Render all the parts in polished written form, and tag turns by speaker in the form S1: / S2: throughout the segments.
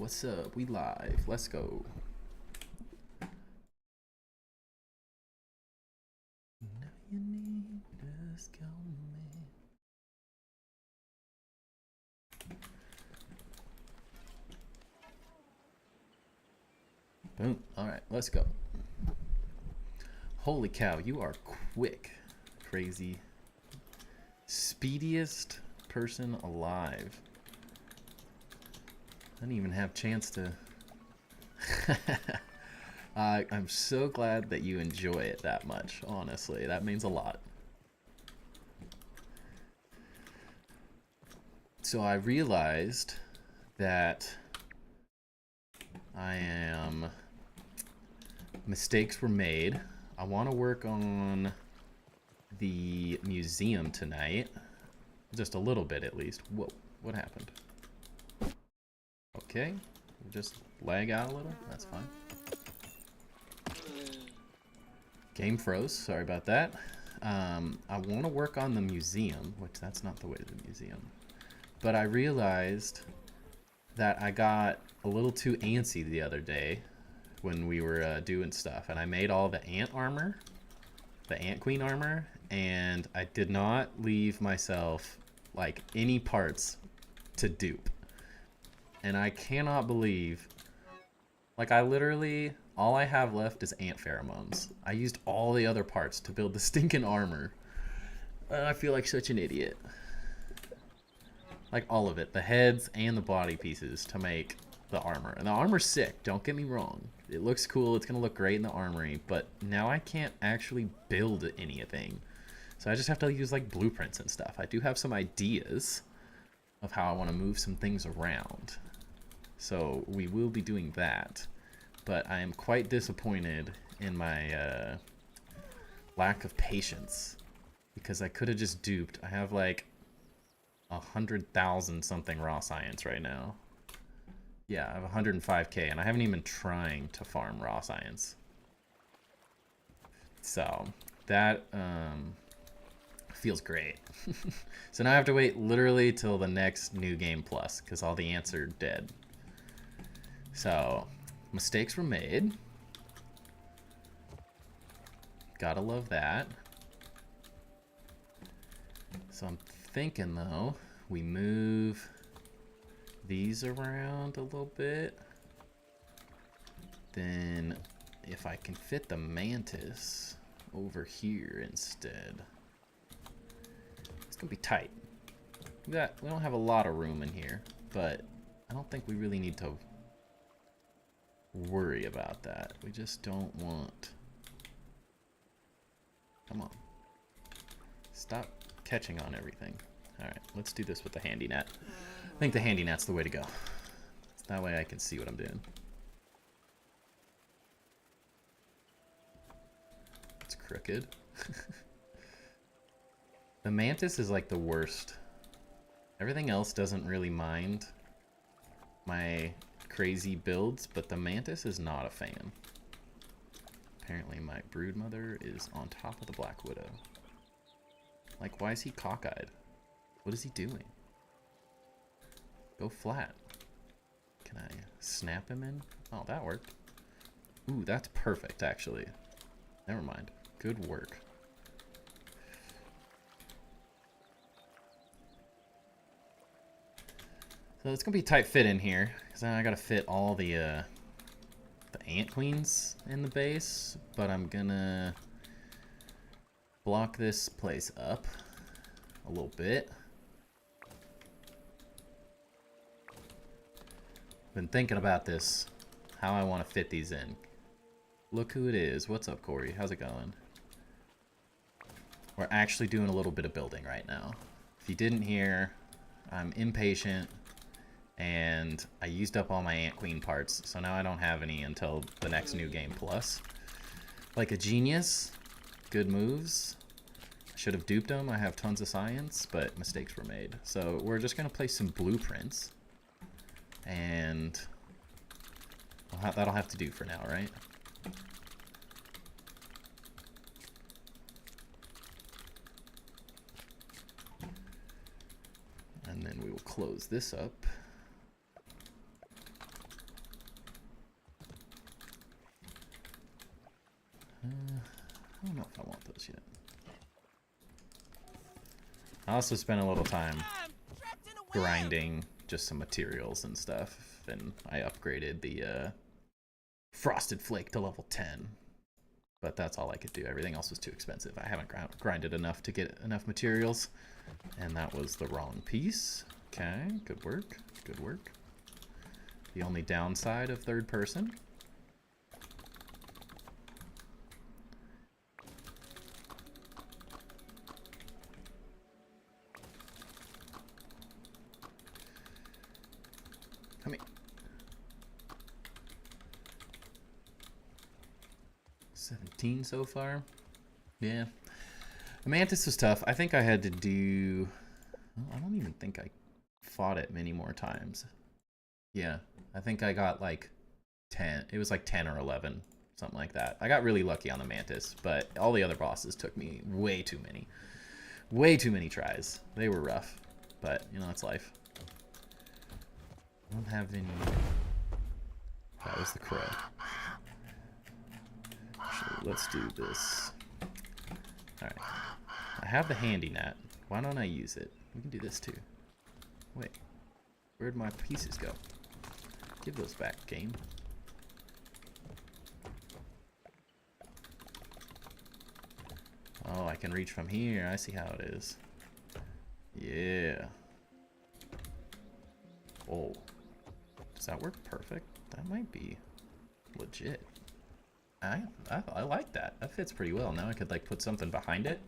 S1: What's up? We live. Let's go. Now you need to go, man. Boom. All right, let's go. Holy cow, you are quick. Crazy. Speediest person alive. I didn't even have a chance to... I'm so glad that you enjoy it that much, honestly. That means a lot. So I realized that mistakes were made. I want to work on the museum tonight. Just a little bit at least. Whoa, what happened? Okay, just lag out a little, that's fine. Game froze, sorry about that. I want to work on the museum, which that's not the way to the museum. But I realized that I got a little too antsy the other day when we were doing stuff. And I made all the ant armor, the ant queen armor, and I did not leave myself like any parts to dupe. And I cannot believe, like I literally, all I have left is ant pheromones. I used all the other parts to build the stinking armor. I feel like such an idiot. Like all of it, the heads and the body pieces to make the armor. And the armor's sick, don't get me wrong. It looks cool, it's gonna look great in the armory, but now I can't actually build anything. So I just have to use like blueprints and stuff. I do have some ideas of how I want to move some things around. So we will be doing that, but I am quite disappointed in my lack of patience because I could have just duped. I have like 100,000 something raw science right now. Yeah, I have 105k and I haven't even been trying to farm raw science. So that feels great. So now I have to wait literally till the next new game plus because all the ants are dead. So, mistakes were made. Gotta love that. So I'm thinking though, we move these around a little bit. Then if I can fit the mantis over here instead. It's gonna be tight. We don't have a lot of room in here, but I don't think we really need to worry about that. We just don't want... Come on. Stop catching on everything. Alright, let's do this with the handy net. I think the handy net's the way to go. That way I can see what I'm doing. It's crooked. The mantis is like the worst. Everything else doesn't really mind my crazy builds, but the mantis is not a fan. Apparently my brood mother is on top of the black widow. Like, why is he cockeyed? What is he doing? Go flat. Can I snap him in? Oh, that worked. Ooh, that's perfect actually. Never mind. Good work. So it's gonna be a tight fit in here, because I gotta fit all the ant queens in the base, but I'm gonna block this place up a little bit. Been thinking about this, how I want to fit these in. Look who it is. What's up, Corey? How's it going? We're actually doing a little bit of building right now. If you didn't hear, I'm impatient. And I used up all my ant queen parts, so now I don't have any until the next new game plus. Like a genius, good moves. I should have duped them. I have tons of science, but mistakes were made. So we're just gonna place some blueprints, and that'll have to do for now, right? And then we will close this up. I don't know if I want those yet. I also spent a little time grinding just some materials and stuff, and I upgraded the Frosted Flake to level 10. But that's all I could do. Everything else was too expensive. I haven't grinded enough to get enough materials, and that was the wrong piece. Okay, good work, good work. The only downside of third person. Come here. 17 so far. Yeah. The Mantis was tough. I think I had to do... Well, I don't even think I fought it many more times. Yeah. I think I got like 10. It was like 10 or 11. Something like that. I got really lucky on the Mantis, but all the other bosses took me way too many. Way too many tries. They were rough. But, you know, that's life. I don't have any... That was the crow. Actually, let's do this. Alright. I have the handy net. Why don't I use it? We can do this too. Wait. Where'd my pieces go? Give those back, game. Oh, I can reach from here. I see how it is. Yeah. Oh. Does that work perfect? That might be legit. I like that. That fits pretty well. Now I could like put something behind it.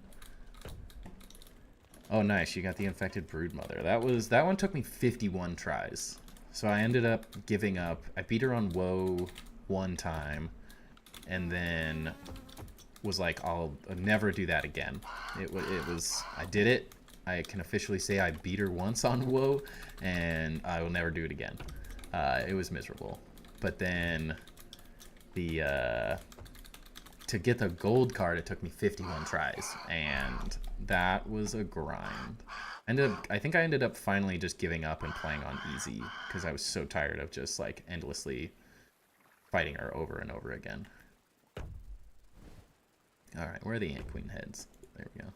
S1: Oh, nice. You got the infected broodmother. That one took me 51 tries. So I ended up giving up. I beat her on Woe one time, and then was like, I'll never do that again. It was. I did it. I can officially say I beat her once on Woe, and I will never do it again. It was miserable. But then to get the gold card, it took me 51 tries, and that was a grind. I think I ended up finally just giving up and playing on easy because I was so tired of just like endlessly fighting her over and over again. All right, where are the Ant Queen heads? There we go.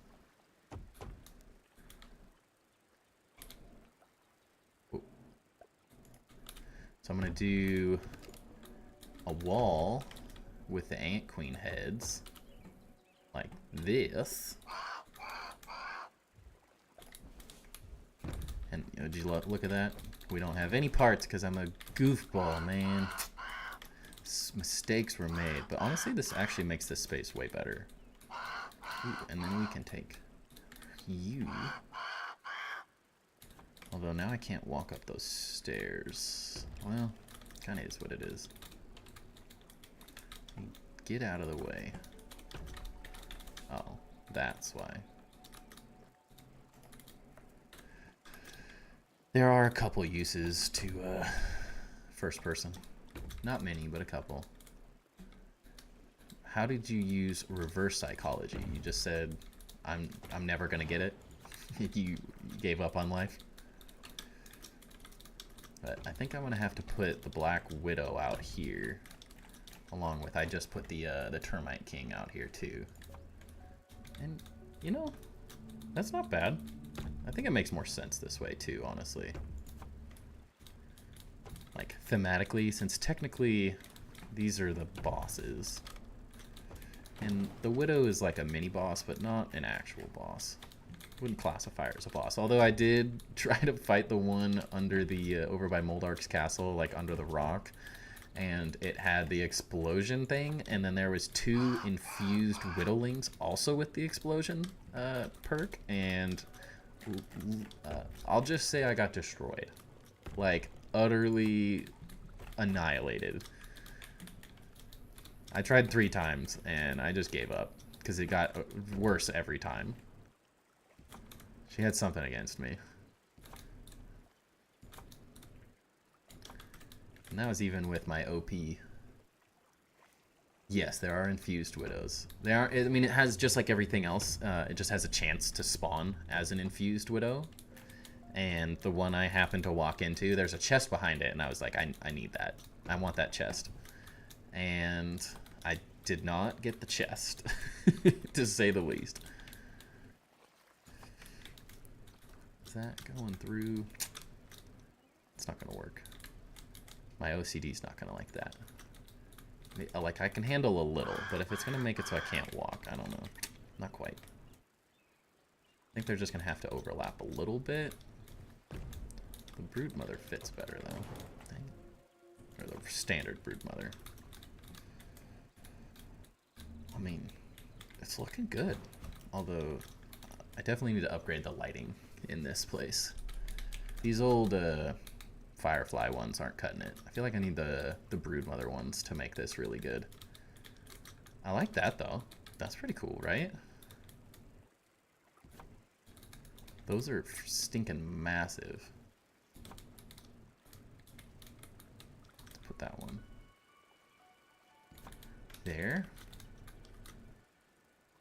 S1: Ooh. So I'm gonna do a wall with the Ant Queen heads like this. And you know, did you look at that? We don't have any parts because I'm a goofball, man. Mistakes were made, but honestly this actually makes this space way better. Ooh, and then we can take you. Although now I can't walk up those stairs. Well, kind of is what it is. Get out of the way. Oh, that's why. There are a couple uses to first person. Not many, but a couple. How did you use reverse psychology? You just said, I'm never gonna get it. You gave up on life. But I think I'm gonna have to put the Black Widow out here. Along with, I just put the Termite King out here too. And, you know, that's not bad. I think it makes more sense this way too, honestly. Like, thematically, since technically these are the bosses. And the Widow is like a mini-boss, but not an actual boss. Wouldn't classify her as a boss. Although I did try to fight the one under the, over by Moldark's castle, like under the rock. And it had the explosion thing, and then there was 2 infused Widowlings also with the explosion perk, and I'll just say I got destroyed. Like, utterly annihilated. I tried 3 times, and I just gave up, because it got worse every time. She had something against me. And that was even with my OP. Yes, there are infused widows. They are. I mean, it has just like everything else. It just has a chance to spawn as an infused widow. And the one I happened to walk into, there's a chest behind it, and I was like, I need that. I want that chest. And I did not get the chest, to say the least. Is that going through? It's not gonna work. My OCD's not gonna like that. Like, I can handle a little, but if it's gonna make it so I can't walk, I don't know. Not quite. I think they're just gonna have to overlap a little bit. The brood mother fits better though. Dang it. Or the standard brood mother. I mean, it's looking good. Although, I definitely need to upgrade the lighting in this place. These old Firefly ones aren't cutting it. I feel like I need the brood mother ones to make this really good. I like that though. That's pretty cool, right? Those are stinking massive. Let's put that one there.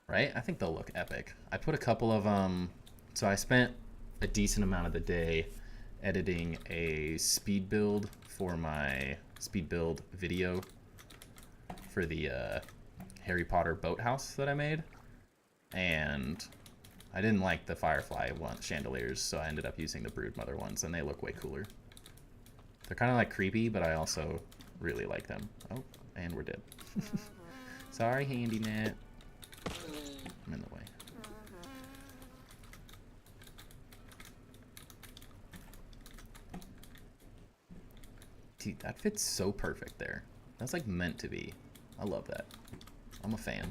S1: Right? I think they'll look epic. I put a couple of so I spent a decent amount of the day editing a speed build for my speed build video for the Harry Potter boathouse that I made, and I didn't like the Firefly chandeliers, so I ended up using the brood mother ones, and they look way cooler. They're kind of like creepy, but I also really like them. Oh, and we're dead. Sorry, HandyNet. I'm in the way. Dude, that fits so perfect there. That's like meant to be. I love that. I'm a fan.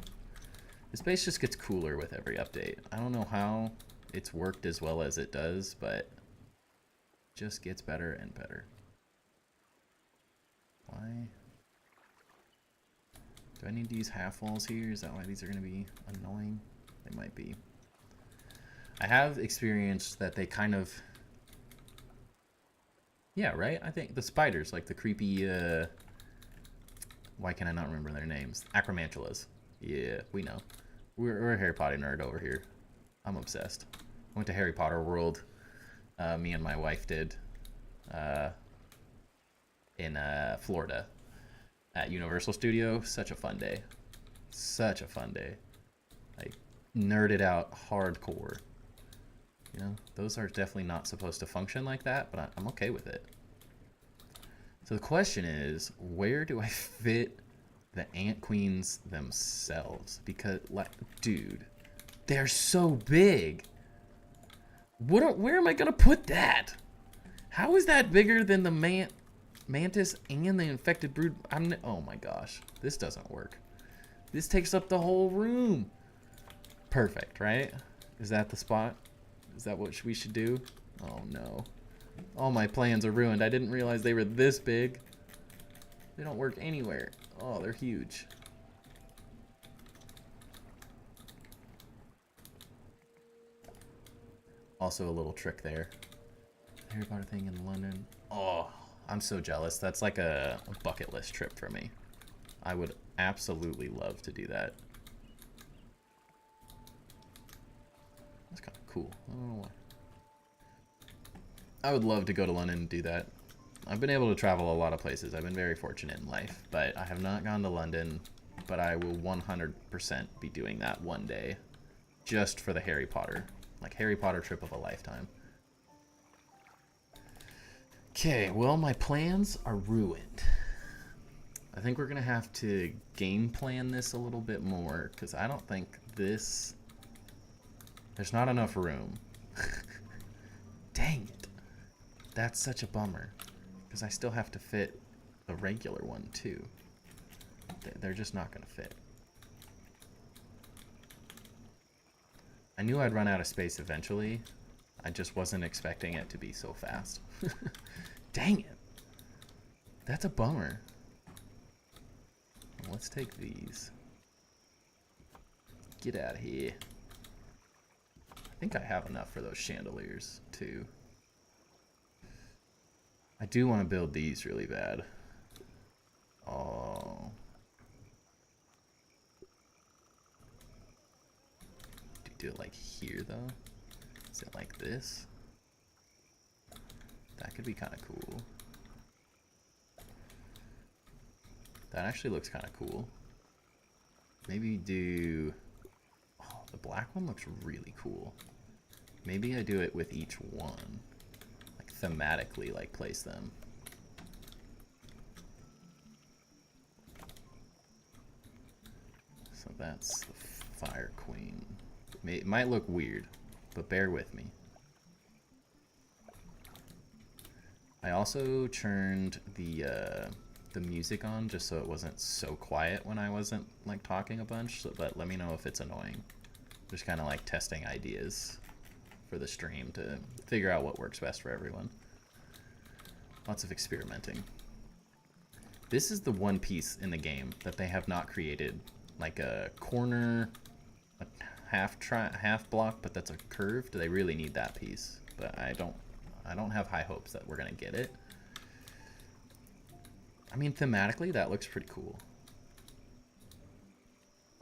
S1: This base just gets cooler with every update. I don't know how it's worked as well as it does, but it just gets better and better. Why? Do I need to use half walls here? Is that why these are going to be annoying? They might be. I have experienced that they kind of... Yeah, right? I think the spiders, like the creepy... Why can I not remember their names? Acromantulas. Yeah, we know. We're a Harry Potter nerd over here. I'm obsessed. I went to Harry Potter World. Me and my wife did. In Florida. At Universal Studio. Such a fun day. Such a fun day. Like, nerded out hardcore. You know, those are definitely not supposed to function like that, but I'm okay with it. So the question is, where do I fit the ant queens themselves? Because, like, dude, they're so big. Where am I gonna put that? How is that bigger than the mantis and the infected brood? Oh my gosh, this doesn't work. This takes up the whole room. Perfect, right? Is that the spot? Is that what we should do? Oh no. All my plans are ruined. I didn't realize they were this big. They don't work anywhere. Oh, they're huge. Also a little trick there. Harry Potter thing in London. Oh, I'm so jealous. That's like a bucket list trip for me. I would absolutely love to do that. That's kind of cool. I don't know why. I would love to go to London and do that. I've been able to travel a lot of places. I've been very fortunate in life, but I have not gone to London, but I will 100% be doing that one day just for the Harry Potter. Like, Harry Potter trip of a lifetime. Okay, well, my plans are ruined. I think we're going to have to game plan this a little bit more, because I don't think this... There's not enough room. Dang it. That's such a bummer. Because I still have to fit the regular one, too. They're just not going to fit. I knew I'd run out of space eventually. I just wasn't expecting it to be so fast. Dang it. That's a bummer. Let's take these. Get out of here. I think I have enough for those chandeliers, too. I do want to build these really bad. Oh. Do it like here, though? Is it like this? That could be kind of cool. That actually looks kind of cool. maybe do... Oh, the black one looks really cool. Maybe I do it with each one. Like thematically, like place them. So that's the Fire Queen. It might look weird, but bear with me. I also turned the music on just so it wasn't so quiet when I wasn't like talking a bunch. So, but let me know if it's annoying. Just kind of like testing ideas for the stream to figure out what works best for everyone. Lots of experimenting. This is the one piece in the game that they have not created, like a corner, a half block, but that's a curved. They really need that piece, but I don't have high hopes that we're gonna get it. I mean, thematically, that looks pretty cool.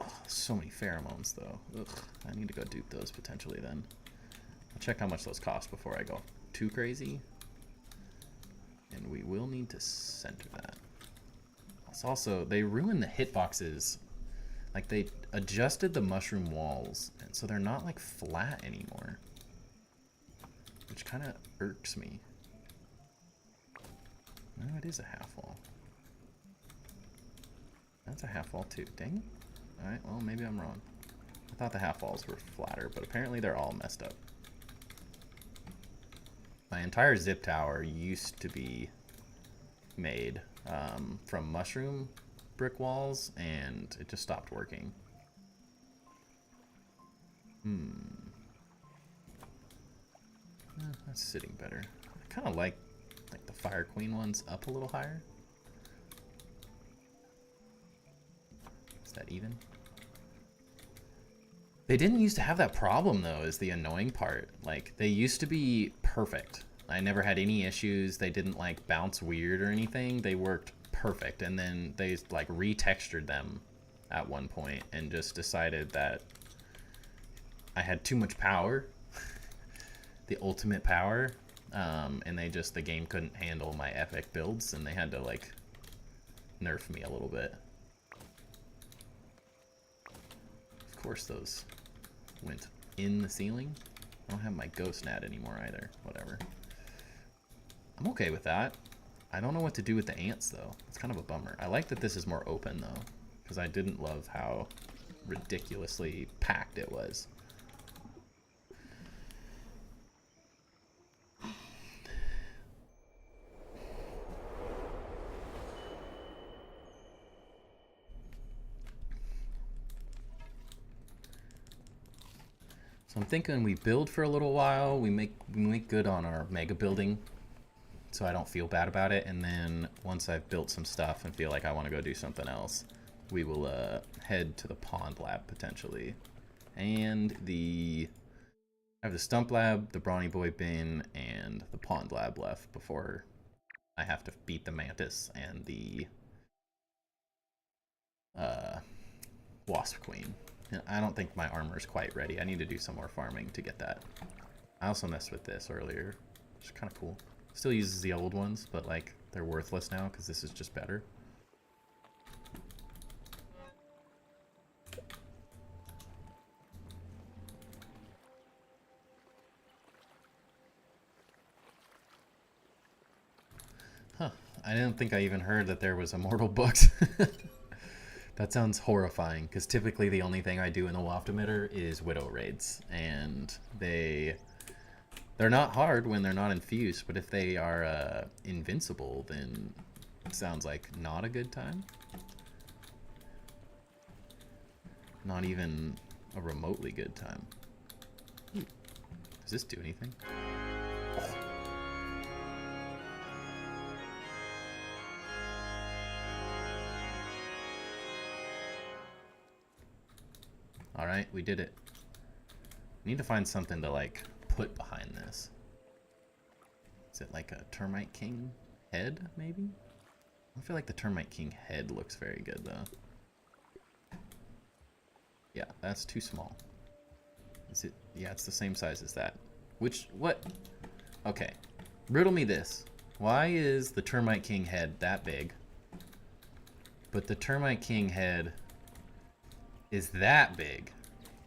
S1: Oh, so many pheromones, though. Ugh, I need to go dupe those potentially then. I'll check how much those cost before I go too crazy. And we will need to center that. It's also, they ruined the hitboxes. Like, they adjusted the mushroom walls, and so they're not, like, flat anymore. Which kind of irks me. No, it is a half wall. That's a half wall too. Dang it. Alright, well, maybe I'm wrong. I thought the half walls were flatter, but apparently they're all messed up. My entire zip tower used to be made from mushroom brick walls, and it just stopped working. That's sitting better. I kind of like the Fire Queen ones up a little higher. Is that even? They didn't used to have that problem, though, is the annoying part. Like, they used to be perfect. I never had any issues. They didn't, like, bounce weird or anything. They worked perfect. And then they, like, retextured them at one point and just decided that I had too much power. The ultimate power. And the game couldn't handle my epic builds, and they had to, like, nerf me a little bit. Of course those went in the ceiling. I don't have my ghost nat anymore either. Whatever. I'm okay with that. I don't know what to do with the ants, though. It's kind of a bummer. I like that this is more open, though, because I didn't love how ridiculously packed it was. I'm thinking we build for a little while, we make good on our mega building, so I don't feel bad about it, and then once I've built some stuff and feel like I want to go do something else, we will head to the pond lab potentially. And I have the Stump lab, the Brawny Boy bin, and the pond lab left before I have to beat the mantis and the wasp queen. I don't think my armor is quite ready. I need to do some more farming to get that. I also messed with this earlier, which is kind of cool. Still uses the old ones, but like they're worthless now because this is just better. Huh. I didn't think I even heard that there was immortal books. That sounds horrifying, because typically the only thing I do in the waft emitter is widow raids, and they're not hard when they're not infused, but if they are invincible, then it sounds like not a good time. Not even a remotely good time. Does this do anything? Alright, we did it. Need to find something to, like, put behind this. Is it like a Termite King head, maybe? I feel like the Termite King head looks very good, though. Yeah, that's too small. Is it? Yeah, it's the same size as that. What? Okay. Riddle me this. Why is the Termite King head that big, but the Termite King head is that big.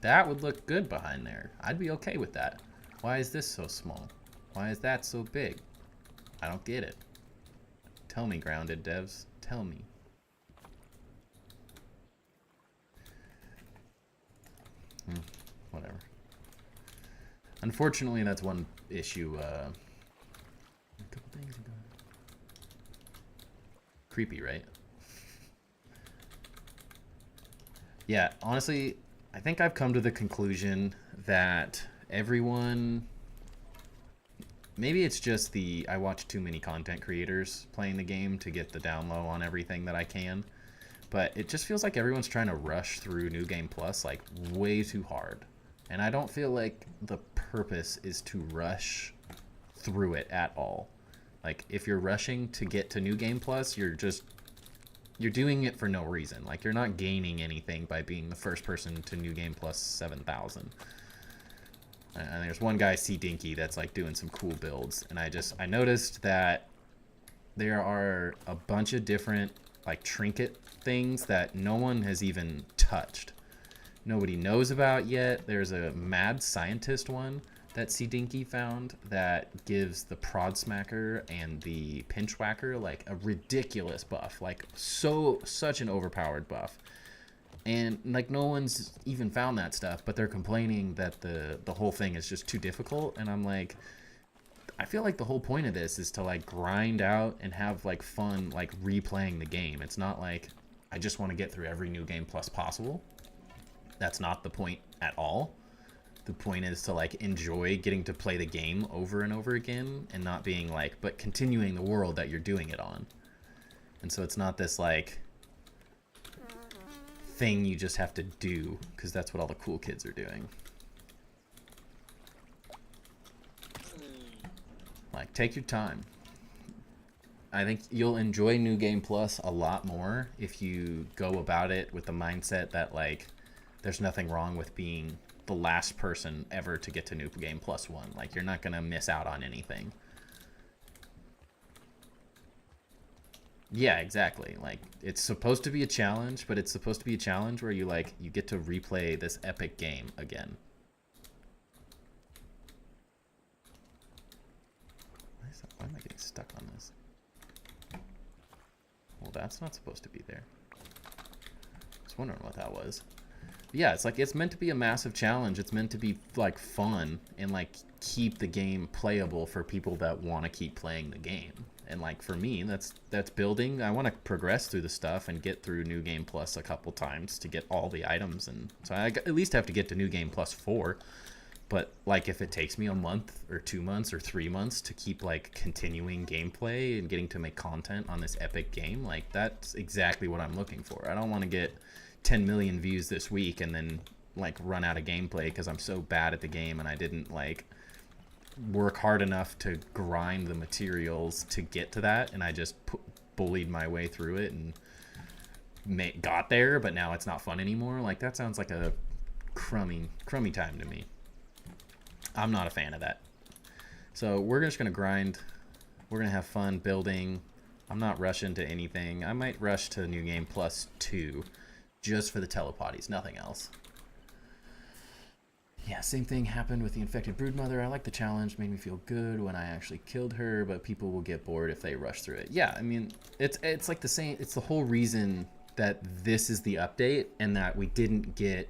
S1: That would look good behind there. I'd be okay with that. Why is this so small? Why is that so big? I don't get it. Tell me, grounded devs. Tell me. Whatever. Unfortunately, that's one issue. A couple things ago. Creepy, right? Yeah, honestly, I think I've come to the conclusion that everyone. Maybe it's just I watch too many content creators playing the game to get the down low on everything that I can. But it just feels like everyone's trying to rush through New Game Plus like way too hard. And I don't feel like the purpose is to rush through it at all. Like if you're rushing to get to New Game Plus, you're doing it for no reason. Like you're not gaining anything by being the first person to New Game Plus 7,000. And there's one guy, C Dinky, that's like doing some cool builds, and I noticed that there are a bunch of different like trinket things that no one has even touched. Nobody knows about yet. There's a mad scientist one that C Dinky found that gives the prod smacker and the pinch whacker like a ridiculous buff, like such an overpowered buff. And like no one's even found that stuff, but they're complaining that the whole thing is just too difficult. And I'm like, I feel like the whole point of this is to like grind out and have like fun like replaying the game. It's not like I just want to get through every New Game Plus possible. That's not the point at all. The point is to like enjoy getting to play the game over and over again and not being like, but continuing the world that you're doing it on. And so it's not this like thing you just have to do because that's what all the cool kids are doing. Like, take your time. I think you'll enjoy New Game Plus a lot more if you go about it with the mindset that like there's nothing wrong with being the last person ever to get to New Game Plus 1. Like you're not gonna miss out on anything. Yeah, exactly. Like it's supposed to be a challenge, but it's supposed to be a challenge where you get to replay this epic game again. Why am I getting stuck on this? Well, that's not supposed to be there. I was wondering what that was. But yeah, it's like it's meant to be a massive challenge. It's meant to be like fun and like keep the game playable for people that want to keep playing the game. And like for me, that's building. I want to progress through the stuff and get through New Game Plus a couple times to get all the items, and so I at least have to get to New Game Plus 4. But like if it takes me a month or 2 months or 3 months to keep like continuing gameplay and getting to make content on this epic game, like that's exactly what I'm looking for. I don't want to get 10 million views this week and then like run out of gameplay because I'm so bad at the game and I didn't like work hard enough to grind the materials to get to that, and I just bullied my way through it and got there, but now it's not fun anymore. Like that sounds like a crummy time to me. I'm not a fan of that. So we're just gonna grind. We're gonna have fun building. I'm not rushing to anything. I might rush to New Game Plus 2 just for the telepotties, nothing else. Yeah, same thing happened with the infected broodmother. I like the challenge, made me feel good when I actually killed her, but people will get bored if they rush through it. Yeah, I mean, it's like the same, it's the whole reason that this is the update and that we didn't get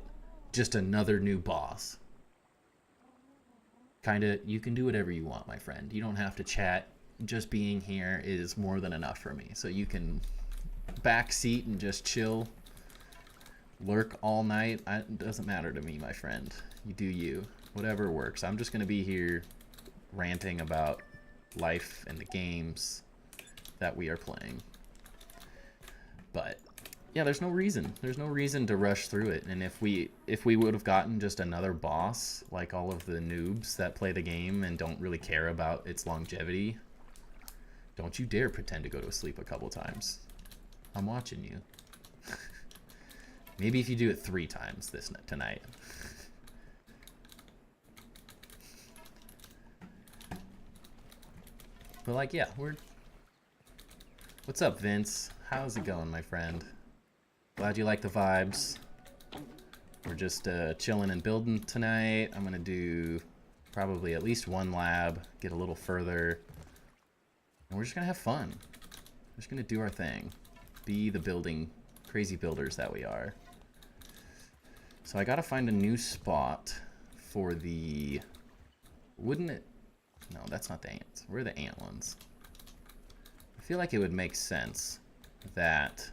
S1: just another new boss. Kinda, you can do whatever you want, my friend. You don't have to chat. Just being here is more than enough for me. So you can backseat and just chill, lurk all night. It doesn't matter to me, my friend. You do you. Whatever works. I'm just going to be here ranting about life and the games that we are playing. But yeah, there's no reason. There's no reason to rush through it. And if we would have gotten just another boss, like all of the noobs that play the game and don't really care about its longevity, don't you dare pretend to go to sleep a couple times. I'm watching you. Maybe if you do it 3 times tonight. But like, yeah, what's up, Vince? How's it going, my friend? Glad you like the vibes. We're just chilling and building tonight. I'm gonna do probably at least one lab, get a little further, and we're just gonna have fun. We're just gonna do our thing, be the building crazy builders that we are. So I gotta find a new spot for the, wouldn't it? No, that's not the ants. Where are the ant ones? I feel like it would make sense that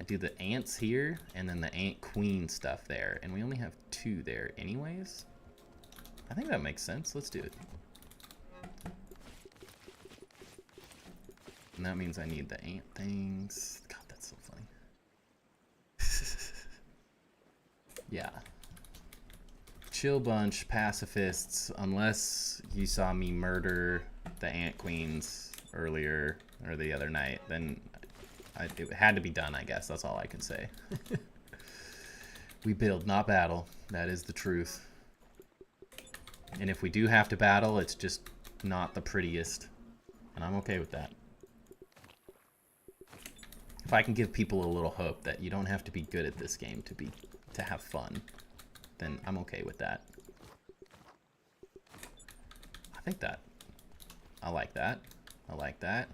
S1: I do the ants here and then the ant queen stuff there, and we only have 2 there anyways. I think that makes sense. Let's do it. And that means I need the ant things. God, that's so funny. Yeah. Chill bunch, pacifists, unless you saw me murder the ant queens earlier or the other night, then it had to be done, I guess. That's all I can say. We build, not battle. That is the truth. And if we do have to battle, it's just not the prettiest. And I'm okay with that. If I can give people a little hope that you don't have to be good at this game to have fun, then I'm okay with that. I like that. I like that.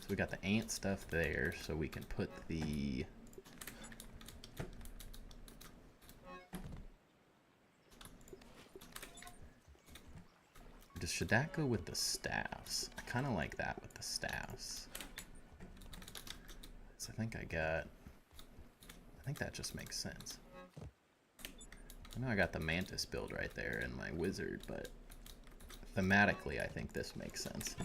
S1: So we got the ant stuff there, so we can put the... Should that go with the staffs? I kind of like that with the staffs. So I think that just makes sense. I know I got the mantis build right there in my wizard, but thematically I think this makes sense.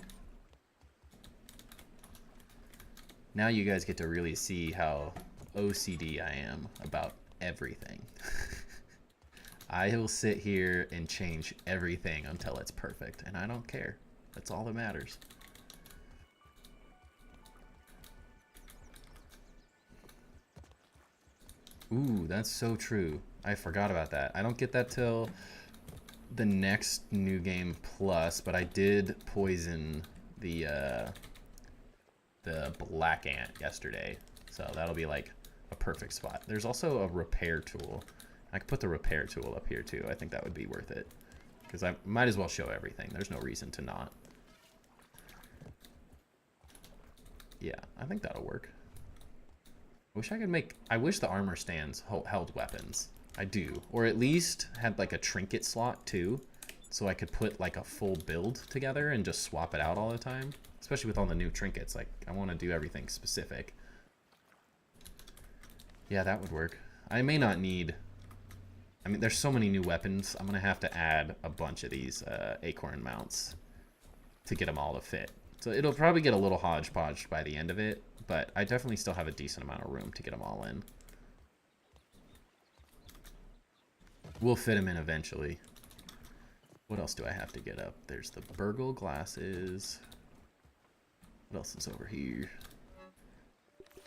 S1: Now you guys get to really see how OCD I am about everything. I will sit here and change everything until it's perfect, and I don't care. That's all that matters. Ooh, that's so true. I forgot about that. I don't get that till the next New Game Plus, but I did poison the black ant yesterday, so that'll be like a perfect spot. There's also a repair tool. I could put the repair tool up here too. I think that would be worth it, because I might as well show everything. There's no reason to not. Yeah, I think that'll work. I wish the armor stands held weapons. I do. Or at least had like a trinket slot too, so I could put like a full build together and just swap it out all the time. Especially with all the new trinkets. Like, I want to do everything specific. Yeah, that would work. I may not need... I mean, there's so many new weapons. I'm going to have to add a bunch of these acorn mounts to get them all to fit. So it'll probably get a little hodgepodge by the end of it, but I definitely still have a decent amount of room to get them all in. We'll fit them in eventually. What else do I have to get up? There's the burgle glasses. What else is over here?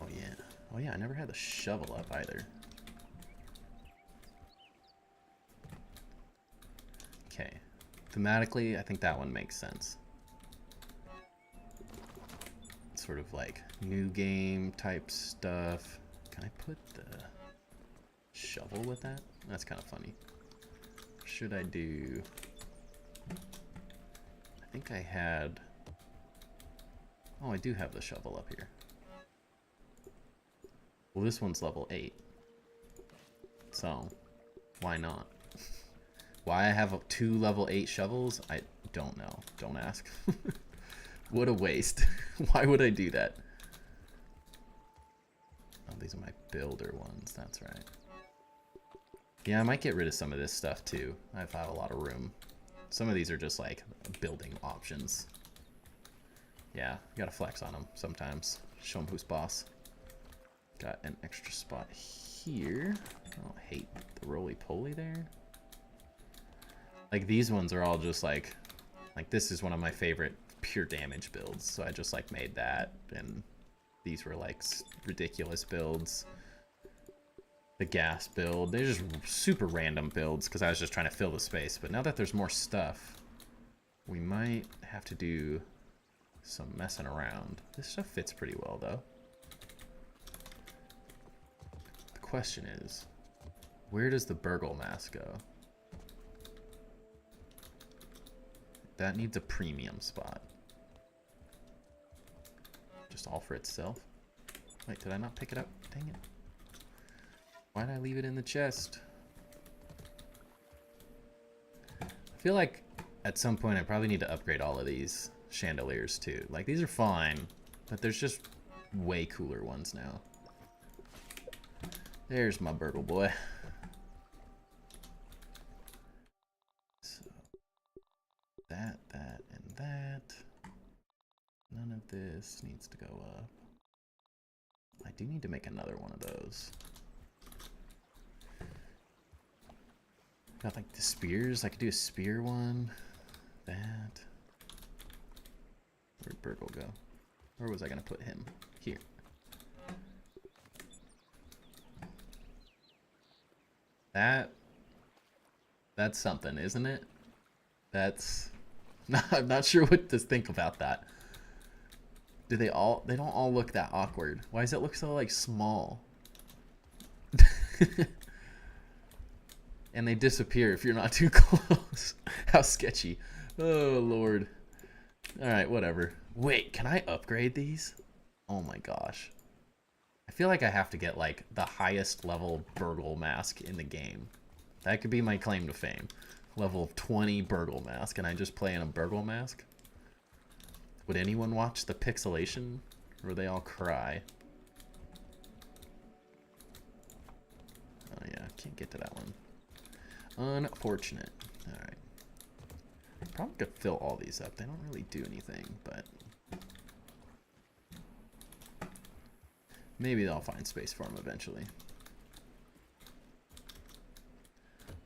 S1: Oh yeah. Oh yeah, I never had the shovel up either. Okay. Thematically, I think that one makes sense. Sort of like new game type stuff. Can I put the shovel with that? That's kind of funny. Should I do... I think I had... Oh, I do have the shovel up here. Well, this one's level 8. So, why not? Why I have 2 level 8 shovels? I don't know. Don't ask. What a waste. Why would I do that? Oh, these are my builder ones. That's right. Yeah, I might get rid of some of this stuff too. I have a lot of room. Some of these are just like building options. Yeah, you gotta flex on them sometimes. Show them who's boss. Got an extra spot here. I don't hate the roly-poly there. Like these ones are all just like this is one of my favorite pure damage builds. So I just like made that, and these were like ridiculous builds. The gas build, they're just super random builds because I was just trying to fill the space. But now that there's more stuff, we might have to do some messing around. This stuff fits pretty well though. The question is, where does the burgle mask go? That needs a premium spot. Just all for itself? Wait, did I not pick it up? Dang it. Why did I leave it in the chest? I feel like at some point I probably need to upgrade all of these chandeliers too. Like, these are fine, but there's just way cooler ones now. There's my burgle boy. So, that, and that. None of this needs to go up. I do need to make another one of those. Got like the spears. I could do a spear one. That. Where'd Burgle go? Where was I gonna put him? Here. That's something, isn't it? That's... I'm not sure what to think about that. Do they all... They don't all look that awkward. Why does it look so, like, small? And they disappear if you're not too close. How sketchy. Oh, Lord. Alright, whatever. Wait, can I upgrade these? Oh my gosh. I feel like I have to get, like, the highest level Burgle mask in the game. That could be my claim to fame. Level 20 Burgle mask, and I just play in a Burgle mask? Would anyone watch the pixelation? Or would they all cry? Oh yeah, can't get to that one. Unfortunate. Alright. Probably could fill all these up. They don't really do anything, but... maybe they'll find space for them eventually.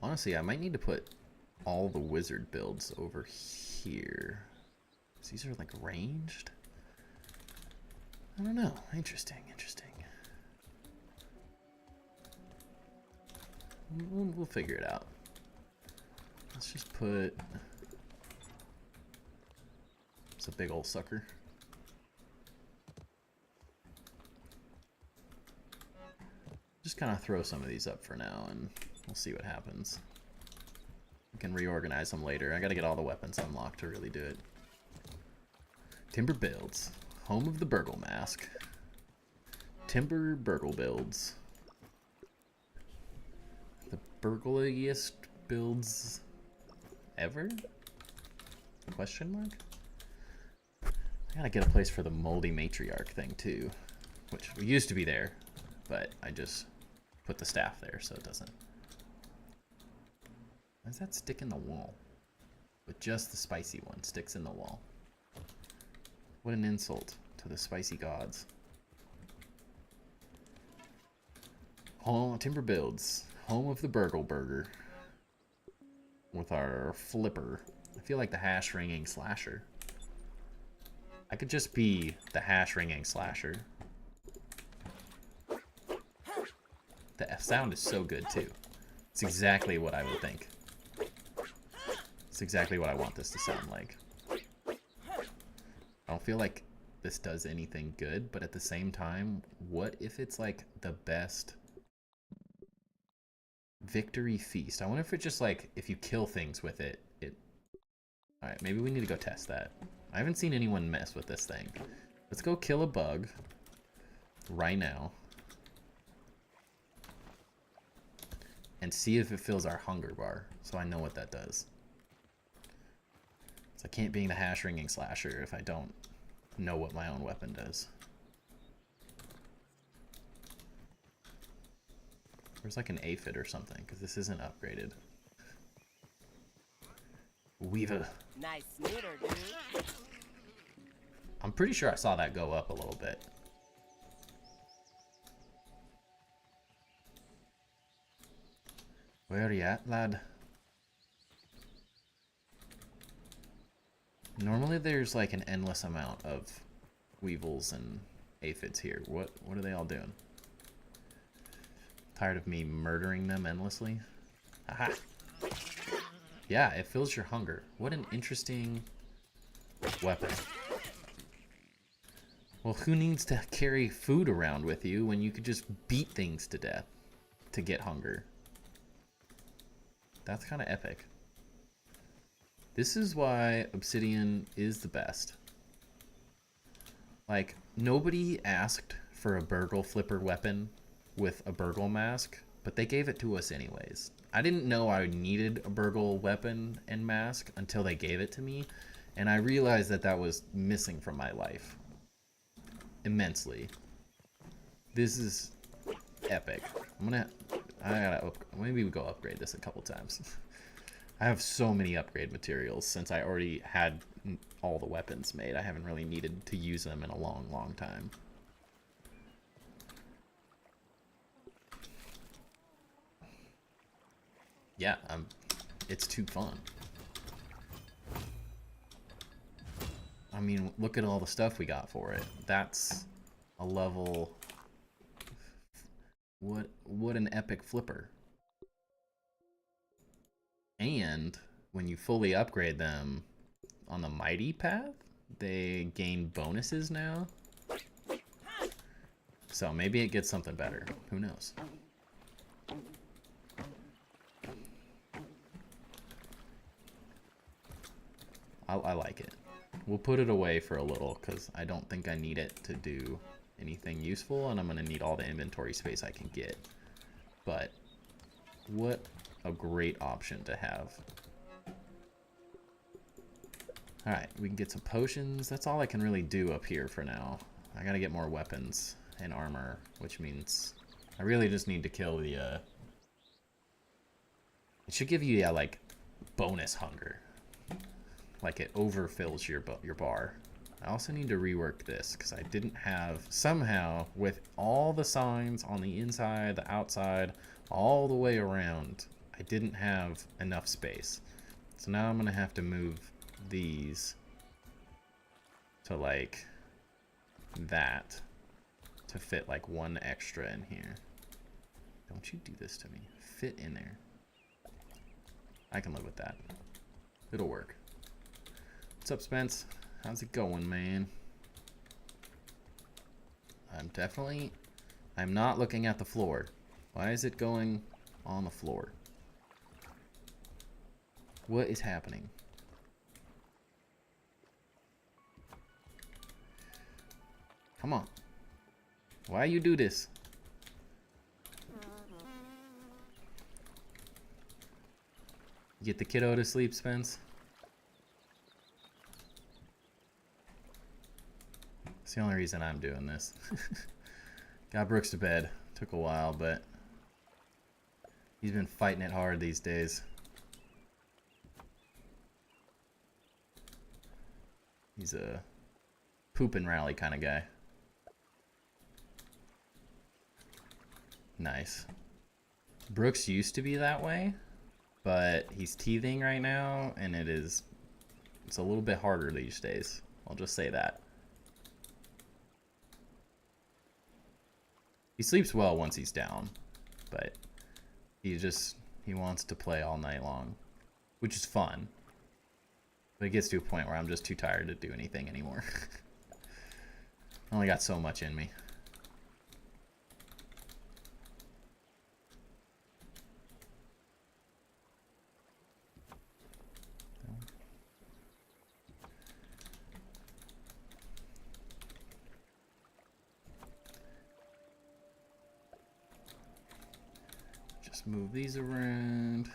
S1: Honestly, I might need to put all the wizard builds over here. These are like ranged? I don't know. Interesting, interesting. We'll figure it out. Let's just put... it's a big old sucker. Just kind of throw some of these up for now and we'll see what happens. We can reorganize them later. I gotta get all the weapons unlocked to really do it. Timber builds. Home of the Burgle mask. Timber Burgle builds. The burgliest builds ever? Question mark? I gotta get a place for the moldy matriarch thing too, which used to be there, but I just put the staff there so it doesn't. Why does that stick in the wall? But just the spicy one sticks in the wall. What an insult to the spicy gods. Oh, Timber builds. Home of the Burgle Burger. With our flipper. I feel like the hash ringing slasher. I could just be the hash ringing slasher. The sound is so good too. It's exactly what I would think. It's exactly what I want this to sound like. I don't feel like this does anything good, but at the same time, what if it's like the best victory feast? I wonder if it just like, if you kill things with it, Alright, maybe we need to go test that. I haven't seen anyone mess with this thing. Let's go kill a bug right now. And see if it fills our hunger bar, so I know what that does. So I can't be the hash ringing slasher if I don't know what my own weapon does. There's like an aphid or something, because this isn't upgraded. Weaver.
S2: Nice meter, dude.
S1: I'm pretty sure I saw that go up a little bit. Where are you at, lad? Normally there's like an endless amount of weevils and aphids here. What are they all doing? Tired of me murdering them endlessly? Aha! Yeah, it fills your hunger. What an interesting weapon. Well, who needs to carry food around with you when you could just beat things to death? to get hunger. That's kind of epic. This is why obsidian is the best. Like, nobody asked for a burgle flipper weapon with a burgle mask, but they gave it to us anyways. I didn't know I needed a burgle weapon and mask until they gave it to me, and I realized that that was missing from my life immensely. This is epic. Maybe we go upgrade this a couple times. I have so many upgrade materials since I already had all the weapons made. I haven't really needed to use them in a long time. Yeah, it's too fun. I mean, look at all the stuff we got for it. That's a level. What an epic flipper. And when you fully upgrade them on the mighty path, they gain bonuses now. So maybe it gets something better. Who knows? I like it. We'll put it away for a little because I don't think I need it to do anything useful, and I'm going to need all the inventory space I can get. But what a great option to have. Alright, we can get some potions. That's all I can really do up here for now. I gotta get more weapons and armor, which means I really just need to kill the, It should give you, yeah, like, bonus hunger. Like, it overfills your bar. I also need to rework this, because I didn't have, somehow, with all the signs on the inside, the outside, all the way around, I didn't have enough space. So now I'm going to have to move these to, like, that to fit, like, one extra in here. Don't you do this to me. Fit in there. I can live with that. It'll work. What's up, Spence? How's it going, man? I'm not looking at the floor. Why is it going on the floor? What is happening? Come on. Why you do this? Get the kiddo to sleep, Spence. It's the only reason I'm doing this. Got Brooks to bed. Took a while, but he's been fighting it hard these days. He's a poop and rally kind of guy. Nice. Brooks used to be that way, but he's teething right now, and it's a little bit harder these days. I'll just say that. He sleeps well once he's down, but he wants to play all night long, which is fun. But it gets to a point where I'm just too tired to do anything anymore. I only got so much in me. Just move these around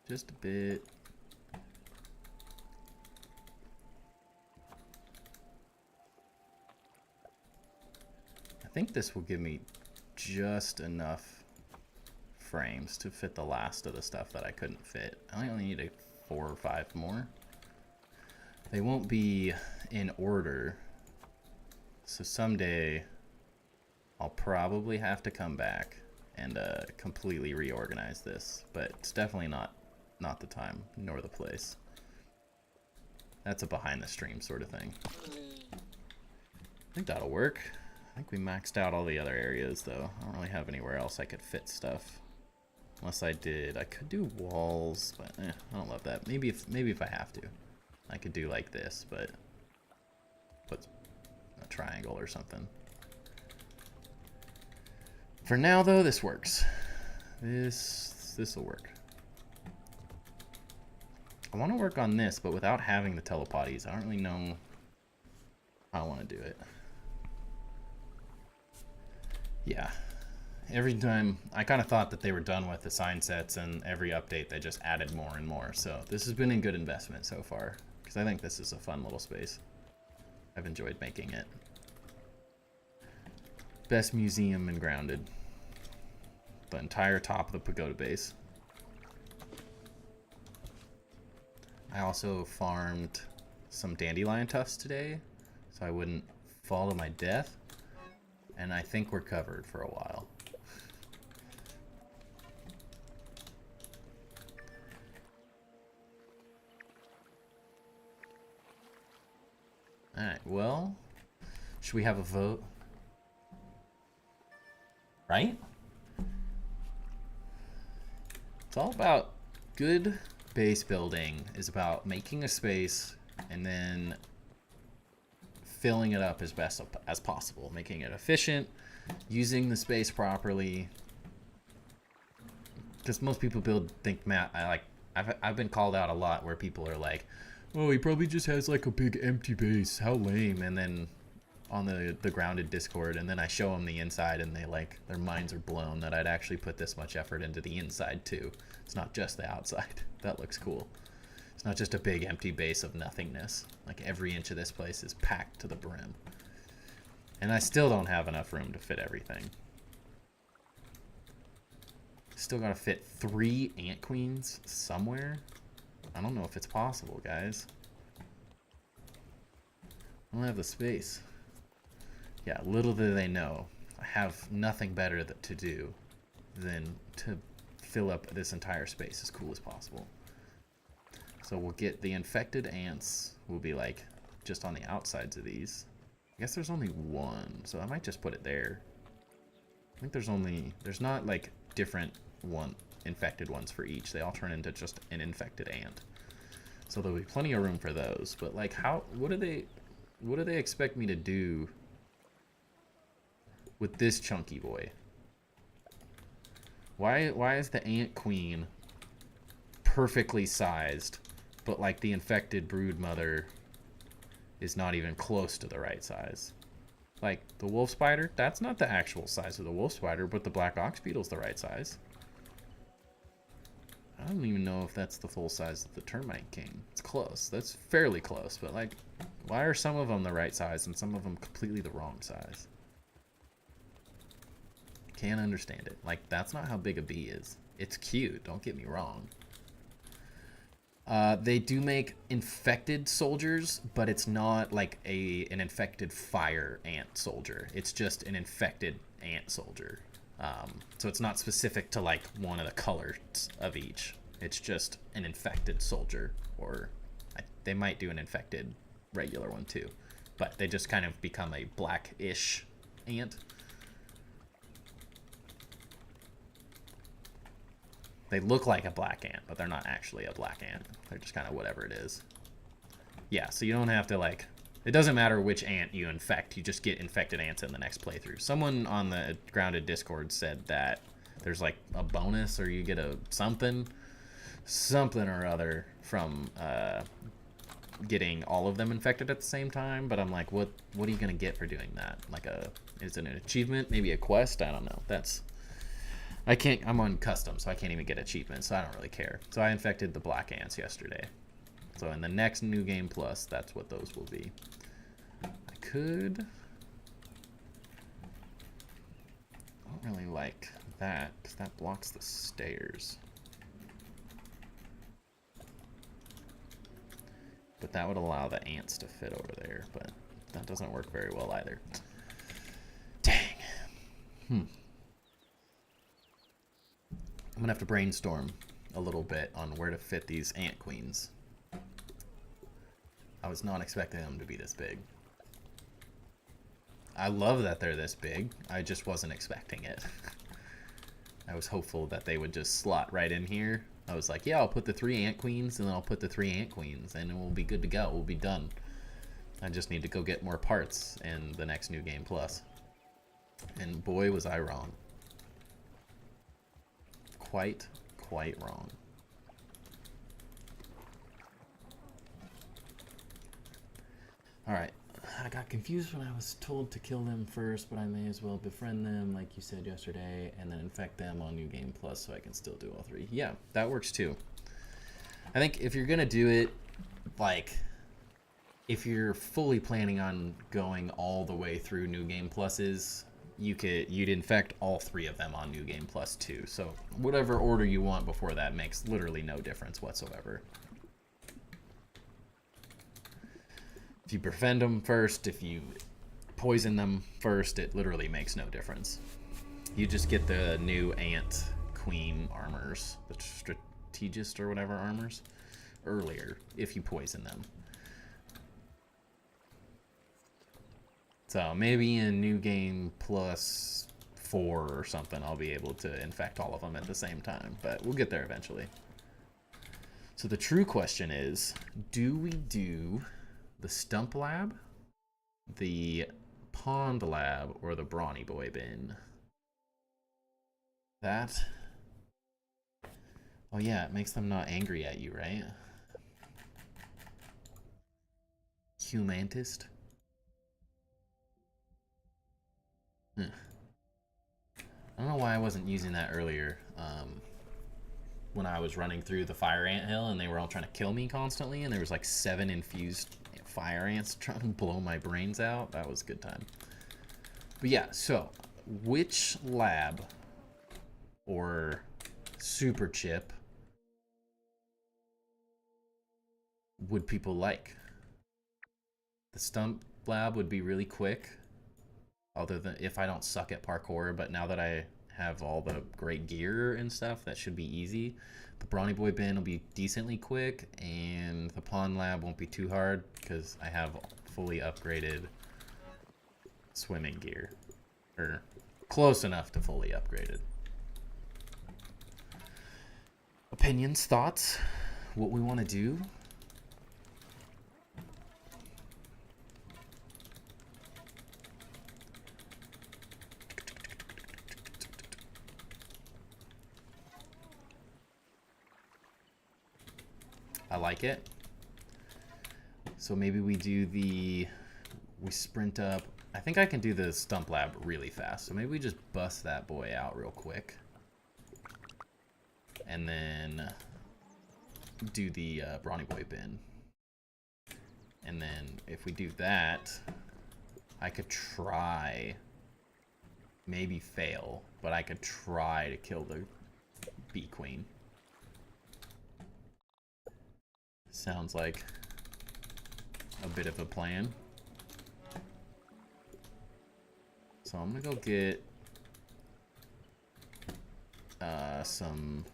S1: just a bit. I think this will give me just enough frames to fit the last of the stuff that I couldn't fit. I only need 4 or 5 more. They won't be in order, so someday I'll probably have to come back and completely reorganize this, but it's definitely not the time nor the place. That's a behind the stream sort of thing. I think that'll work. I think we maxed out all the other areas though. I don't really have anywhere else I could fit stuff. Unless I could do walls, but I don't love that. Maybe if I have to, I could do like this, but put a triangle or something. For now, though, this works. This will work. I want to work on this, but without having the telepotties. I don't really know how I want to do it. Yeah. Every time, I kind of thought that they were done with the sign sets, and every update they just added more and more. So this has been a good investment so far, because I think this is a fun little space. I've enjoyed making it. Best museum in Grounded. The entire top of the pagoda base. I also farmed some dandelion tufts today, so I wouldn't fall to my death. And I think we're covered for a while. Alright, well, should we have a vote? Right? It's all about good base building is about making a space and then filling it up as best as possible, making it efficient, using the space properly. Because most people think Matt, I've been called out a lot where people are like, oh, he probably just has like a big empty base, how lame. And then on the Grounded Discord, and then I show them the inside, and their minds are blown that I'd actually put this much effort into the inside too. It's not just the outside. That looks cool. It's not just a big empty base of nothingness. Like every inch of this place is packed to the brim. And I still don't have enough room to fit everything. Still gotta fit 3 ant queens somewhere. I don't know if it's possible, guys. I don't have the space. Yeah, little do they know, I have nothing better to do than to fill up this entire space as cool as possible. So we'll get the infected ants, will be like just on the outsides of these. I guess there's only one, so I might just put it there. I think there's not like different infected ones for each. They all turn into just an infected ant. So there'll be plenty of room for those. But like what do they expect me to do with this chunky boy? Why is the ant queen perfectly sized, but like the infected brood mother is not even close to the right size? Like the wolf spider, that's not the actual size of the wolf spider, but the black ox beetle's the right size. I don't even know if that's the full size of the termite king. It's close. That's fairly close, but like, why are some of them the right size and some of them completely the wrong size? Can't understand it. Like, that's not how big a bee is. It's cute, don't get me wrong. They do make infected soldiers, but it's not like an infected fire ant soldier. It's just an infected ant soldier. So it's not specific to like one of the colors of each. It's just an infected soldier, or they might do an infected regular one too. But they just kind of become a blackish ant. They look like a black ant, but they're not actually a black ant. They're just kind of whatever it is. Yeah, so you don't have to like... It doesn't matter which ant you infect. You just get infected ants in the next playthrough. Someone on the Grounded Discord said that there's like a bonus, or you get a something or other from getting all of them infected at the same time. But I'm like, what are you going to get for doing that? Like is it an achievement? Maybe a quest? I don't know. I'm on custom, so I can't even get achievements, so I don't really care. So I infected the black ants yesterday. So in the next New Game Plus, that's what those will be. I don't really like that, because that blocks the stairs. But that would allow the ants to fit over there, but that doesn't work very well either. Dang. I'm gonna have to brainstorm a little bit on where to fit these ant queens. I was not expecting them to be this big. I love that they're this big. I just wasn't expecting it. I was hopeful that they would just slot right in here. I was like, yeah, I'll put the 3 ant queens, and then I'll put the 3 ant queens, and we'll be good to go. We'll be done. I just need to go get more parts in the next New Game Plus. And boy, was I wrong. quite wrong. Alright, I got confused when I was told to kill them first, but I may as well befriend them, like you said yesterday, and then infect them on New Game Plus so I can still do all three. Yeah, that works too. I think if you're gonna do it, like, if you're fully planning on going all the way through New Game Pluses, you'd infect all three of them on New Game Plus too. So whatever order you want before that makes literally no difference whatsoever. If you befriend them first, if you poison them first, it literally makes no difference. You just get the new Ant Queen armors, the Strategist or whatever armors, earlier if you poison them. So maybe in New Game Plus 4 or something, I'll be able to infect all of them at the same time, but we'll get there eventually. So the true question is, do we do the Stump Lab, the Pond Lab, or the Brawny Boy bin? That... Oh yeah, it makes them not angry at you, right? Humantist? I don't know why I wasn't using that earlier. When I was running through the fire ant hill and they were all trying to kill me constantly, and there was like 7 infused fire ants trying to blow my brains out. That was a good time. But yeah, so which lab or super chip would people like? The Stump Lab would be really quick, other than if I don't suck at parkour, but now that I have all the great gear and stuff, that should be easy. The Brawny Boy bin will be decently quick, and the Pond Lab won't be too hard because I have fully upgraded swimming gear, or close enough to fully upgraded. Opinions, thoughts, what we want to do? I like it. So maybe we do we sprint up. I think I can do the Stump Lab really fast. So maybe we just bust that boy out real quick. And then do the Brawny Boy bin. And then if we do that, I could try, maybe fail, but I could try to kill the Bee Queen. Sounds like a bit of a plan. So I'm gonna go get some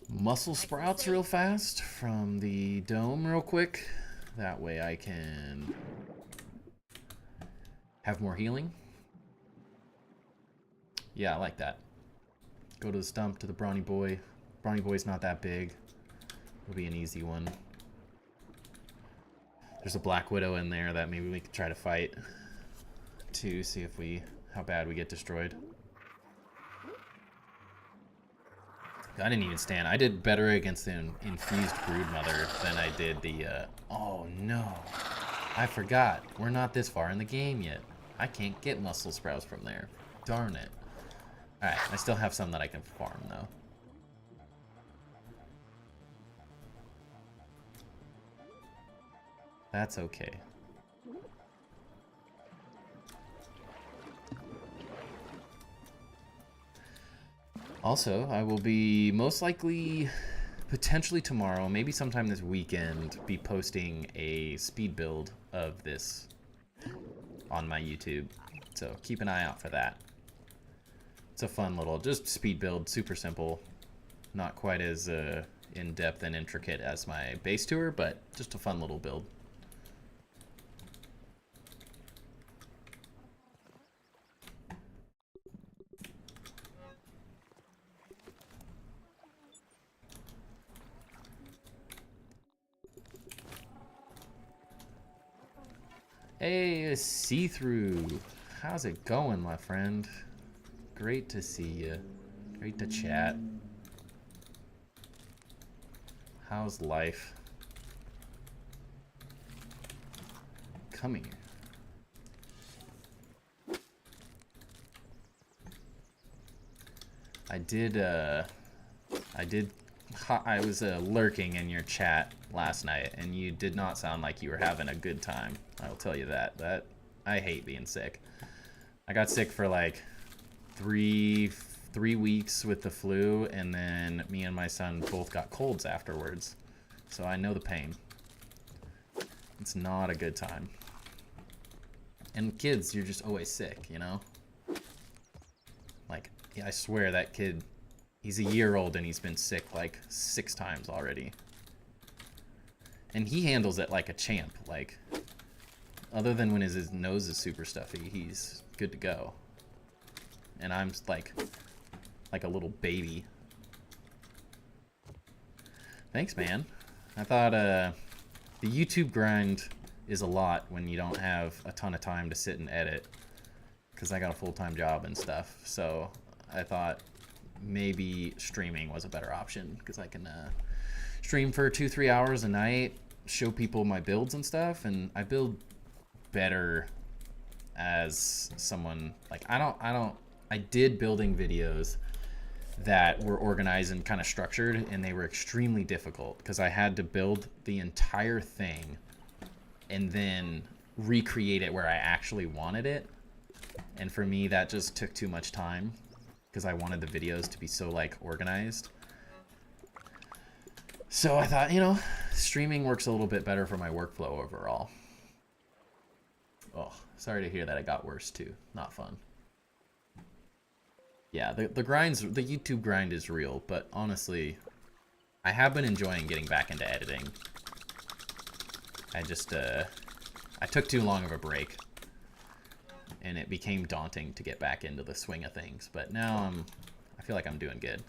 S1: muscle sprouts real fast from the dome real quick. That way I can have more healing. Yeah, I like that. Go to the Stump, to the Brawny Boy. Brawny Boy's not that big. It'll be an easy one. There's a Black Widow in there that maybe we could try to fight to see if how bad we get destroyed. I didn't even stand. I did better against the infused Broodmother than I did the, oh no. I forgot. We're not this far in the game yet. I can't get muscle sprouts from there. Darn it. Alright, I still have some that I can farm though. That's okay. Also, I will be most likely, potentially tomorrow, maybe sometime this weekend, be posting a speed build of this on my YouTube. So keep an eye out for that. It's a fun little, just speed build, super simple. Not quite as in-depth and intricate as my base tour, but just a fun little build. Hey, see-through. How's it going, my friend? Great to see you. Great to chat. How's life? Come here. I was lurking in your chat last night, and you did not sound like you were having a good time. I'll tell you that. I hate being sick. I got sick for like three weeks with the flu, and then me and my son both got colds afterwards. So I know the pain. It's not a good time. And kids, you're just always sick, you know? Like, I swear that kid, he's a year old and he's been sick like 6 times already. And he handles it like a champ. Like, other than when his nose is super stuffy, he's good to go. And I'm like a little baby. Thanks, man. I thought the YouTube grind is a lot when you don't have a ton of time to sit and edit, because I got a full-time job and stuff. So I thought maybe streaming was a better option, because I can stream for 2-3 hours a night, show people my builds and stuff, and I build better as someone like I did building videos that were organized and kind of structured, and they were extremely difficult because I had to build the entire thing and then recreate it where I actually wanted it. And for me, that just took too much time because I wanted the videos to be so like organized. So I thought, you know, streaming works a little bit better for my workflow overall. Oh, sorry to hear that it got worse too. Not fun. Yeah, the YouTube grind is real, but honestly, I have been enjoying getting back into editing. I took too long of a break, and it became daunting to get back into the swing of things, but now I feel like I'm doing good.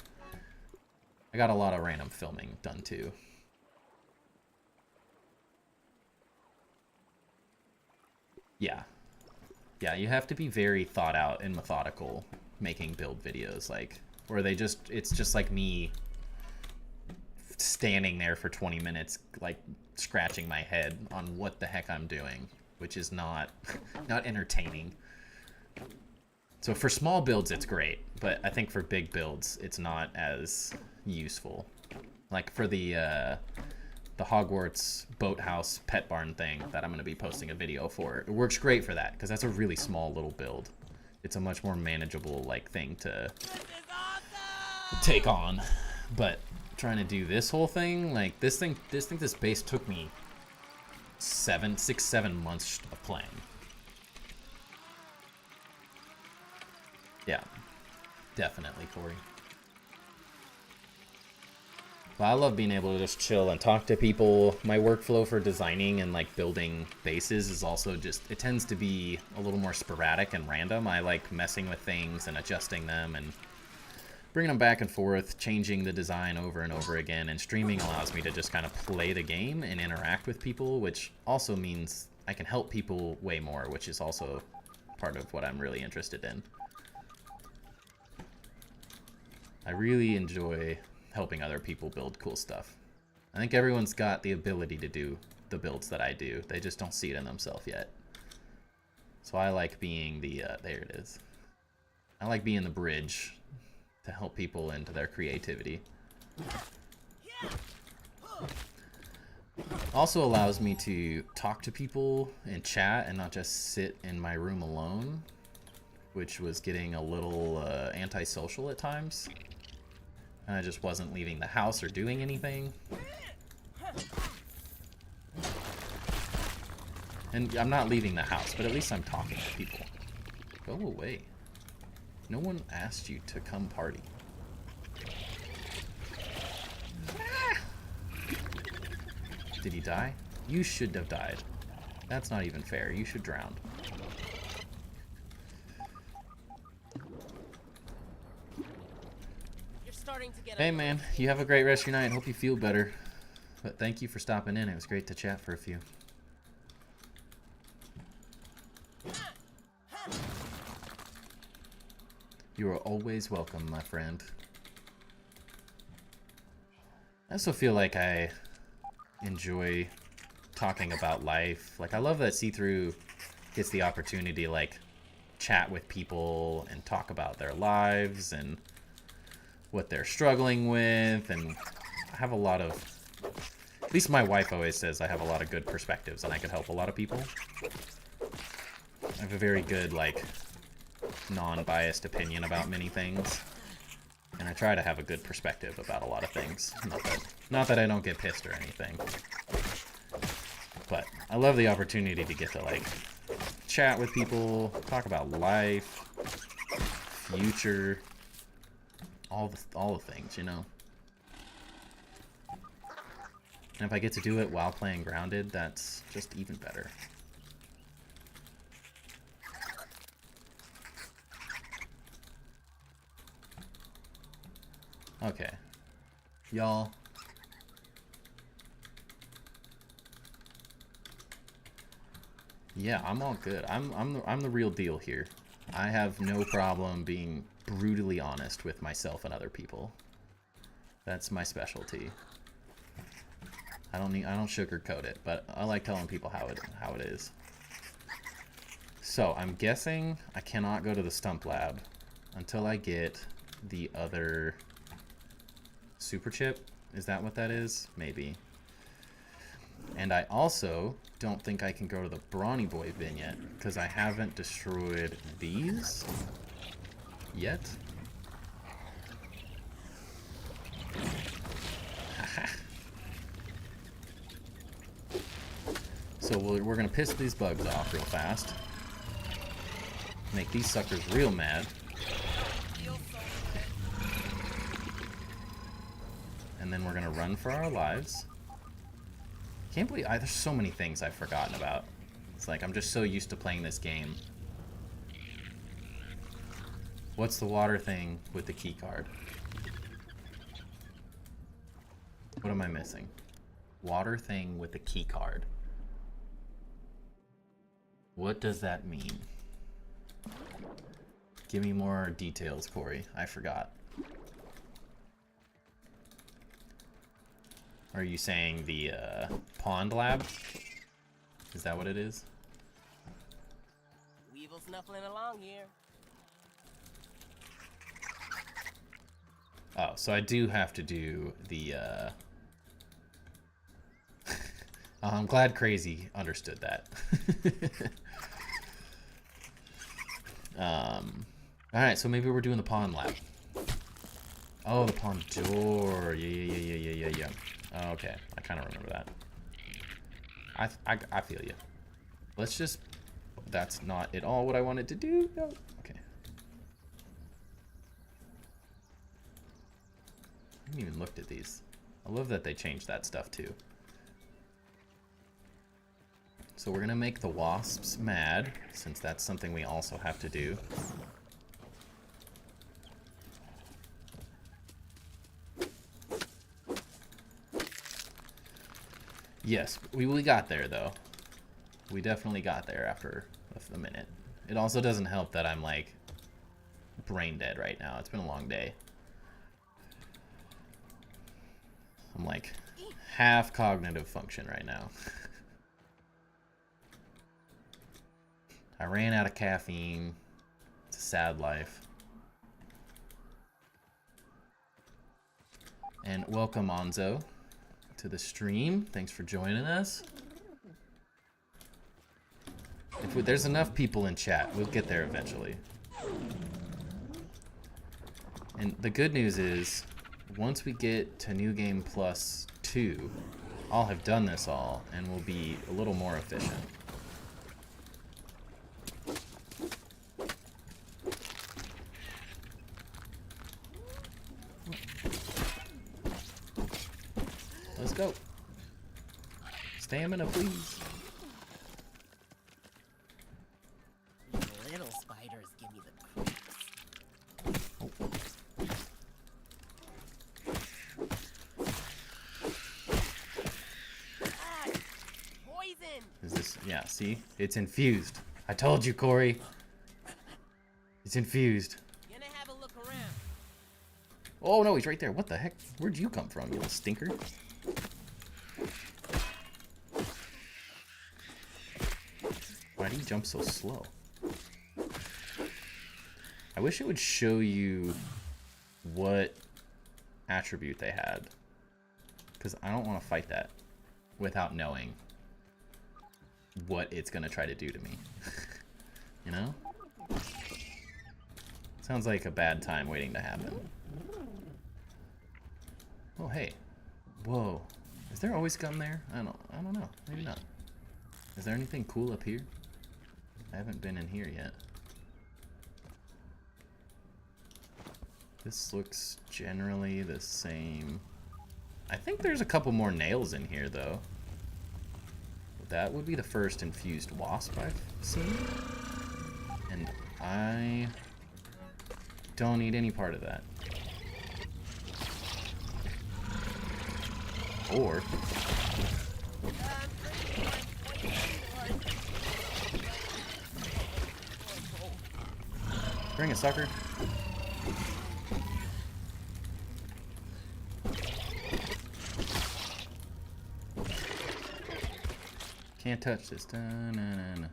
S1: I got a lot of random filming done too. Yeah, you have to be very thought out and methodical making build videos, like, or it's just like me standing there for 20 minutes like scratching my head on what the heck I'm doing, which is not entertaining. So for small builds it's great, but I think for big builds it's not as useful. Like for the Hogwarts boathouse pet barn thing that I'm going to be posting a video for, it works great for that because that's a really small little build. It's a much more manageable like thing to take on. But trying to do this whole thing, like this base took me 6-7 months of playing. Yeah, definitely, Corey. Well, I love being able to just chill and talk to people. My workflow for designing and like building bases is also it tends to be a little more sporadic and random. I like messing with things and adjusting them and bringing them back and forth, changing the design over and over again. And streaming allows me to just kind of play the game and interact with people, which also means I can help people way more, which is also part of what I'm really interested in. I really enjoy helping other people build cool stuff. I think everyone's got the ability to do the builds that I do. They just don't see it in themselves yet. So I like being the, there it is. I like being the bridge to help people into their creativity. Also allows me to talk to people and chat and not just sit in my room alone, which was getting a little antisocial at times. I just wasn't leaving the house or doing anything. And I'm not leaving the house, but at least I'm talking to people. Go away. No one asked you to come party. Did he die? You should have died. That's not even fair. You should drown. Hey man, you have a great rest of your night. Hope you feel better. But thank you for stopping in. It was great to chat for a few. You are always welcome, my friend. I also feel like I enjoy talking about life. Like, I love that See-Through gets the opportunity to, like, chat with people and talk about their lives and what they're struggling with. And I have a lot of... At least my wife always says I have a lot of good perspectives and I could help a lot of people. I have a very good, like, non-biased opinion about many things. And I try to have a good perspective about a lot of things. Not that I don't get pissed or anything. But I love the opportunity to get to, like, chat with people, talk about life, future, all the things, you know? And if I get to do it while playing Grounded, that's just even better. Okay. Y'all. Yeah, I'm all good. I'm the real deal here. I have no problem being brutally honest with myself and other people. That's my specialty. I don't sugarcoat it, but I like telling people how it is. So, I'm guessing I cannot go to the Stump lab until I get the other super chip. Is that what that is? Maybe. And I also don't think I can go to the Brawny Boy bin yet, because I haven't destroyed these yet. So we're going to piss these bugs off real fast. Make these suckers real mad. And then we're going to run for our lives. Can't believe there's so many things I've forgotten about. It's like I'm just so used to playing this game. What's the water thing with the key card? What am I missing? Water thing with the key card. What does that mean? Give me more details, Corey. I forgot. Are you saying the pond lab? Is that what it is?
S2: Weevil snuffling along here.
S1: Oh, so I do have to do the I'm glad Crazy understood that. Alright, so maybe we're doing the pond lab. Oh, the pond door. Yeah. Oh, okay, I kind of remember that. I feel you. Let's just... That's not at all what I wanted to do. No. Okay. I haven't even looked at these. I love that they changed that stuff too. So we're gonna make the wasps mad, since that's something we also have to do. Yes, we got there though. We definitely got there after a minute. It also doesn't help that I'm like brain dead right now. It's been a long day. I'm like half cognitive function right now. I ran out of caffeine. It's a sad life. And welcome, Onzo, to the stream. Thanks for joining us. There's enough people in chat, we'll get there eventually. And the good news is, once we get to New Game Plus 2, I'll have done this all, and we'll be a little more efficient. Let's go. Stamina, please.
S2: Little spiders give me the creeps.
S1: Oh.
S2: Ah, poison!
S1: Is this... Yeah, see? It's infused. I told you, Corey. It's infused.
S2: Gonna have a
S1: Oh no, he's right there. What the heck? Where'd you come from, you little stinker? Why do you jump so slow? I wish it would show you what attribute they had. Because I don't want to fight that without knowing what it's going to try to do to me. You know? Sounds like a bad time waiting to happen. Oh, hey. Whoa. Is there always scum there? I don't know. Maybe not. Is there anything cool up here? I haven't been in here yet. This looks generally the same. I think there's a couple more nails in here, though. That would be the first infused wasp I've seen. And I don't need any part of that. Or... bring it, sucker. Can't touch this. Da-na-na-na.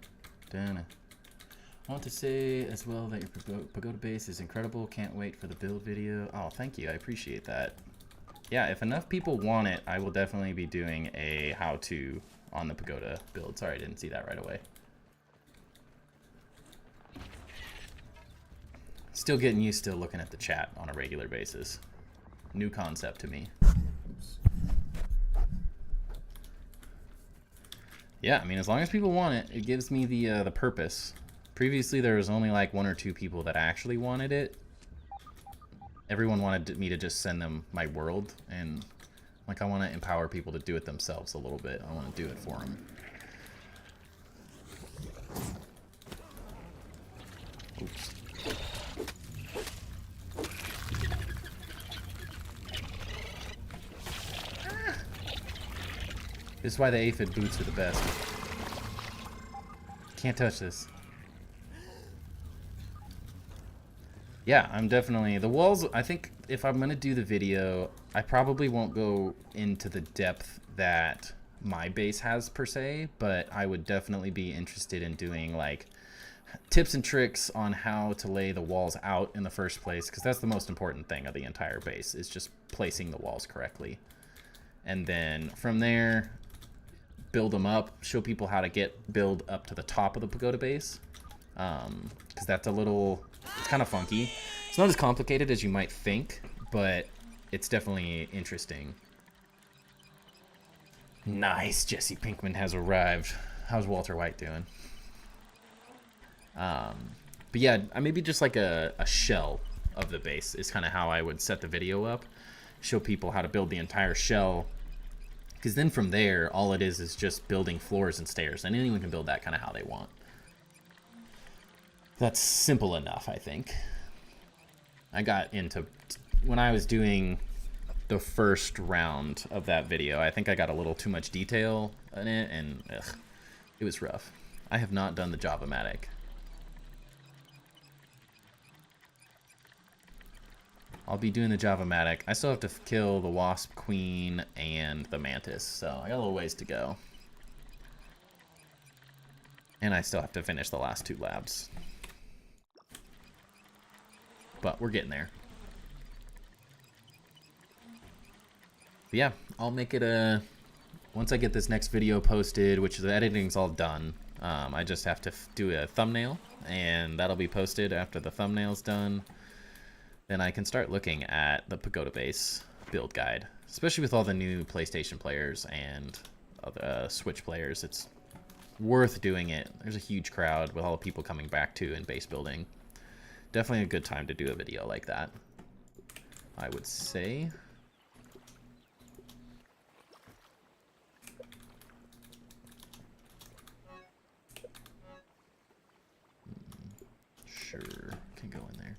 S1: Da-na. I want to say as well that your pagoda base is incredible. Can't wait for the build video. Oh, thank you. I appreciate that. Yeah, if enough people want it, I will definitely be doing a how-to on the pagoda build. Sorry, I didn't see that right away. Still getting used to looking at the chat on a regular basis. New concept to me. Yeah, I mean, as long as people want it, it gives me the purpose. Previously, there was only like 1 or 2 people that actually wanted it. Everyone wanted me to just send them my world, and like I want to empower people to do it themselves a little bit. I want to do it for them. Oops. This is why the aphid boots are the best. Can't touch this. Yeah, I'm definitely... the walls, I think if I'm going to do the video, I probably won't go into the depth that my base has per se, but I would definitely be interested in doing like tips and tricks on how to lay the walls out in the first place, because that's the most important thing of the entire base, is just placing the walls correctly. And then from there, build them up, show people how to build up to the top of the pagoda base, because that's a little... it's kind of funky. It's not as complicated as you might think, but it's definitely interesting. Nice, Jesse Pinkman has arrived. How's Walter White doing? But yeah, maybe just like a shell of the base is kind of how I would set the video up. Show people how to build the entire shell. Because then from there, all it is just building floors and stairs. And anyone can build that kind of how they want. That's simple enough, I think. I got into... when I was doing the first round of that video, I think I got a little too much detail in it, and ugh, it was rough. I have not done the Thematic. I'll be doing the Thematic. I still have to kill the Wasp Queen and the Mantis, so I got a little ways to go. And I still have to finish the last 2 labs. But we're getting there. But yeah, I'll make it a... once I get this next video posted, which the editing's all done, I just have to do a thumbnail, and that'll be posted after the thumbnail's done. Then I can start looking at the pagoda base build guide, especially with all the new PlayStation players and Switch players. It's worth doing it. There's a huge crowd with all the people coming back to in base building. Definitely a good time to do a video like that, I would say. Sure, can go in there.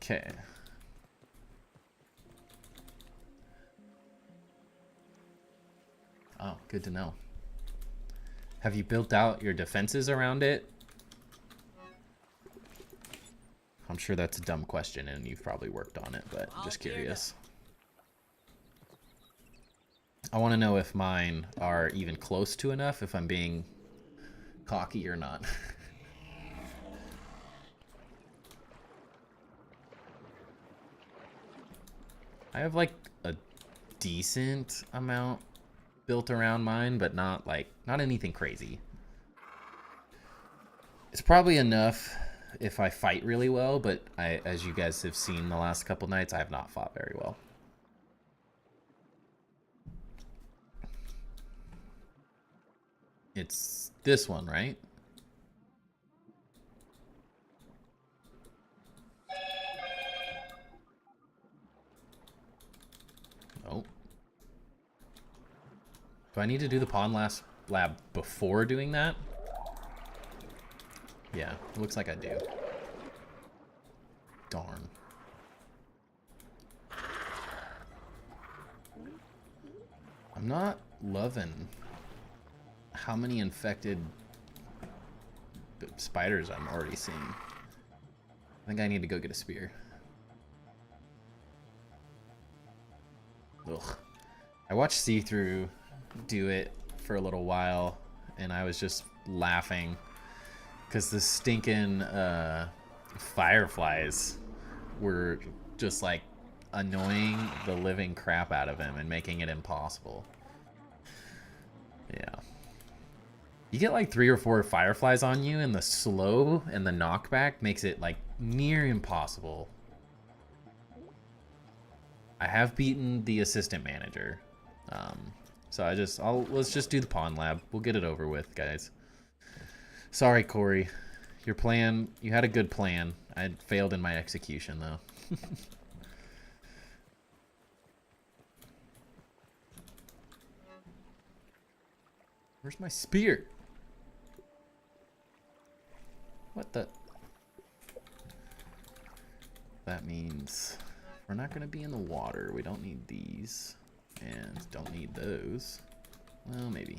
S1: Okay. Oh, good to know. Have you built out your defenses around it? I'm sure that's a dumb question and you've probably worked on it, but just curious. I want to know if mine are even close to enough, if I'm being cocky or not. I have like a decent amount built around mine, but not anything crazy. It's probably enough if I fight really well, but as you guys have seen the last couple nights, I have not fought very well. It's this one, right? Oh. Do I need to do the Pawn Lab before doing that? Yeah, looks like I do. Darn. I'm not loving how many infected spiders I'm already seeing. I think I need to go get a spear. Ugh. I watched See-Through do it for a little while, and I was just laughing because the stinking fireflies were just like annoying the living crap out of him and making it impossible. Yeah. You get like 3 or 4 fireflies on you, and the slow and the knockback makes it like near impossible. I have beaten the assistant manager. So let's just do the Pawn Lab. We'll get it over with, guys. Sorry, Corey. Your plan, you had a good plan. I failed in my execution, though. Where's my spear? What the? That means we're not going to be in the water. We don't need these. And don't need those. Well, maybe.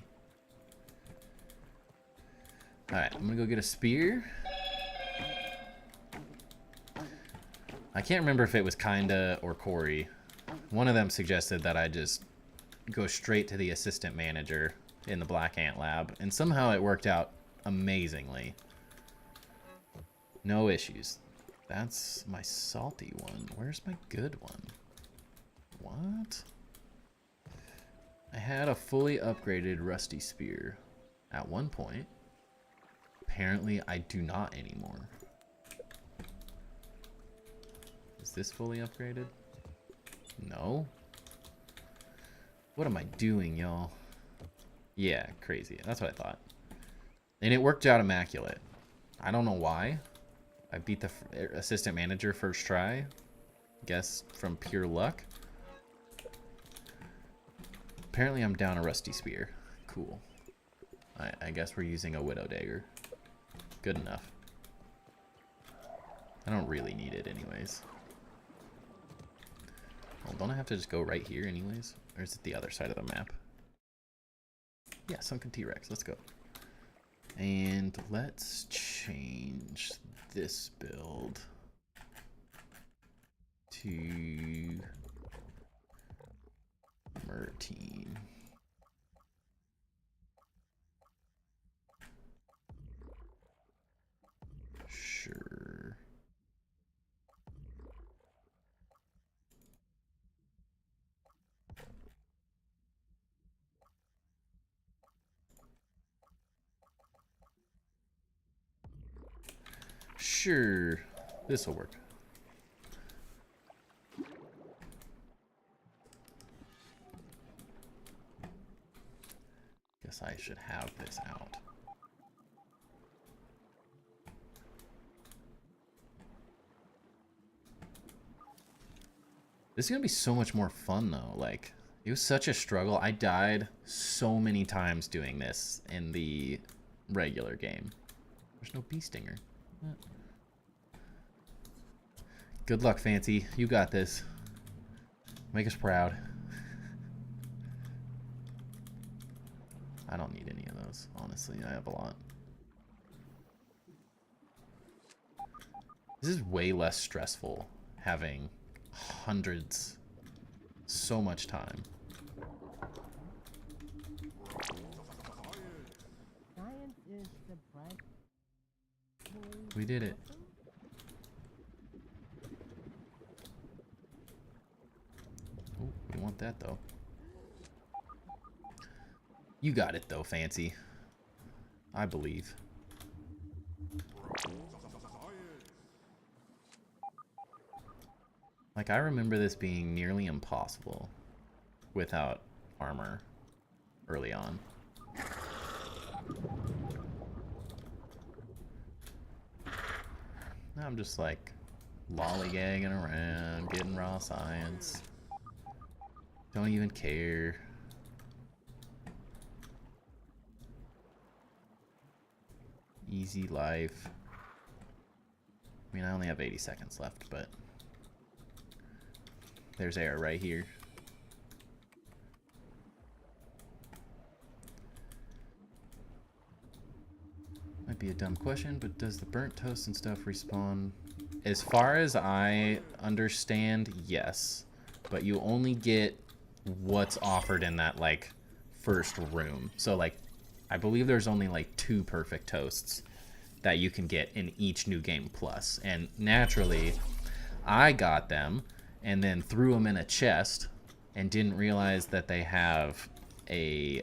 S1: Alright, I'm going to go get a spear. I can't remember if it was Kinda or Corey. One of them suggested that I just go straight to the assistant manager in the Black Ant Lab. And somehow it worked out amazingly. No issues. That's my salty one. Where's my good one? What? I had a fully upgraded rusty spear at one point. Apparently, I do not anymore. Is this fully upgraded? No. What am I doing, y'all? Yeah, crazy. That's what I thought. And it worked out immaculate. I don't know why. I beat the assistant manager first try. Guess from pure luck. Apparently I'm down a rusty spear. Cool. I guess we're using a widow dagger. Good enough. I don't really need it anyways. Well, don't I have to just go right here anyways? Or is it the other side of the map? Yeah, Sunken T-Rex. Let's go. And let's change this build to Mertine. Sure. Sure. This'll work. Guess I should have this out. This is gonna be so much more fun though. Like, it was such a struggle. I died so many times doing this in the regular game. There's no bee stinger. What? Good luck, Fancy. You got this. Make us proud. I don't need any of those, honestly. I have a lot. This is way less stressful having hundreds, so much time.
S2: Science is the bright.
S1: We did it. Oh, we want that though. You got it though, Fancy. I believe. Like, I remember this being nearly impossible without armor early on. Now I'm just like lollygagging around, getting raw science. Don't even care. Easy life. I mean, I only have 80 seconds left, but there's air right here. Might be a dumb question, but does the burnt toast and stuff respawn? As far as I understand, yes. But you only get what's offered in that, like, first room. So, like, I believe there's only, like, 2 perfect toasts that you can get in each new game plus. And naturally, I got them and then threw them in a chest and didn't realize that they have a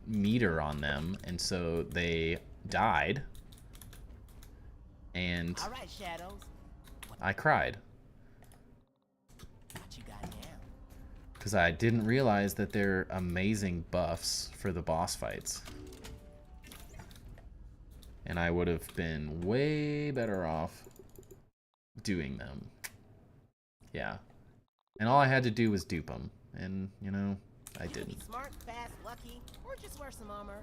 S1: meter on them, and so they died, and
S2: All right, Shadows.
S1: I cried
S2: What you got now?
S1: because I didn't realize that they're amazing buffs for the boss fights, and I would have been way better off doing them. Yeah, and all I had to do was dupe them, and you know, I didn't.
S2: Smart, fast, lucky, or just wear some armor.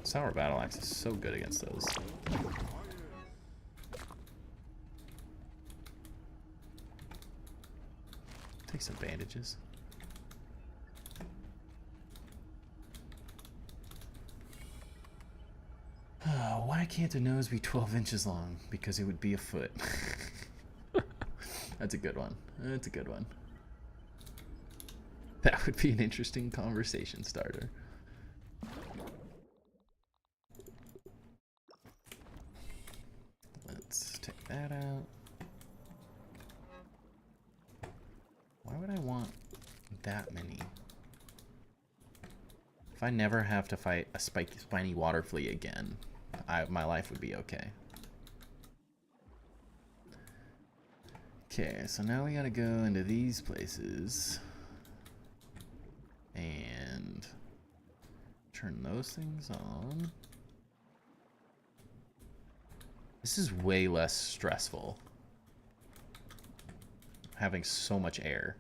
S1: Sour Battle Axe is so good against those. Take some bandages. Why can't a nose be 12 inches long? Because it would be a foot. That's a good one. That's a good one. That would be an interesting conversation starter. Let's take that out. Why would I want that many? If I never have to fight a spiny water flea again, my life would be okay. Okay, so now we gotta go into these places and turn those things on. This is way less stressful, having so much air.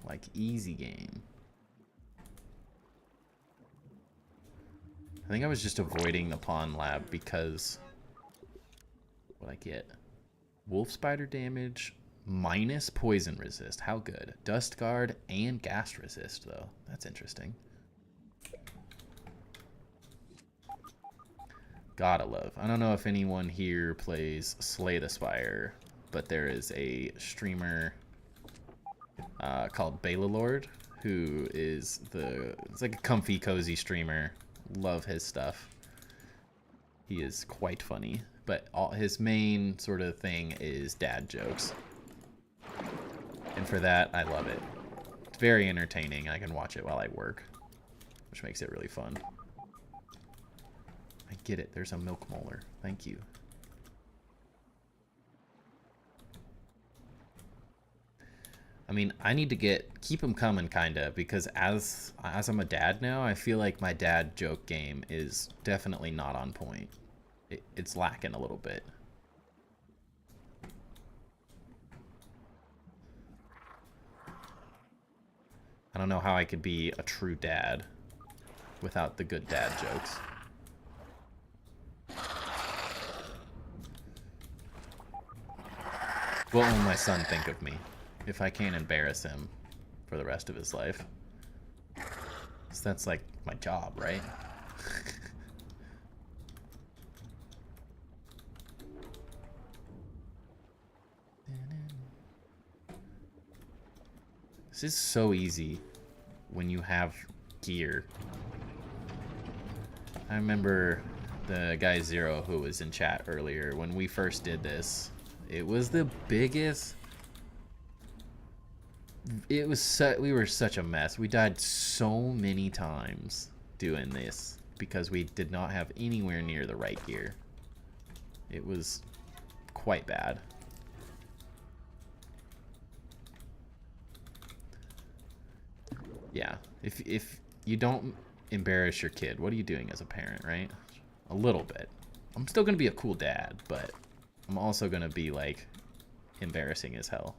S1: Like, easy game. I think I was just avoiding the pawn lab because what I get? Wolf spider damage minus poison resist. How good? Dust guard and gas resist, though. That's interesting. Gotta love. I don't know if anyone here plays Slay the Spire, but there is a streamer called Bela Lord, who is it's like a comfy, cozy streamer. Love his stuff. He is quite funny, but his main sort of thing is dad jokes. And for that, I love it. It's very entertaining. I can watch it while I work, which makes it really fun. I get it. There's a milk molar. Thank you. I mean, I need to keep them coming, kinda, because as I'm a dad now, I feel like my dad joke game is definitely not on point. It's lacking a little bit. I don't know how I could be a true dad without the good dad jokes. What will my son think of me if I can't embarrass him for the rest of his life? So that's like my job, right? This is so easy when you have gear. I remember the guy Zero who was in chat earlier when we first did this. It was the biggest. We were such a mess. We died so many times doing this because we did not have anywhere near the right gear. It was quite bad. Yeah, if you don't embarrass your kid, what are you doing as a parent, right? A little bit. I'm still gonna be a cool dad, but I'm also gonna be like embarrassing as hell.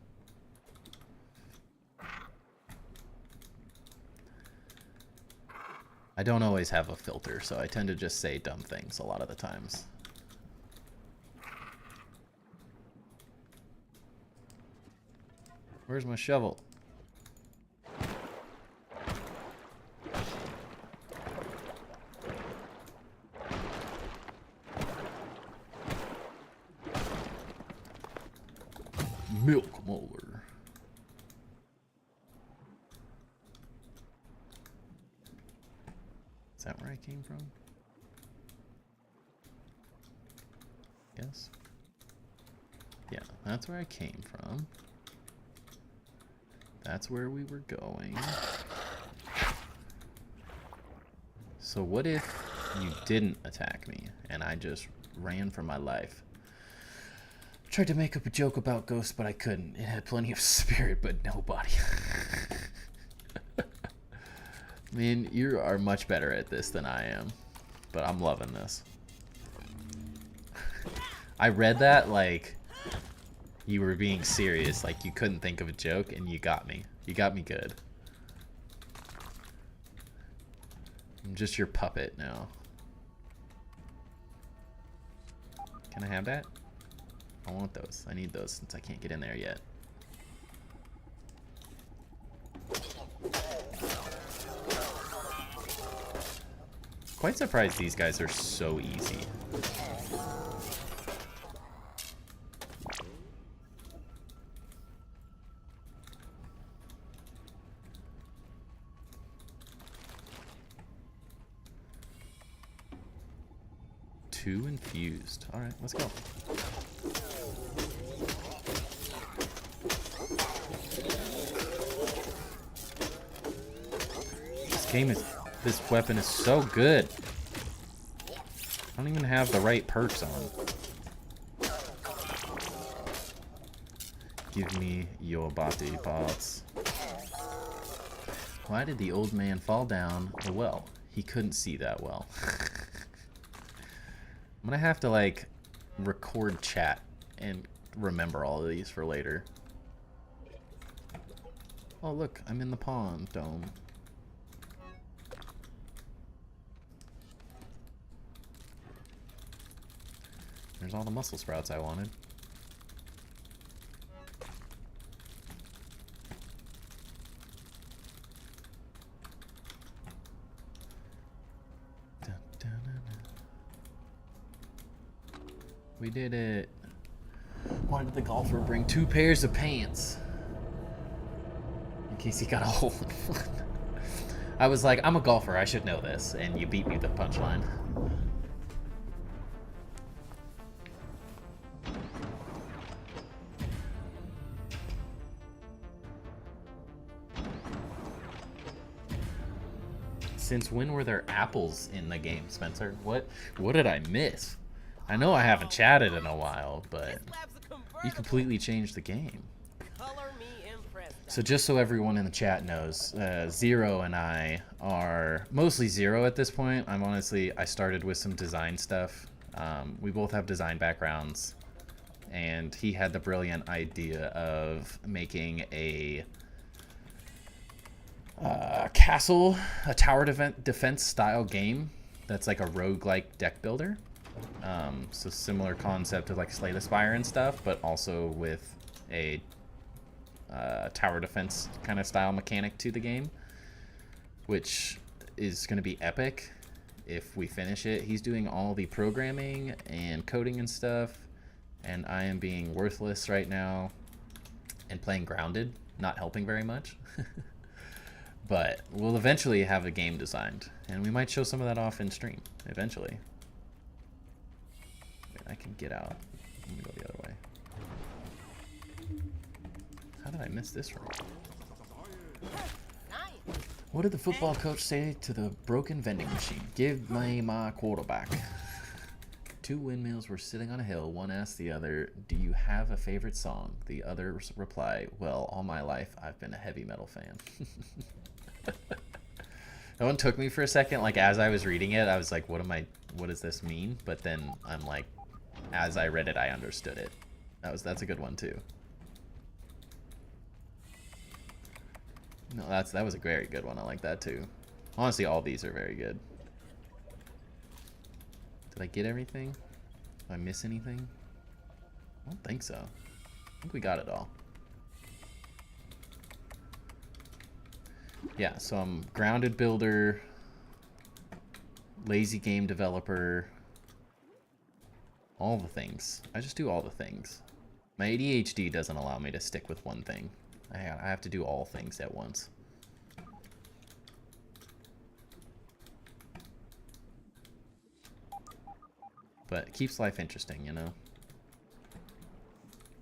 S1: I don't always have a filter, so I tend to just say dumb things a lot of the times. Where's my shovel? Milk molar. Is that where I came from? Yes. Yeah, that's where I came from. That's where we were going. So what if you didn't attack me and I just ran for my life? Tried to make up a joke about ghosts, but I couldn't. It had plenty of spirit, but no body. Man, you are much better at this than I am, but I'm loving this. I read that like you were being serious, like you couldn't think of a joke, and you got me. You got me good. I'm just your puppet now. Can I have that? I want those. I need those since I can't get in there yet. Quite surprised these guys are so easy. Two infused. All right, let's go. This weapon is so good. I don't even have the right perks on. Give me your body parts. Why did the old man fall down the well? He couldn't see that well. I'm gonna have to like record chat and remember all of these for later. Oh look, I'm in the pond dome. There's all the mussel sprouts I wanted. Dun, dun, dun, dun. We did it. Why did the golfer bring 2 pairs of pants? In case he got a hole in one. I was like, I'm a golfer, I should know this, and you beat me to the punchline. Since when were there apples in the game, Spencer? What did I miss? I know I haven't chatted in a while, but you completely changed the game. So just so everyone in the chat knows, Zero and I are mostly Zero at this point. I started with some design stuff. We both have design backgrounds, and he had the brilliant idea of making a castle, a tower defense style game that's like a roguelike deck builder. So similar concept of like Slay the Spire and stuff, but also with a tower defense kind of style mechanic to the game, which is going to be epic if we finish it. He's doing all the programming and coding and stuff, and I am being worthless right now and playing Grounded, not helping very much. But we'll eventually have a game designed, and we might show some of that off in stream eventually. Wait, I can get out. Let me go the other way. How did I miss this room? What did the football coach say to the broken vending machine? Give me my quarterback. Two windmills were sitting on a hill. One asked the other, do you have a favorite song? The other replied, well, all my life I've been a heavy metal fan. That one took me for a second. Like, as I was reading it, I was like, what does this mean? But then I'm like, as I read it, I understood it. That's a good one too. No, that was a very good one. I like that too. Honestly, all these are very good. Did I get everything? Did I miss anything? I don't think so. I think we got it all. Yeah, so I'm grounded builder, lazy game developer, all the things. I just do all the things. My ADHD doesn't allow me to stick with one thing. I have to do all things at once. But it keeps life interesting, you know?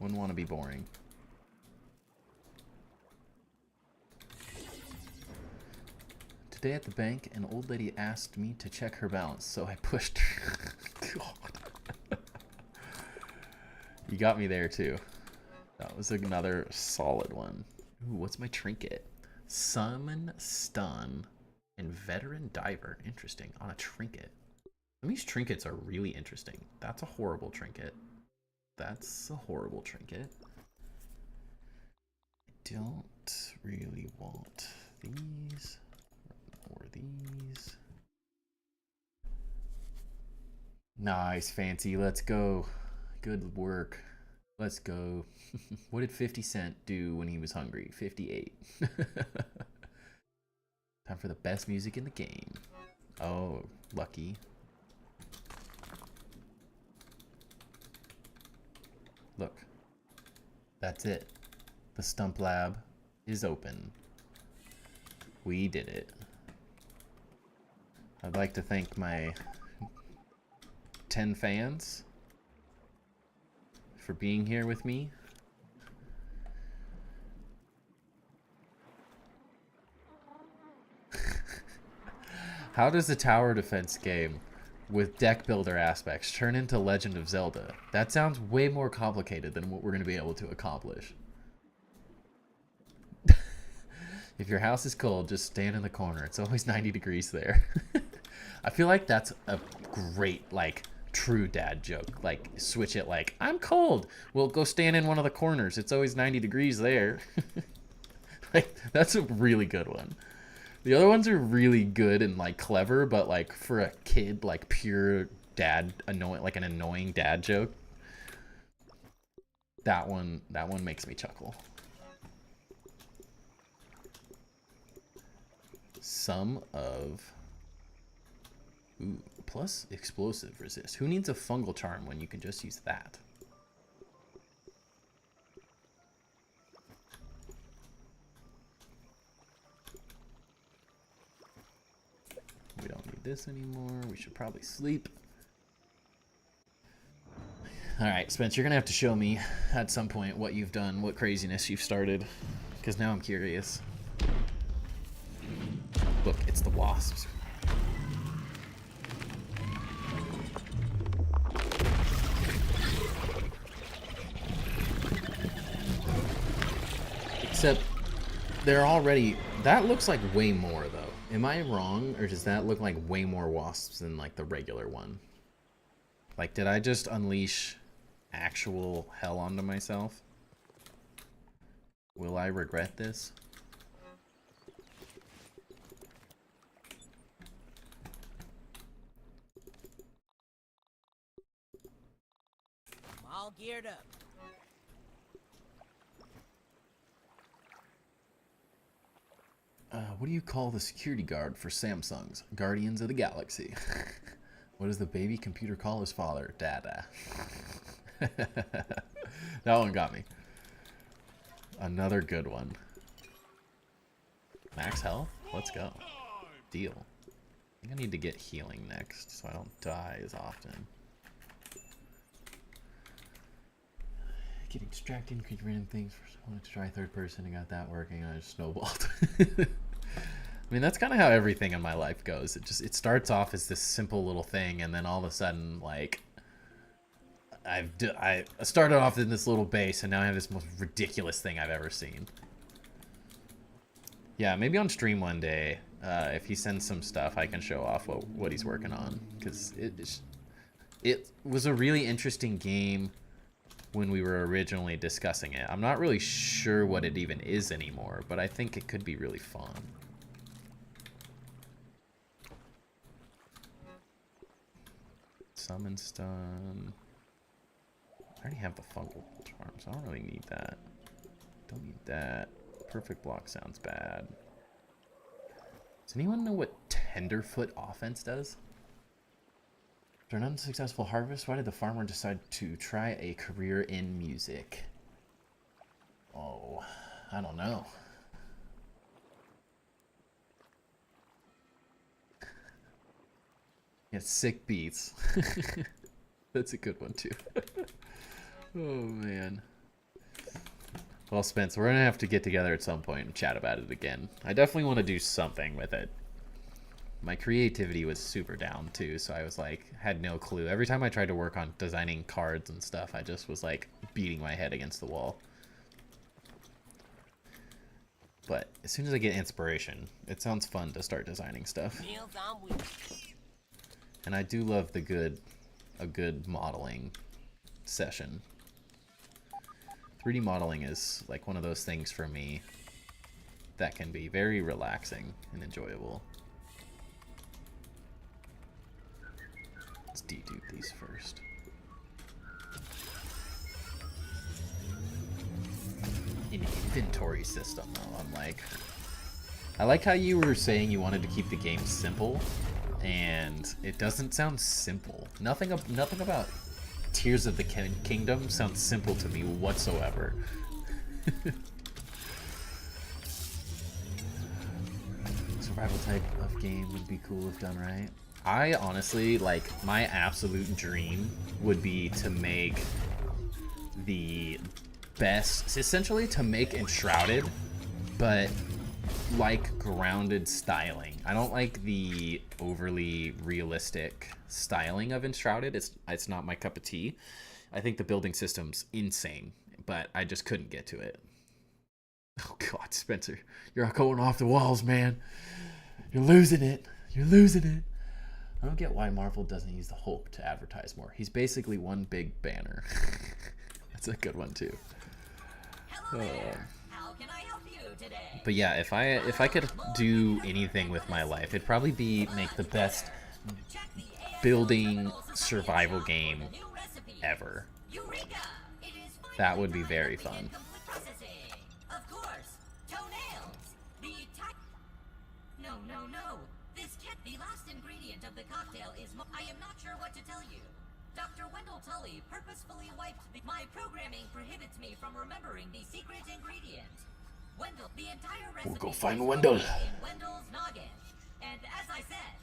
S1: Wouldn't want to be boring. Today at the bank, an old lady asked me to check her balance, so I pushed her. God. You got me there too. That was another solid one. Ooh, what's my trinket? Summon, stun, and veteran diver. Interesting. On a trinket. Some of these trinkets are really interesting. That's a horrible trinket. That's a horrible trinket. I don't really want these or these. Nice, Fancy. Let's go. Good work. Let's go. What did 50 Cent do when he was hungry? 58. Time for the best music in the game. Oh, lucky. Look. That's it. The Stump Lab is open. We did it. I'd like to thank my 10 fans for being here with me. How does the tower defense game with deck builder aspects turn into Legend of Zelda? That sounds way more complicated than what we're going to be able to accomplish. If your house is cold, just stand in the corner. It's always 90 degrees there. I feel like that's a great, like, true dad joke. Like, switch it like, I'm cold. Well, go stand in one of the corners. It's always 90 degrees there. Like, that's a really good one. The other ones are really good and, like, clever, but, like, for a kid, like, pure dad, like an annoying dad joke. That one makes me chuckle. Some of... Ooh, plus explosive resist. Who needs a fungal charm when you can just use that? We don't need this anymore. We should probably sleep. Alright, Spence, you're going to have to show me at some point what you've done, what craziness you've started. Because now I'm curious. Look, it's the wasps. Except, they're already... That looks like way more, though. Am I wrong, or does that look like way more wasps than, like, the regular one? Like, did I just unleash actual hell onto myself? Will I regret this?
S2: I'm all geared up.
S1: What do you call the security guard for Samsung's Guardians of the Galaxy? What does the baby computer call his father? Dada. That one got me. Another good one. Max health? Let's go. Deal. I think I need to get healing next so I don't die as often. Getting distracted, create random things. First, I wanted to try third person and got that working. I just snowballed. I mean, that's kind of how everything in my life goes. It starts off as this simple little thing, and then all of a sudden, like, I started off in this little base, and now I have this most ridiculous thing I've ever seen. Yeah, maybe on stream one day, if he sends some stuff, I can show off what he's working on, because it was a really interesting game when we were originally discussing it. I'm not really sure what it even is anymore, but I think it could be really fun. Summon stun. I already have the fungal charm, so I don't really need that. Don't need that. Perfect block sounds bad. Does anyone know what Tenderfoot offense does? After an unsuccessful harvest, why did the farmer decide to try a career in music? Oh, I don't know. Yeah, sick beats. That's a good one too. Oh man. Well, Spence, we're gonna have to get together at some point and chat about it again. I definitely want to do something with it. My creativity was super down too, so I was like, had no clue. Every time I tried to work on designing cards and stuff, I just was like beating my head against the wall. But as soon as I get inspiration, it sounds fun to start designing stuff. And I do love a good modeling session. 3D modeling is like one of those things for me that can be very relaxing and enjoyable. Let's dedupe these first. An inventory system, though. I like how you were saying you wanted to keep the game simple, and it doesn't sound simple. Nothing about Tears of the Kingdom sounds simple to me whatsoever. Survival type of game would be cool if done right. I honestly, like, my absolute dream would be to make the best, essentially to make Enshrouded, but like grounded styling. I don't like the overly realistic styling of Enshrouded. It's not my cup of tea. I think the building system's insane, but I just couldn't get to it. Oh God, Spencer, you're going off the walls, man. You're losing it. You're losing it. I don't get why Marvel doesn't use the Hulk to advertise more. He's basically one big banner. That's a good one too.
S3: Hello there. How can I help you today?
S1: But yeah, if I could do anything with my life, it'd probably be make the best building survival game ever. That would be very fun.
S3: Of course, toenails. No. The last ingredient of the cocktail is. I am not sure what to tell you. Dr. Wendell Tully purposefully wiped my programming prohibits me from remembering the secret ingredient. Wendell, the entire recipe.
S1: We'll go find Wendell.
S3: In Wendell's noggin. And as I said,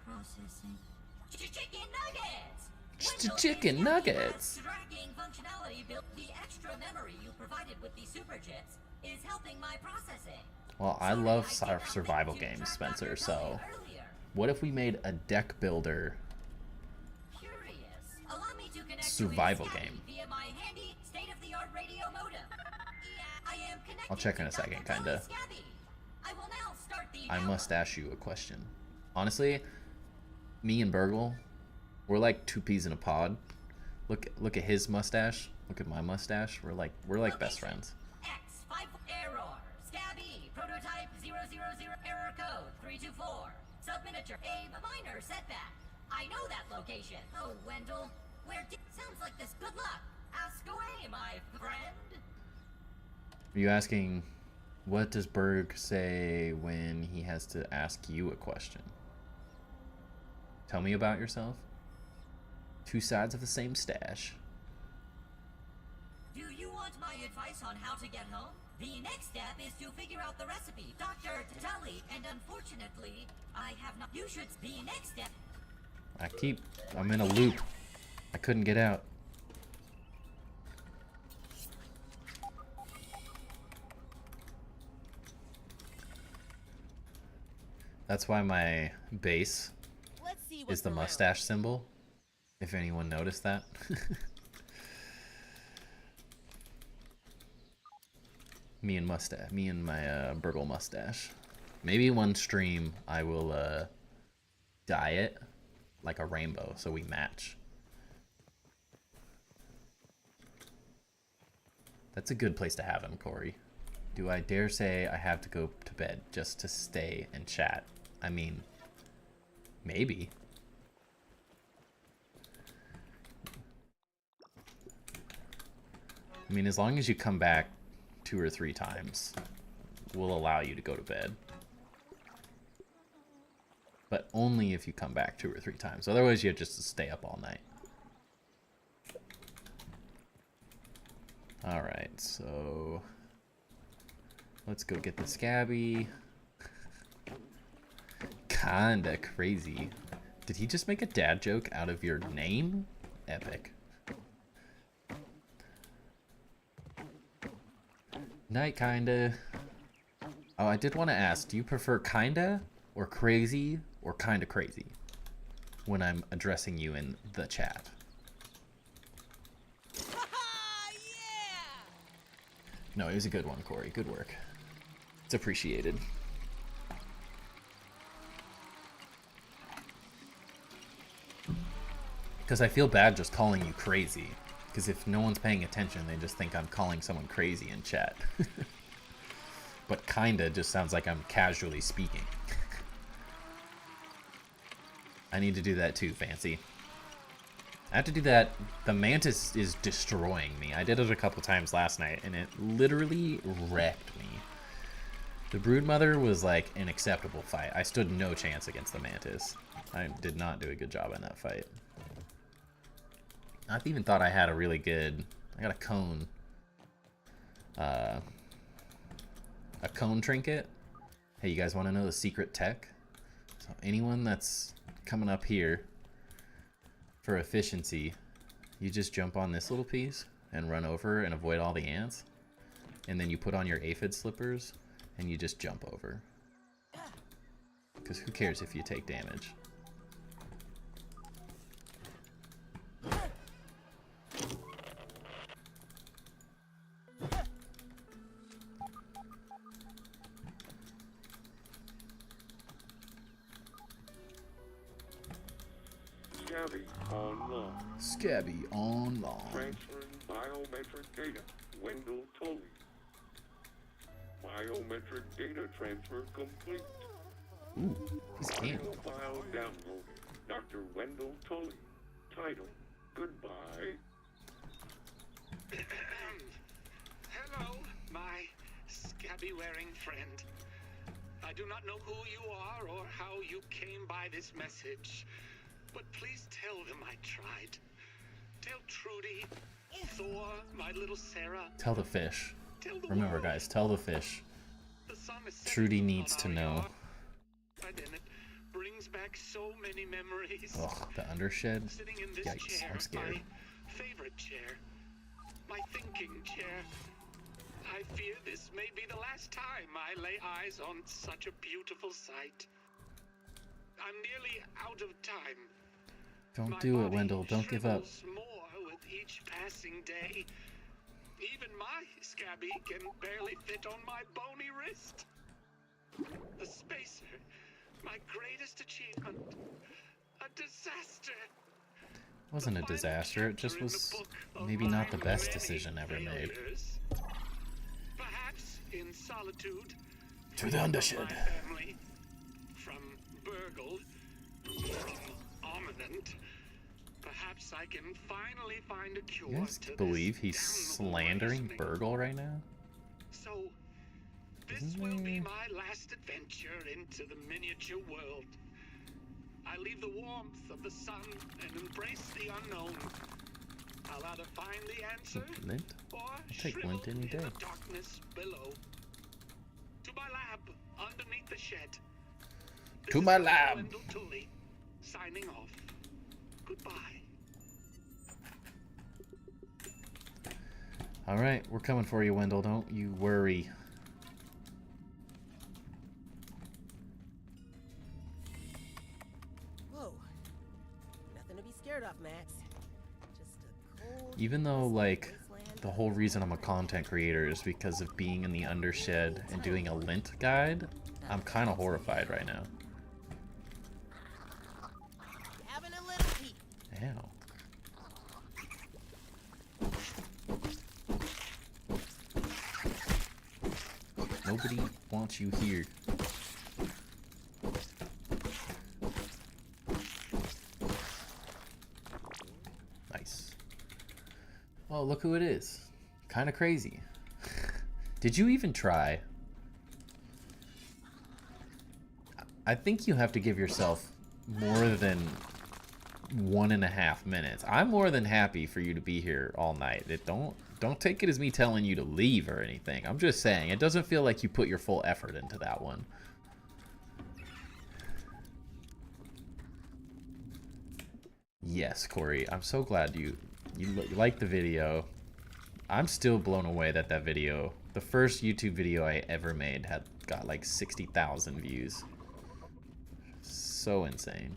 S3: processing. Chicken nuggets.
S1: Chicken nuggets.
S3: Tracking functionality built the extra memory you provided with the super chips is helping my processing.
S1: Well, I love survival games, Spencer, so what if we made a deck builder survival game? I'll check in a second, kinda. I must ask you a question. Honestly, me and Burgle, we're like two peas in a pod. Look at his mustache. Look at my mustache. We're like best friends.
S3: X5 error. Scabby. Prototype 000 error code 324. Subminiature. A minor setback. I know that location. Oh, Wendell. Sounds like this. Good luck. Ask away, my friend.
S1: Are you asking What does Berg say when he has to ask you a question? Tell me about yourself. Two sides of the same stash.
S3: Do you want my advice on how to get home? The next step is to figure out the recipe, Dr. Tully, and unfortunately, I have not. You should. The next step.
S1: I'm in a loop. I couldn't get out. That's why my base
S2: Let's see
S1: is
S2: what's
S1: the
S2: around.
S1: mustache symbol. If anyone noticed that. Me and my burgle mustache. Maybe one stream I will dye it like a rainbow so we match. That's a good place to have him, Corey. Do I dare say I have to go to bed just to stay and chat? I mean, maybe. I mean, as long as you come back 2 or 3 times, we'll allow you to go to bed. But only if you come back 2 or 3 times. Otherwise, you have just to stay up all night. Alright, so let's go get the Scabby. Kinda crazy. Did he just make a dad joke out of your name? Epic. Night, kinda. Oh, I did want to ask, do you prefer kinda or crazy or kinda crazy when I'm addressing you in the chat? No, it was a good one, Corey. Good work. It's appreciated. Because I feel bad just calling you crazy. Because if no one's paying attention, they just think I'm calling someone crazy in chat. But kinda just sounds like I'm casually speaking. I need to do that too, Fancy. I have to do that. The mantis is destroying me. I did it a couple times last night, and it literally wrecked me. The Broodmother was like an acceptable fight. I stood no chance against the mantis. I did not do a good job in that fight. I even thought I had a really good... I got a cone. A cone trinket. Hey, you guys want to know the secret tech? So anyone that's coming up here for efficiency, you just jump on this little piece and run over and avoid all the ants. And then you put on your aphid slippers and you just jump over. Because who cares if you take damage?
S4: Scabby online.
S1: Scabby online.
S4: Transferring biometric data. Wendell Tully. Biometric data transfer complete.
S1: Ooh, he's candy.
S4: Audio file downloaded. Dr. Wendell Tully. Title. Goodbye.
S5: Hello, my scabby-wearing friend. I do not know who you are or how you came by this message, but please tell them I tried. Tell Trudy, Thor, my little Sarah.
S1: Tell the fish.
S5: Tell the
S1: Remember,
S5: world.
S1: guys, tell the fish.
S5: The sun is setting
S1: Trudy
S5: on
S1: needs to
S5: our
S1: know.
S5: yard, and it brings back so many memories.
S1: Ugh, the undershed?
S5: Sitting in this
S1: Yikes,
S5: chair,
S1: I'm scared.
S5: my favorite chair, my thinking chair. I fear this may be the last time I lay eyes on such a beautiful sight. I'm nearly out of time.
S1: Don't
S5: My
S1: do it,
S5: body
S1: Wendell. Don't give up.
S5: shrivels more with each passing day. Even my scabby can barely fit on my bony wrist. The spacer, my greatest achievement, a disaster.
S1: It wasn't a disaster. It just was maybe not the best decision ever made.
S5: Perhaps in solitude.
S1: To the
S5: from
S1: undershed.
S5: my family, from Burgle, from Ominent. Perhaps I can finally find a cure
S1: You guys
S5: to
S1: believe
S5: this
S1: he's
S5: damnable
S1: slandering
S5: reasoning.
S1: Burgle right now?
S5: So, This will be my last adventure into the miniature world. I leave the warmth of the sun and embrace the unknown. I'll either find the answer
S1: Lint?
S5: or
S1: take
S5: shrivel
S1: lint any
S5: in
S1: day.
S5: the darkness below. To my lab underneath the shed. This
S1: To
S5: is
S1: my
S5: Dr.
S1: lab.
S5: Wendell Tully, signing off. Goodbye.
S1: Alright, we're coming for you, Wendell. Don't you worry.
S2: Whoa. Nothing to be scared of, Max. Just a cold,
S1: Even though, like,
S2: wasteland.
S1: the whole reason I'm a content creator is because of being in the undershed and doing a lint guide, I'm kind of horrified right now.
S2: Having a little peek.
S1: Ow. Nobody wants you here. Nice. Oh, look who it is. Kind of crazy. Did you even try? I think you have to give yourself more than 1.5 minutes. I'm more than happy for you to be here all night. Don't take it as me telling you to leave or anything. I'm just saying, it doesn't feel like you put your full effort into that one. Yes, Corey, I'm so glad you liked the video. I'm still blown away that that video, the first YouTube video I ever made, had got like 60,000 views. So insane.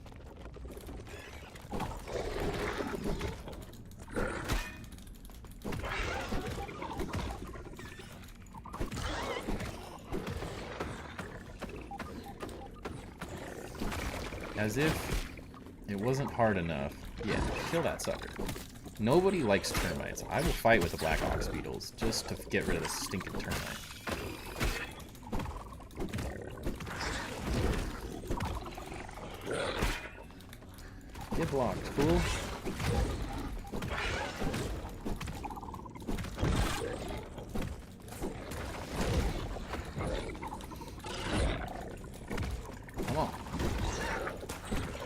S1: As if it wasn't hard enough. Yeah, kill that sucker. Nobody likes termites. I will fight with the black ox beetles just to get rid of the stinking termite. Get blocked, fool. Come on.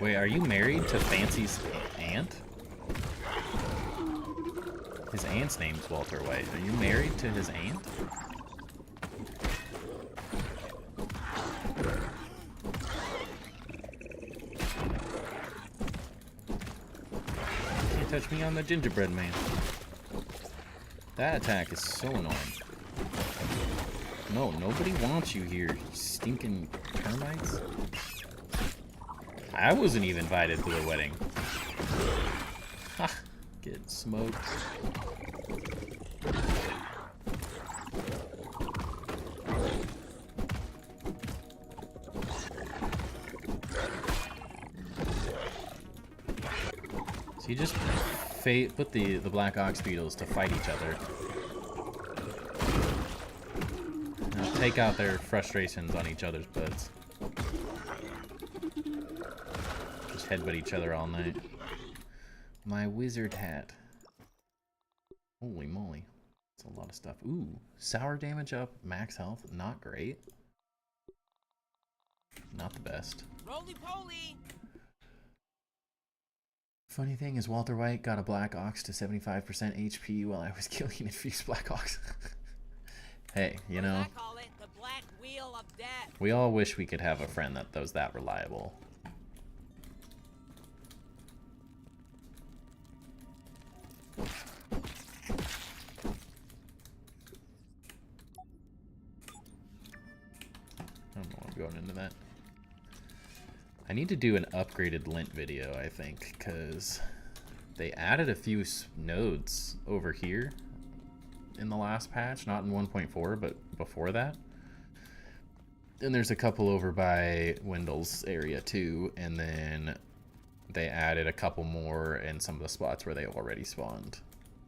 S1: Wait, are you married to Fancy's aunt? His aunt's name's Walter White. Are you married to his aunt? Can't touch me on the gingerbread man. That attack is so annoying. No, nobody wants you here, you stinking termites. I wasn't even invited to the wedding. Ha! Get smoked. So you just put the black ox beetles to fight each other. Now take out their frustrations on each other's butts. Just headbutt each other all night. My wizard hat. Holy moly. That's a lot of stuff. Ooh, sour damage up, max health. Not great. Not the best.
S2: Roly-poly!
S1: Funny thing is Walter White got a black ox to 75% HP while I was killing a fused black ox. Hey, you know,
S2: I call it the black wheel of death.
S1: we all wish we could have a friend that was that reliable. I don't know why I'm going into that. I need to do an upgraded lint video, I think, because they added a few nodes over here in the last patch, not in 1.4, but before that. And there's a couple over by Wendell's area too, and then they added a couple more in some of the spots where they already spawned,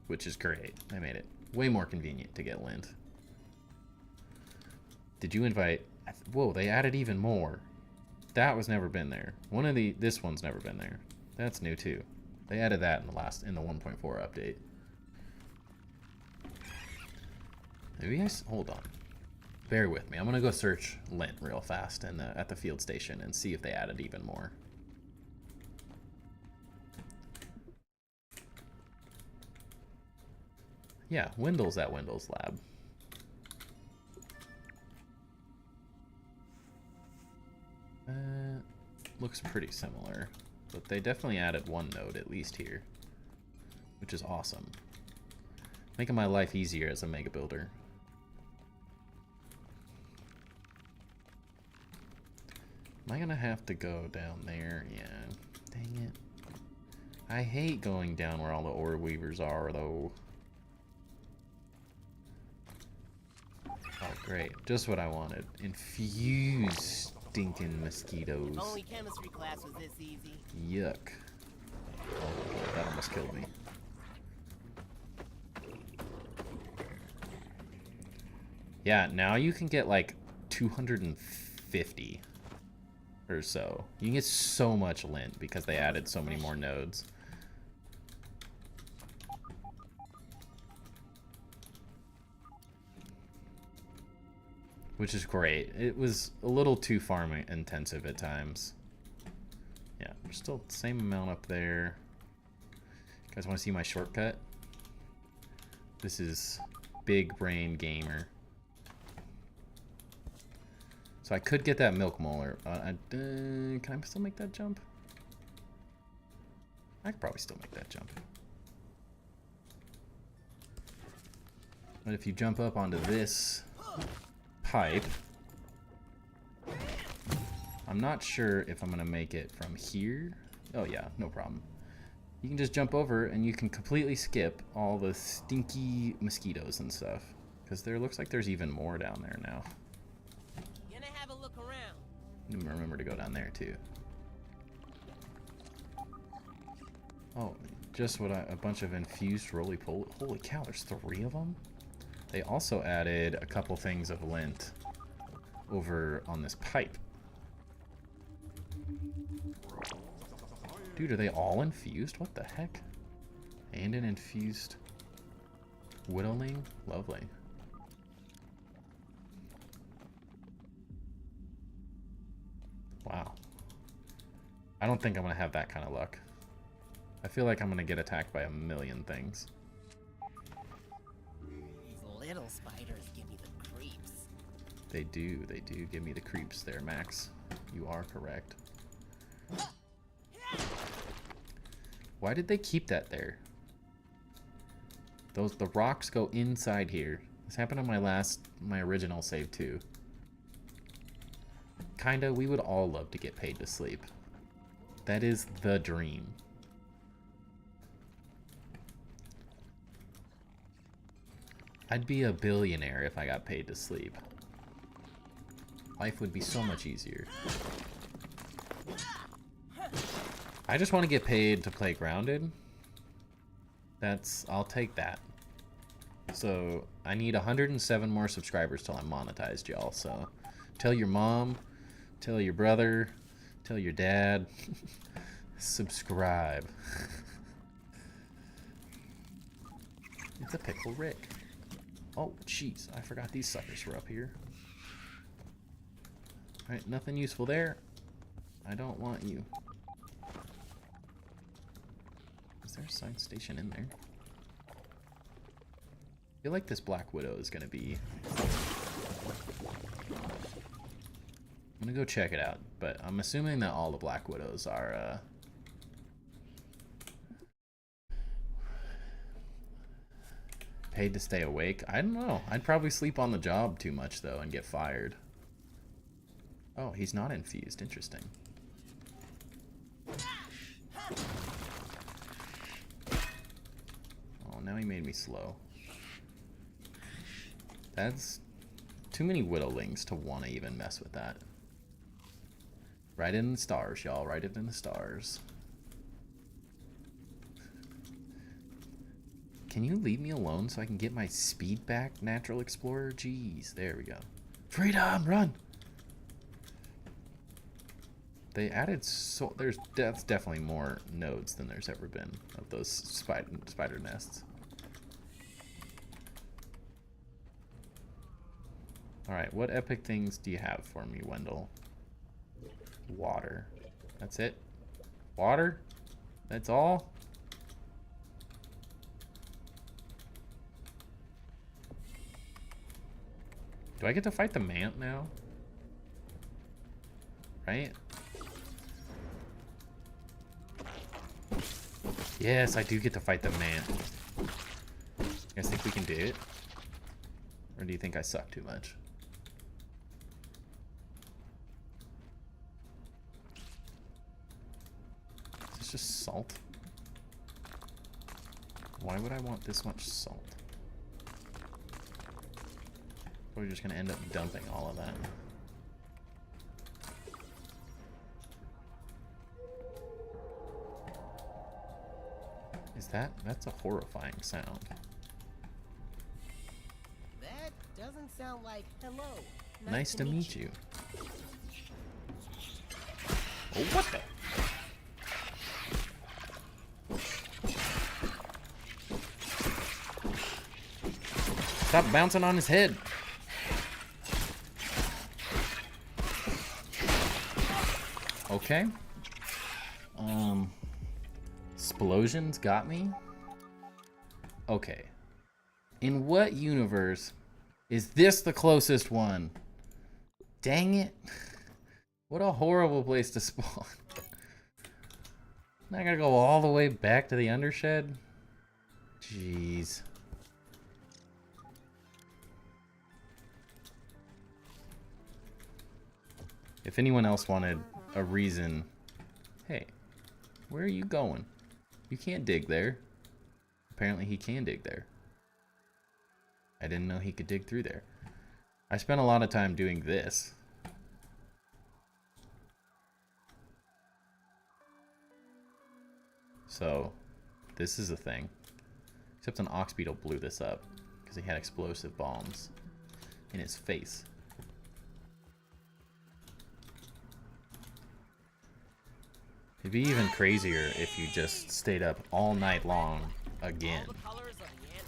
S1: which is great. They made it way more convenient to get lint. Did you invite... Whoa, they added even more. That was never been there. This one's never been there. That's new too. They added that in the 1.4 update. Maybe hold on. Bear with me. I'm gonna go search lint real fast at the field station and see if they added even more. Yeah, Wendell's at Wendell's lab. Looks pretty similar, but they definitely added one node at least here, which is awesome. Making my life easier as a mega builder. Am I gonna have to go down there? Yeah. Dang it. I hate going down where all the ore weavers are, though. Oh, great. Just what I wanted. Infuse stinking mosquitoes.
S2: If only chemistry class was this easy.
S1: Yuck. Oh, that almost killed me. Yeah, now you can get like 250 or so. You can get so much lint because they added so many more nodes. Which is great. It was a little too farm intensive at times. Yeah, there's still the same amount up there. You guys want to see my shortcut? This is Big Brain Gamer. So I could get that milk molar. Can I still make that jump? I could probably still make that jump. But if you jump up onto this pipe, I'm not sure if I'm gonna make it from here. Oh yeah, no problem. You can just jump over and you can completely skip all the stinky mosquitoes and stuff, because there looks like there's even more down there now.
S2: Gonna have a look around.
S1: And remember to go down there too. Oh, just what a bunch of infused roly-poly. Holy cow, there's 3 of them. They also added a couple things of lint over on this pipe. Dude, are they all infused? What the heck? And an infused whittling? Lovely. Wow. I don't think I'm going to have that kind of luck. I feel like I'm going to get attacked by a million things.
S2: Little spiders give me the creeps.
S1: They do give me the creeps there, Max. You are correct. Why did they keep that there? The rocks go inside here. This happened on my original save too. Kinda, we would all love to get paid to sleep. That is the dream. I'd be a billionaire if I got paid to sleep. Life would be so much easier. I just want to get paid to play Grounded. I'll take that. So, I need 107 more subscribers till I'm monetized, y'all. So, tell your mom, tell your brother, tell your dad, subscribe. It's a Pickle Rick. Oh, jeez, I forgot these suckers were up here. Alright, nothing useful there. I don't want you. Is there a science station in there? I feel like this Black Widow is gonna be... I'm gonna go check it out, but I'm assuming that all the Black Widows are, paid to stay awake? I don't know. I'd probably sleep on the job too much, though, and get fired. Oh, he's not infused. Interesting. Oh, now he made me slow. That's too many whittlings to want to even mess with that. Write it in the stars, y'all. Write it in the stars. Can you leave me alone so I can get my speed back, Natural Explorer? Jeez, there we go. Freedom, run! They added that's definitely more nodes than there's ever been of those spider nests. Alright, what epic things do you have for me, Wendell? Water. That's it? Water? That's all? Do I get to fight the Mant now? Right? Yes, I do get to fight the Mant. You guys think we can do it? Or do you think I suck too much? Is this just salt? Why would I want this much salt? We're just gonna end up dumping all of that. Is that's a horrifying sound.
S2: That doesn't sound like hello.
S1: Nice to meet you. Oh, what the? Stop bouncing on his head. Okay. Explosions got me? Okay. In what universe is this the closest one? Dang it. What a horrible place to spawn. Now I gotta go all the way back to the undershed? Jeez. If anyone else wanted a reason... Hey, where are you going? You can't dig there. Apparently he can dig there. I didn't know he could dig through there. I spent a lot of time doing this. So, this is a thing. Except an ox beetle blew this up because he had explosive bombs in his face. It'd be even crazier if you just stayed up all night long again.
S2: All the colors of the ant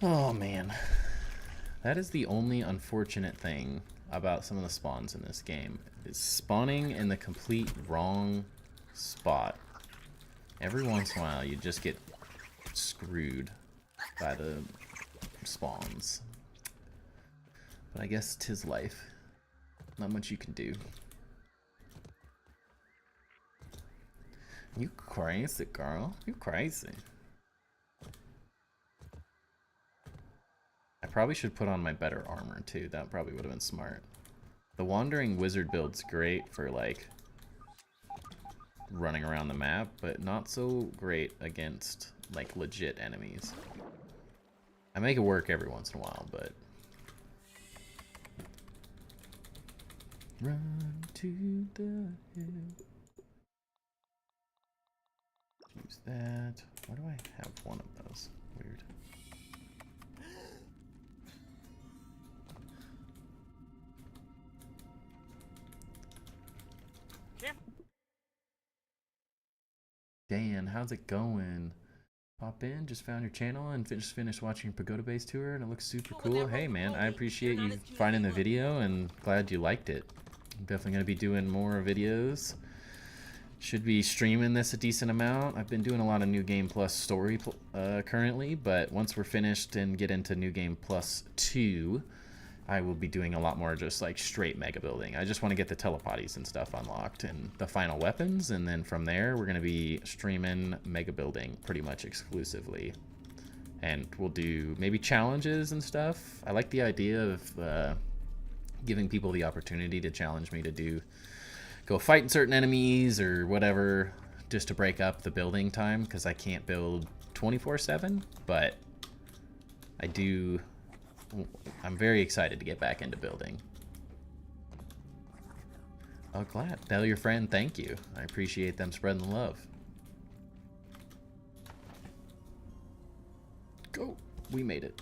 S2: rainbow.
S1: Oh man. That is the only unfortunate thing about some of the spawns in this game. Is spawning in the complete wrong spot. Every once in a while you just get screwed by the spawns. But I guess 'tis life. Not much you can do. You crazy, girl. You crazy. I probably should put on my better armor too. That probably would have been smart. The Wandering Wizard build's great for like running around the map, but not so great against like legit enemies. I make it work every once in a while, but run to the hill. Use that. Why do I have one of those? Weird. Dan, how's it going? Pop in, just found your channel and just finished watching your Pagoda Base tour and it looks super cool. Hey man, I appreciate you finding the video and glad you liked it. I'm definitely going to be doing more videos. Should be streaming this a decent amount. I've been doing a lot of New Game Plus story currently, but once we're finished and get into New Game Plus 2, I will be doing a lot more just like straight mega building. I just want to get the telepathies and stuff unlocked and the final weapons, and then from there we're going to be streaming mega building pretty much exclusively. And we'll do maybe challenges and stuff. I like the idea of giving people the opportunity to challenge me to go fight certain enemies or whatever, just to break up the building time, because I can't build 24/7, but I'm very excited to get back into building. Oh, glad. Tell your friend thank you. I appreciate them spreading the love. Go. We made it.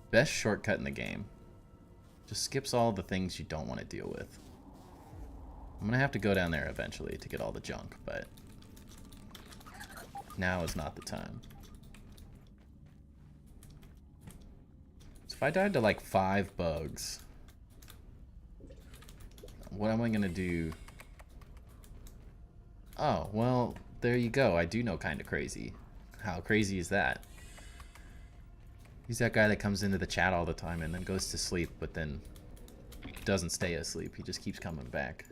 S1: Best shortcut in the game. Just skips all the things you don't want to deal with. I'm gonna have to go down there eventually to get all the junk, but now is not the time. So if I died to like 5 bugs, what am I gonna do? Oh, well, there you go. I do know Kinda Crazy. How crazy is that? He's that guy that comes into the chat all the time and then goes to sleep, but then doesn't stay asleep. He just keeps coming back.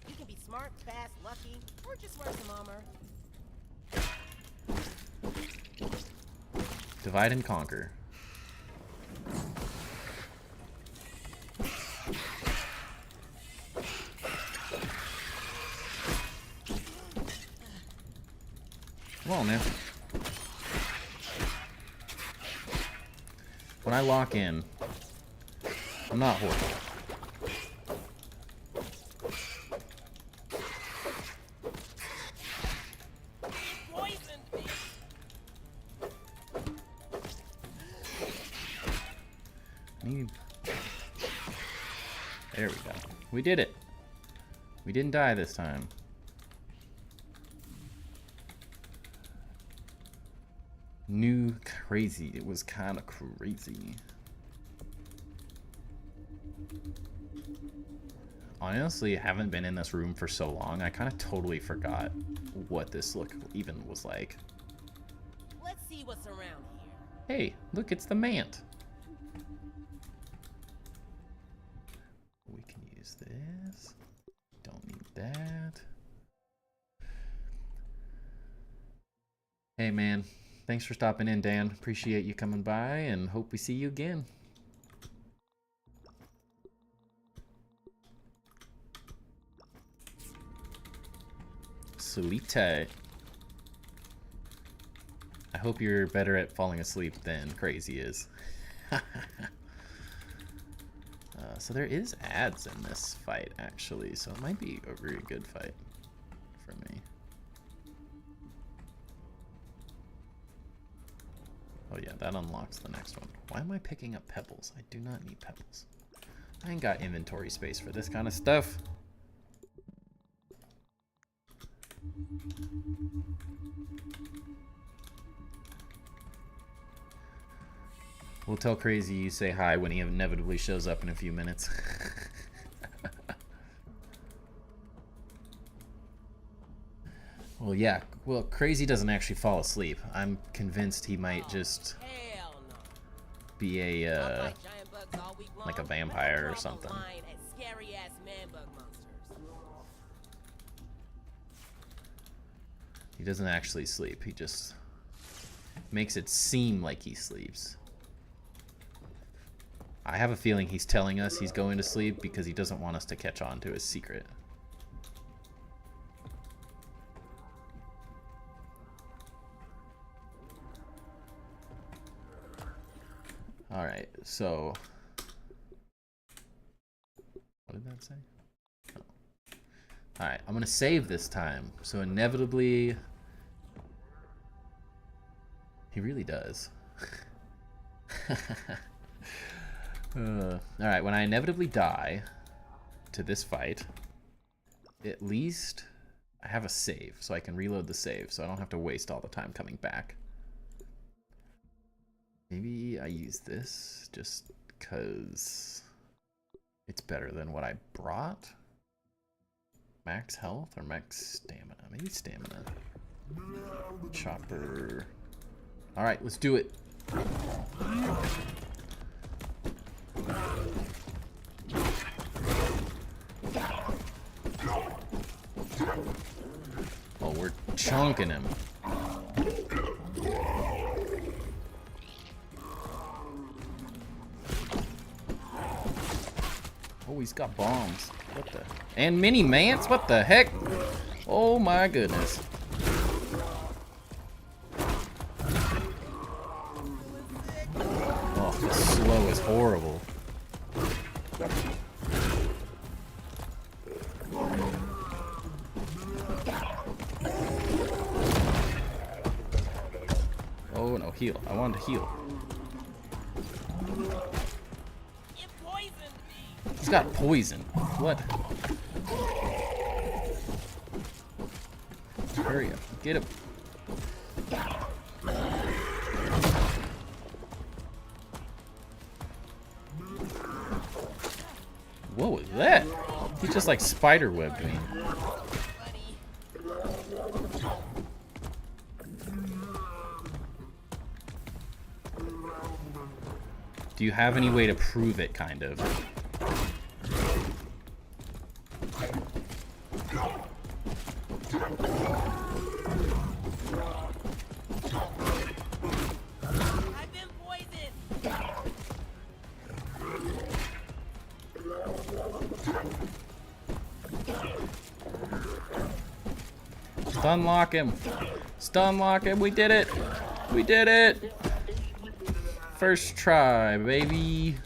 S2: You can be smart, fast, lucky, or just wear some armor.
S1: Divide and conquer. Come on, man. When I lock in, I'm not horrible.
S2: Poisoned me.
S1: There we go. We did it. We didn't die this time. New crazy. It was kind of crazy. Honestly, I haven't been in this room for so long. I kind of totally forgot what this look even was like.
S2: Let's see what's around here.
S1: Hey, look, it's the mant. We can use this. Don't need that. Hey, man. Thanks for stopping in, Dan. Appreciate you coming by and hope we see you again. Sweet. I hope you're better at falling asleep than Crazy is. So there is ads in this fight, actually, so it might be a really good fight for me. Oh yeah, that unlocks the next one. Why am I picking up pebbles? I do not need pebbles. I ain't got inventory space for this kind of stuff. We'll tell Crazy you say hi when he inevitably shows up in a few minutes. Well, yeah. Well, Crazy doesn't actually fall asleep. I'm convinced he might just
S2: Hell no.
S1: be
S2: I'll
S1: a,
S2: fight giant bugs all week long,
S1: like a
S2: but
S1: vampire or
S2: I'll draw the
S1: something.
S2: line at scary-ass man-bug monsters.
S1: He doesn't actually sleep. He just makes it seem like he sleeps. I have a feeling he's telling us he's going to sleep because he doesn't want us to catch on to his secret. Alright, so... What did that say? Oh. Alright, I'm gonna save this time. So inevitably... He really does. Alright, when I inevitably die to this fight, at least I have a save, so I can reload the save, so I don't have to waste all the time coming back. Maybe I use this just because it's better than what I brought. Max health or max stamina? Maybe stamina. Chopper. Alright, let's do it. Oh, we're chunking him. Oh, he's got bombs. What the? And mini mants? What the heck? Oh my goodness. Oh, the slow is horrible. Oh no, heal. I wanted to heal. He's got poison. What? Hurry up. Get him. What was that? He just like spider webbed me. Do you have any way to prove it, kind of?
S2: I've been poisoned.
S1: Stun lock him. Stun lock him. We did it. We did it. First try, baby.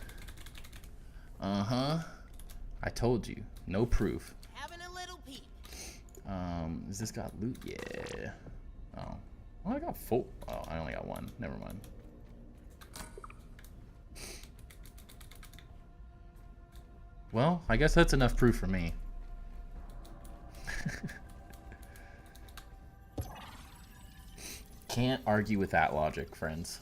S1: Uh-huh. I told you. No proof.
S2: Having a little peek.
S1: Has this got loot? Yeah. Oh. Well, I got 4. Oh, I only got 1. Never mind. Well, I guess that's enough proof for me. Can't argue with that logic, friends.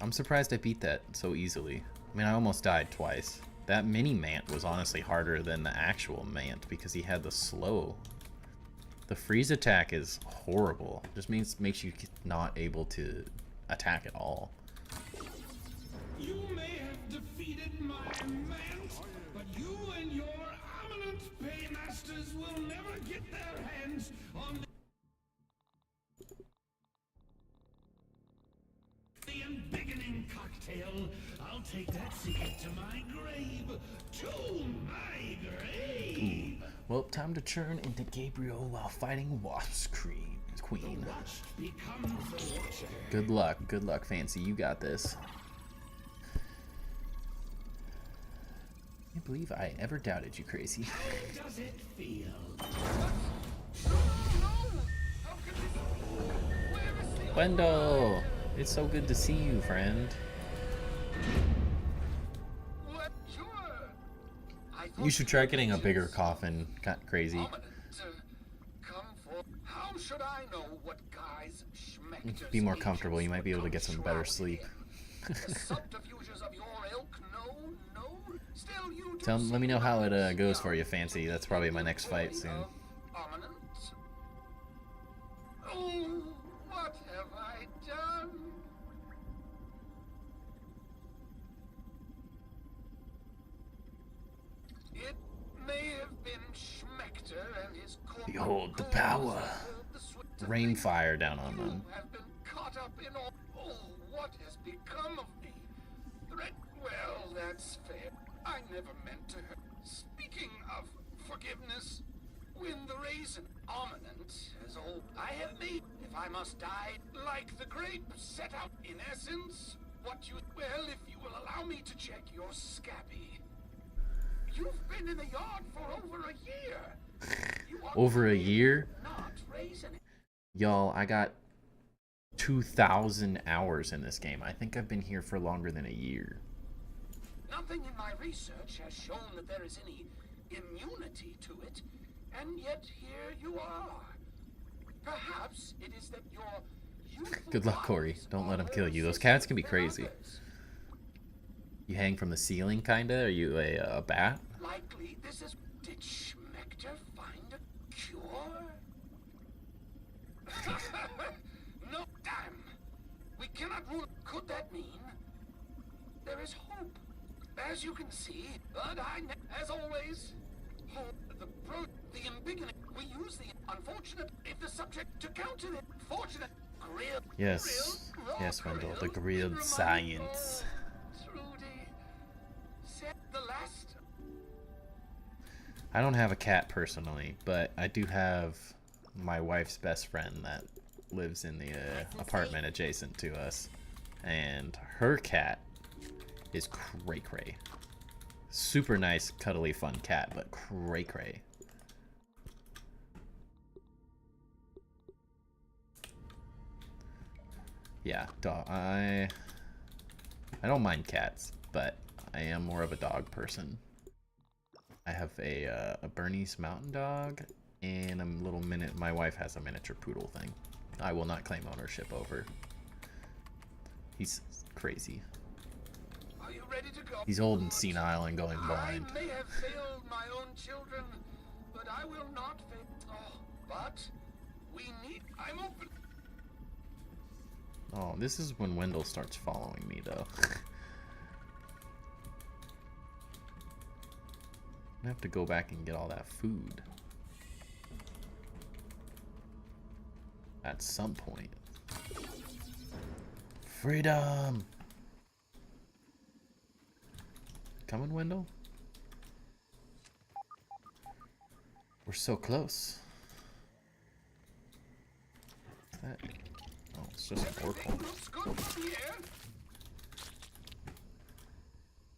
S1: I'm surprised I beat that so easily. I mean, I almost died twice. That mini Mant was honestly harder than the actual Mant because he had the slow. The freeze attack is horrible. Just makes you not able to attack at all.
S6: You may have defeated my Mant, but you and your eminent paymasters will never get their hands on the embiggening cocktail. I'll take that secret to my grave. To my grave.
S1: Ooh. Well, time to turn into Gabriel while fighting Wasp's Queen. Good luck, Fancy. You got this. I can't believe I ever doubted you, Crazy.
S6: How does it feel?
S1: Wendell! It's so good to see you, friend. You should try getting a bigger coffin, Crazy.
S5: How should I know what guys
S1: Be more comfortable. You might be able to get some better sleep. Let me know how it goes for you, Fancy. That's probably my next fight soon.
S5: Oh, what have I done? It may have been Schmechter and his
S1: Behold the power. Rain fire down on them.
S5: Have been caught up in all. Oh, what has become of me? Well, that's fair. I never meant to hurt. Speaking of forgiveness, when the raisin ominent as old I have made, if I must die like the grape set out in essence, what you well, if you will allow me to check your scabby. You've been in the yard for over a year.
S1: Over a year?
S5: Not raisin.
S1: Y'all, I got 2,000 hours in this game. I think I've been here for longer than a year.
S5: Nothing in my research has shown that there is any immunity to it, and yet here you are. Perhaps it is that your youthful
S1: Good luck, Corey. Don't let him kill you. Those cats can be crazy. You hang from the ceiling, kinda? Are you a bat?
S5: Likely this is... Did Schmechter find a cure? No, damn. We cannot rule... Could that mean... There is hope. As you can see, but as always, hope the embiggening. We use the unfortunate if the subject to counter the fortunate grill.
S1: Yes. Yes, Wendell. The grilled science.
S5: Trudy said the last.
S1: I don't have a cat personally, but I do have my wife's best friend that lives in the apartment adjacent to us, and her cat is cray cray. Super nice, cuddly, fun cat, but cray cray. Yeah, dog. I don't mind cats, but I am more of a dog person. I have a Bernese Mountain Dog and a little my wife has a miniature poodle thing. I will not claim ownership over. He's crazy.
S6: Are you ready to go?
S1: He's old and senile and going blind.
S6: I may have failed my own children, but I will not fail. Oh, but we need. I'm open.
S1: Oh, this is when Wendell starts following me, though. I have to go back and get all that food. At some point. Freedom! Coming, Wendell? We're so close. What's that? Oh, it's just an oracle.
S6: Looks good from here.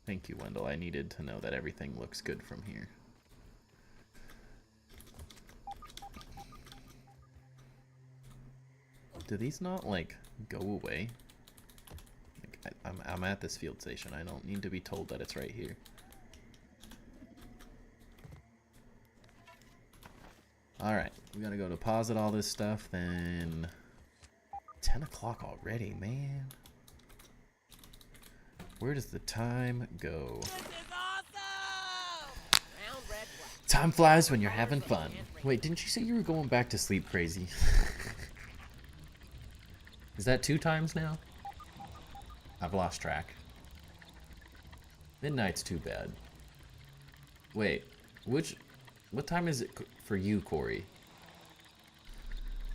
S1: Thank you, Wendell. I needed to know that everything looks good from here. Do these not, like, go away? Like, I'm at this field station. I don't need to be told that it's right here. Alright, we gotta go deposit all this stuff, then... 10 o'clock already, man. Where does the time go?
S2: This is awesome! Round red flag.
S1: Time flies when you're having fun. Wait, didn't you say you were going back to sleep, Crazy? Is that 2 times now? I've lost track. Midnight's too bad. Wait, what time is it for you, Corey?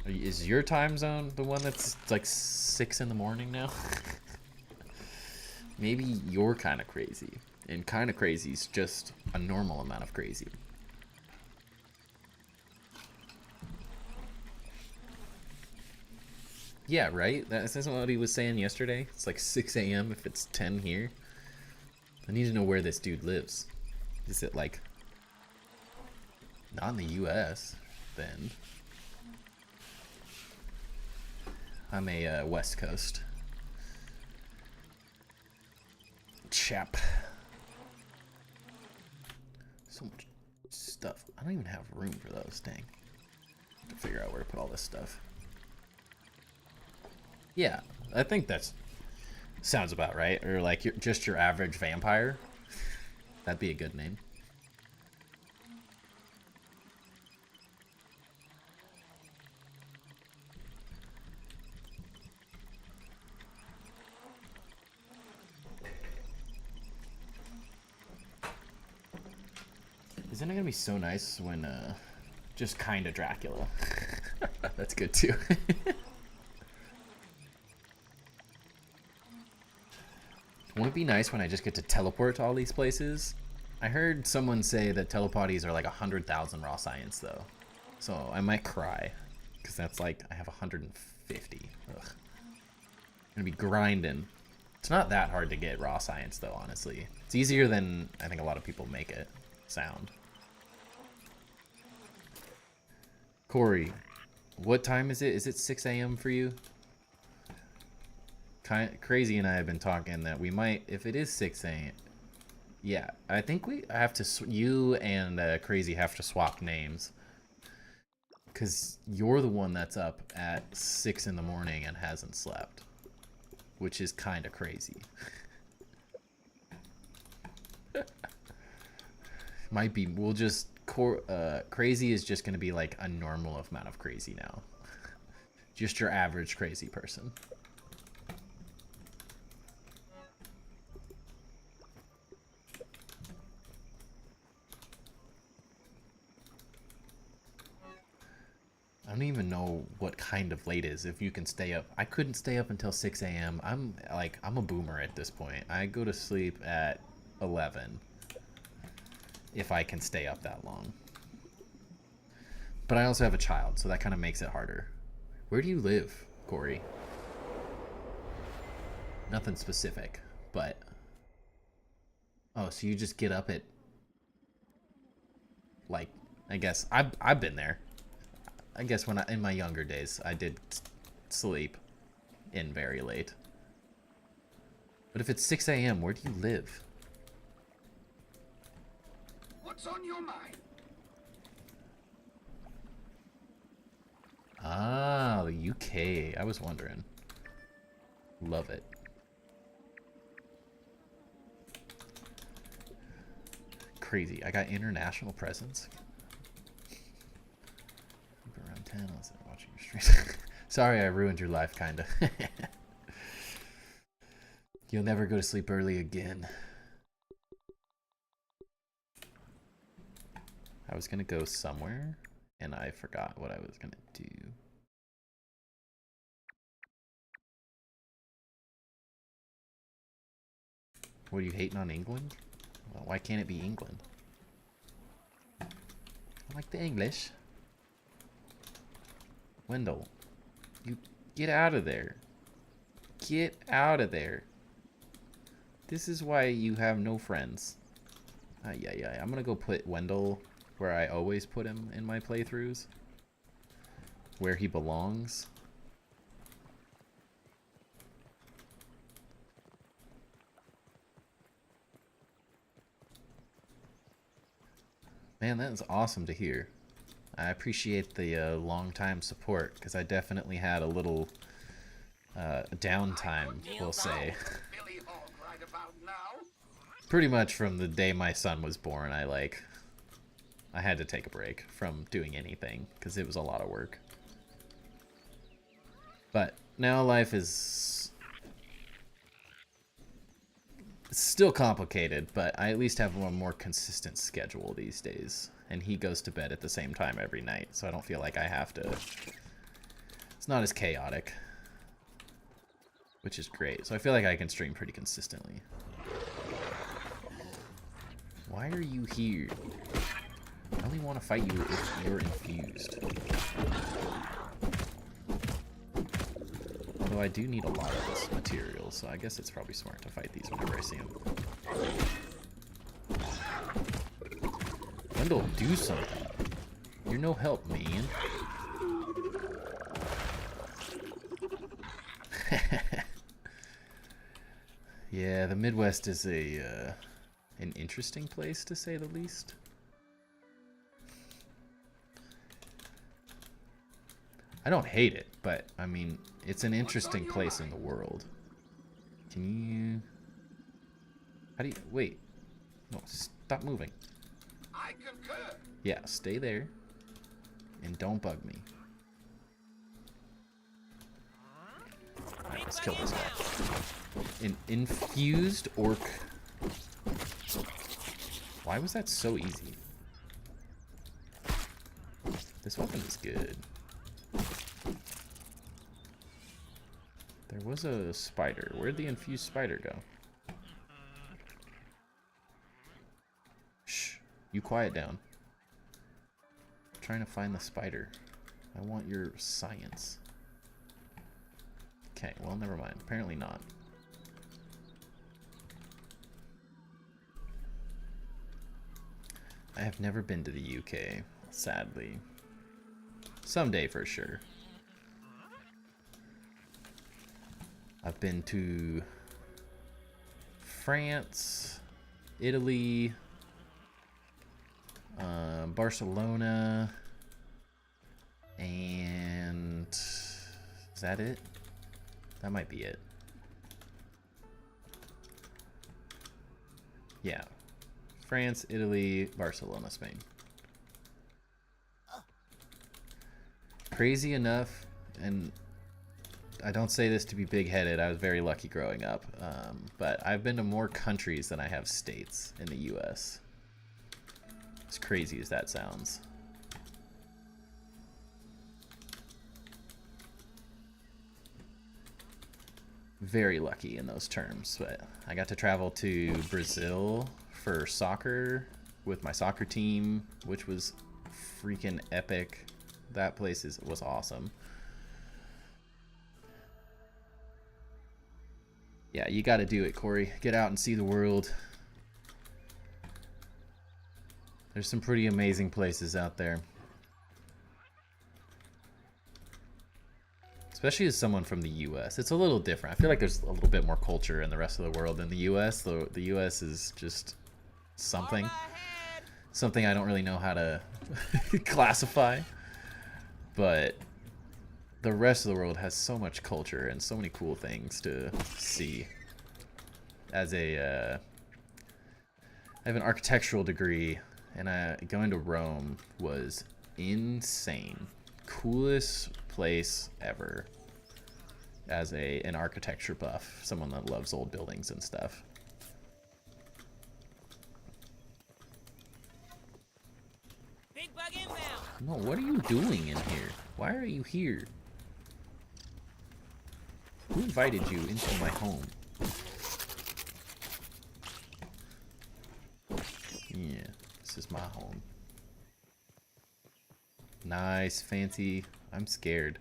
S1: Is your time zone the one that's like 6 in the morning now? Maybe you're kind of crazy, and kind of crazy is just a normal amount of crazy. Yeah, right? That's what he was saying yesterday. It's like 6 a.m. if it's 10 here. I need to know where this dude lives. Is it like not in the US then? I'm a West Coast chap. So much stuff. I don't even have room for those. Dang. I have to figure out where to put all this stuff. Yeah, I think that's sounds about right. Or like just your average vampire. That'd be a good name. Isn't it gonna be so nice when just kinda Dracula? That's good too. Won't it be nice when I just get to teleport to all these places? I heard someone say that teleporties are like 100,000 raw science though. So I might cry. Because that's like, I have 150. Ugh. I'm gonna be grinding. It's not that hard to get raw science though, honestly. It's easier than I think a lot of people make it sound. Corey, what time is it? Is it 6 a.m. for you? Crazy and I have been talking that we might, if it is 6 a.m. Yeah, I think we have to, you and Crazy have to swap names. Because you're the one that's up at 6 in the morning and hasn't slept. Which is kind of crazy. Might be, we'll just, crazy is just going to be like a normal amount of crazy now. Just your average crazy person. I don't even know what kind of late is if you can stay up. I couldn't stay up until 6 a.m. I'm a boomer at this point. I go to sleep at 11 if I can stay up that long. But I also have a child, so that kind of makes it harder. Where do you live, Corey? Nothing specific, but... Oh, so you just get up at... Like, I guess, I've been there. I guess when in my younger days, I did sleep in very late. But if it's 6 a.m., where do you live?
S6: What's on your mind?
S1: Ah, the UK. I was wondering. Love it. Crazy. I got international presence. Keep it around 10. I'll start watching your streams. Sorry, I ruined your life, kinda. You'll never go to sleep early again. I was gonna go somewhere, and I forgot what I was gonna do. What, are you hating on England? Well, why can't it be England? I like the English. Wendell, you get out of there. Get out of there. This is why you have no friends. Yeah. I'm gonna go put Wendell where I always put him in my playthroughs. Where he belongs. Man, that is awesome to hear. I appreciate the long time support, because I definitely had a little downtime, we'll say.
S6: Billy Hog right about now.
S1: Pretty much from the day my son was born, I had to take a break from doing anything, because it was a lot of work. But now life is it's still complicated, but I at least have a more consistent schedule these days. And he goes to bed at the same time every night, so I don't feel like I have to. It's not as chaotic, which is great. So I feel like I can stream pretty consistently. Why are you here? I only want to fight you if you're infused. Although I do need a lot of this material, so I guess it's probably smart to fight these whenever I see them. Wendell, do something. You're no help, man. Yeah, the Midwest is an interesting place, to say the least. I don't hate it, but I mean, it's an interesting place in the world. Can you... How do you... Wait. No, stop moving.
S6: I concur.
S1: Yeah, stay there. And don't bug me. Alright, let's kill this guy. An infused orc. Why was that so easy? This weapon is good. There was a spider. Where'd the infused spider go? Shh. You quiet down. I'm trying to find the spider. I want your science. Okay, well, never mind. Apparently not. I have never been to the UK, sadly. Someday for sure. I've been to France, Italy, Barcelona, and is that it? That might be it. Yeah. France, Italy, Barcelona, Spain. Crazy enough, and I don't say this to be big-headed, I was very lucky growing up, but I've been to more countries than I have states in the US. As crazy as that sounds. Very lucky in those terms, but I got to travel to Brazil for soccer with my soccer team, which was freaking epic. That place was awesome. Yeah, you got to do it, Corey. Get out and see the world. There's some pretty amazing places out there. especially as someone from the U.S. It's a little different. I feel like there's a little bit more culture in the rest of the world than the U.S. The U.S. is just something. Something I don't really know how to classify. But the rest of the world has so much culture and so many cool things to see. As a, I have an architectural degree, and going to Rome was insane. Coolest place ever. As an architecture buff, someone that loves old buildings and stuff.
S2: Big bug inbound.
S1: No, what are you doing in here? Why are you here? Who invited you into my home? Yeah, this is my home. Nice, fancy. I'm scared.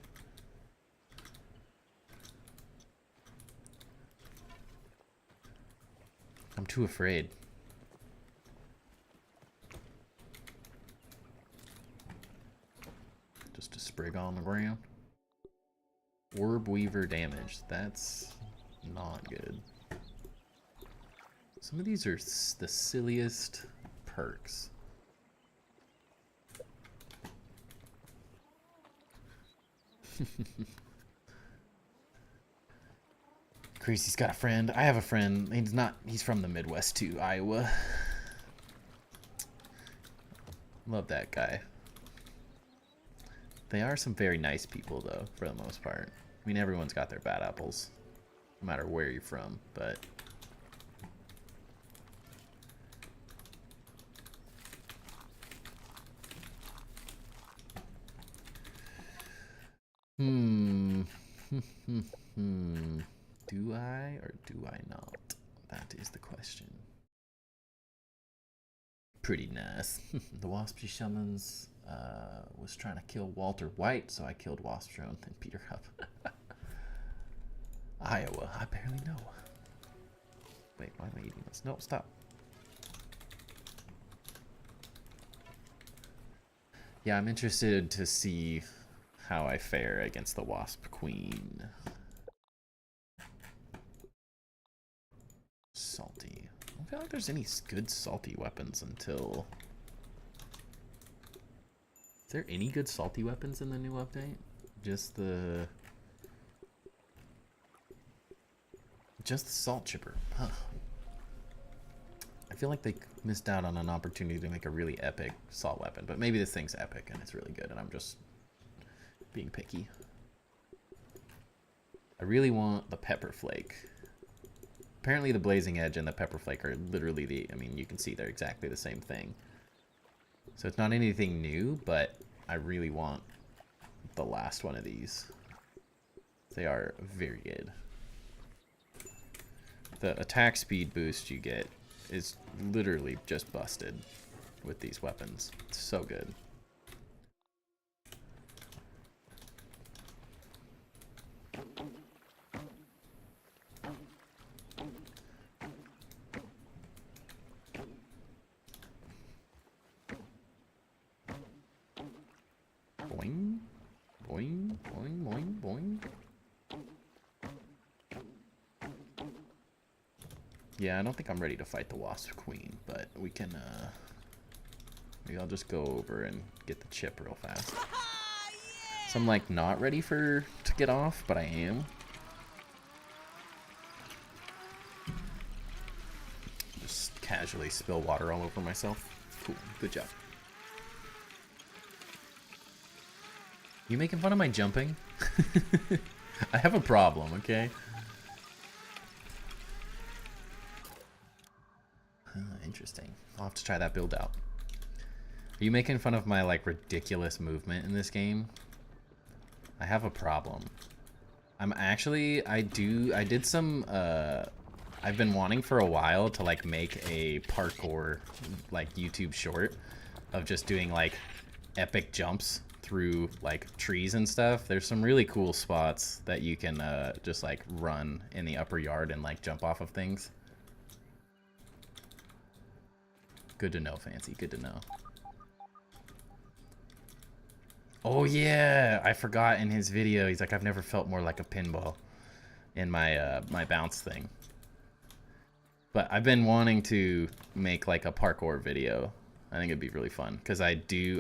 S1: I'm too afraid. Just a sprig on the ground. Orb Weaver damage. That's not good. Some of these are the silliest perks. Crazy's got a friend. I have a friend. He's from the Midwest too, Iowa. Love that guy. They are some very nice people though, for the most part. I mean, everyone's got their bad apples, no matter where you're from, but... Do I or do I not? That is the question. Pretty nice. The Wasp she summons was trying to kill Walter White, so I killed Wasp Drone and beat her up. Iowa, I barely know. Wait, why am I eating this? No, stop. Yeah, I'm interested to see how I fare against the Wasp Queen. Salty. I don't feel like there's any good salty weapons until... Is there any good salty weapons in the new update? Just the salt chipper. Huh. I feel like they missed out on an opportunity to make a really epic salt weapon, but maybe this thing's epic and it's really good and I'm just being picky. I really want the pepper flake. Apparently the blazing edge and the pepper flake are literally I mean, you can see they're exactly the same thing. So it's not anything new, but I really want the last one of these. They are very good. The attack speed boost you get is literally just busted with these weapons. It's so good. Boing, boing, boing, boing, boing. Yeah, I don't think I'm ready to fight the Wasp Queen, but we can, maybe I'll just go over and get the chip real fast. So I'm, like, not ready to get off, but I am. Just casually spill water all over myself. Cool, good job. You making fun of my jumping? I have a problem, okay? Interesting. I'll have to try that build out. Are you making fun of my, like, ridiculous movement in this game? I have a problem. I did some, I've been wanting for a while to, like, make a parkour, like, YouTube short of just doing, like, epic jumps through, like, trees and stuff. There's some really cool spots that you can, just, like, run in the upper yard and, like, jump off of things. Good to know, Fancy. Good to know. Oh yeah, I forgot in his video. He's like, I've never felt more like a pinball in my my bounce thing. But I've been wanting to make like a parkour video. I think it'd be really fun because I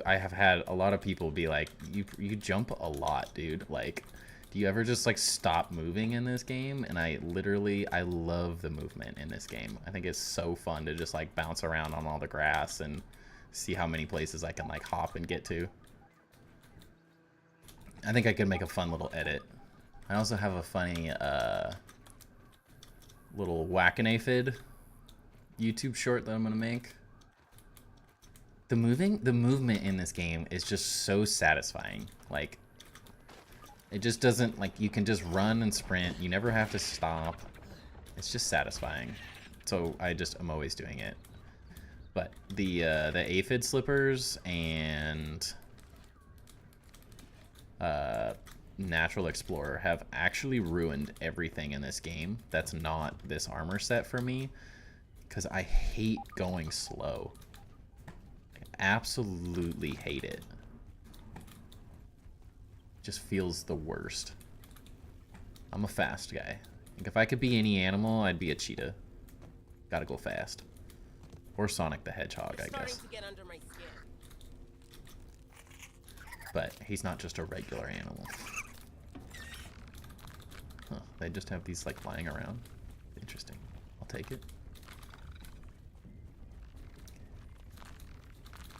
S1: have had a lot of people be like, you jump a lot, dude. Like, do you ever just like stop moving in this game? And I love the movement in this game. I think it's so fun to just like bounce around on all the grass and see how many places I can like hop and get to. I think I could make a fun little edit. I also have a funny little whack-an-aphid YouTube short that I'm gonna make. The movement in this game is just so satisfying. Like, it just doesn't, like, you can just run and sprint. You never have to stop. It's just satisfying. So I just am always doing it. But the aphid slippers and Natural Explorer have actually ruined everything in this game that's not this armor set for me, because I hate going slow. I absolutely hate it. Just feels the worst. I'm a fast guy. Like, if I could be any animal, I'd be a cheetah. Gotta go fast. Or Sonic the Hedgehog, I guess.
S2: To get under my skin.
S1: But he's not just a regular animal. Huh, they just have these like lying around. Interesting. I'll take it.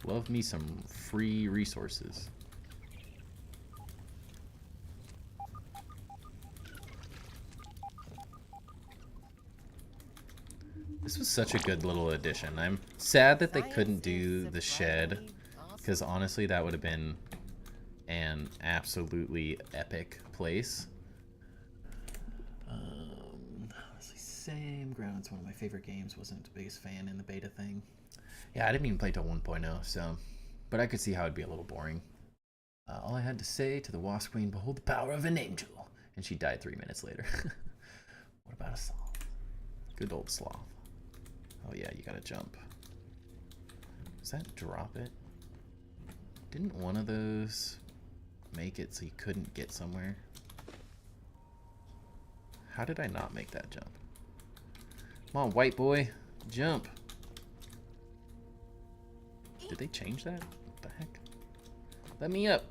S1: Love me some free resources. This was such a good little addition. I'm sad that they couldn't do the shed, because honestly that would have been an absolutely epic place. Honestly, same ground. It's one of my favorite games. Wasn't the biggest fan in the beta thing. Yeah, I didn't even play till 1.0, so, but I could see how it'd be a little boring. All I had to say to the Wasp Queen, behold the power of an angel. And she died 3 minutes later. What about a sloth? Good old sloth. Oh yeah, you gotta jump. Does that drop it? Didn't one of those make it so you couldn't get somewhere? How did I not make that jump? Come on, white boy, jump. Did they change that? What the heck? Let me up.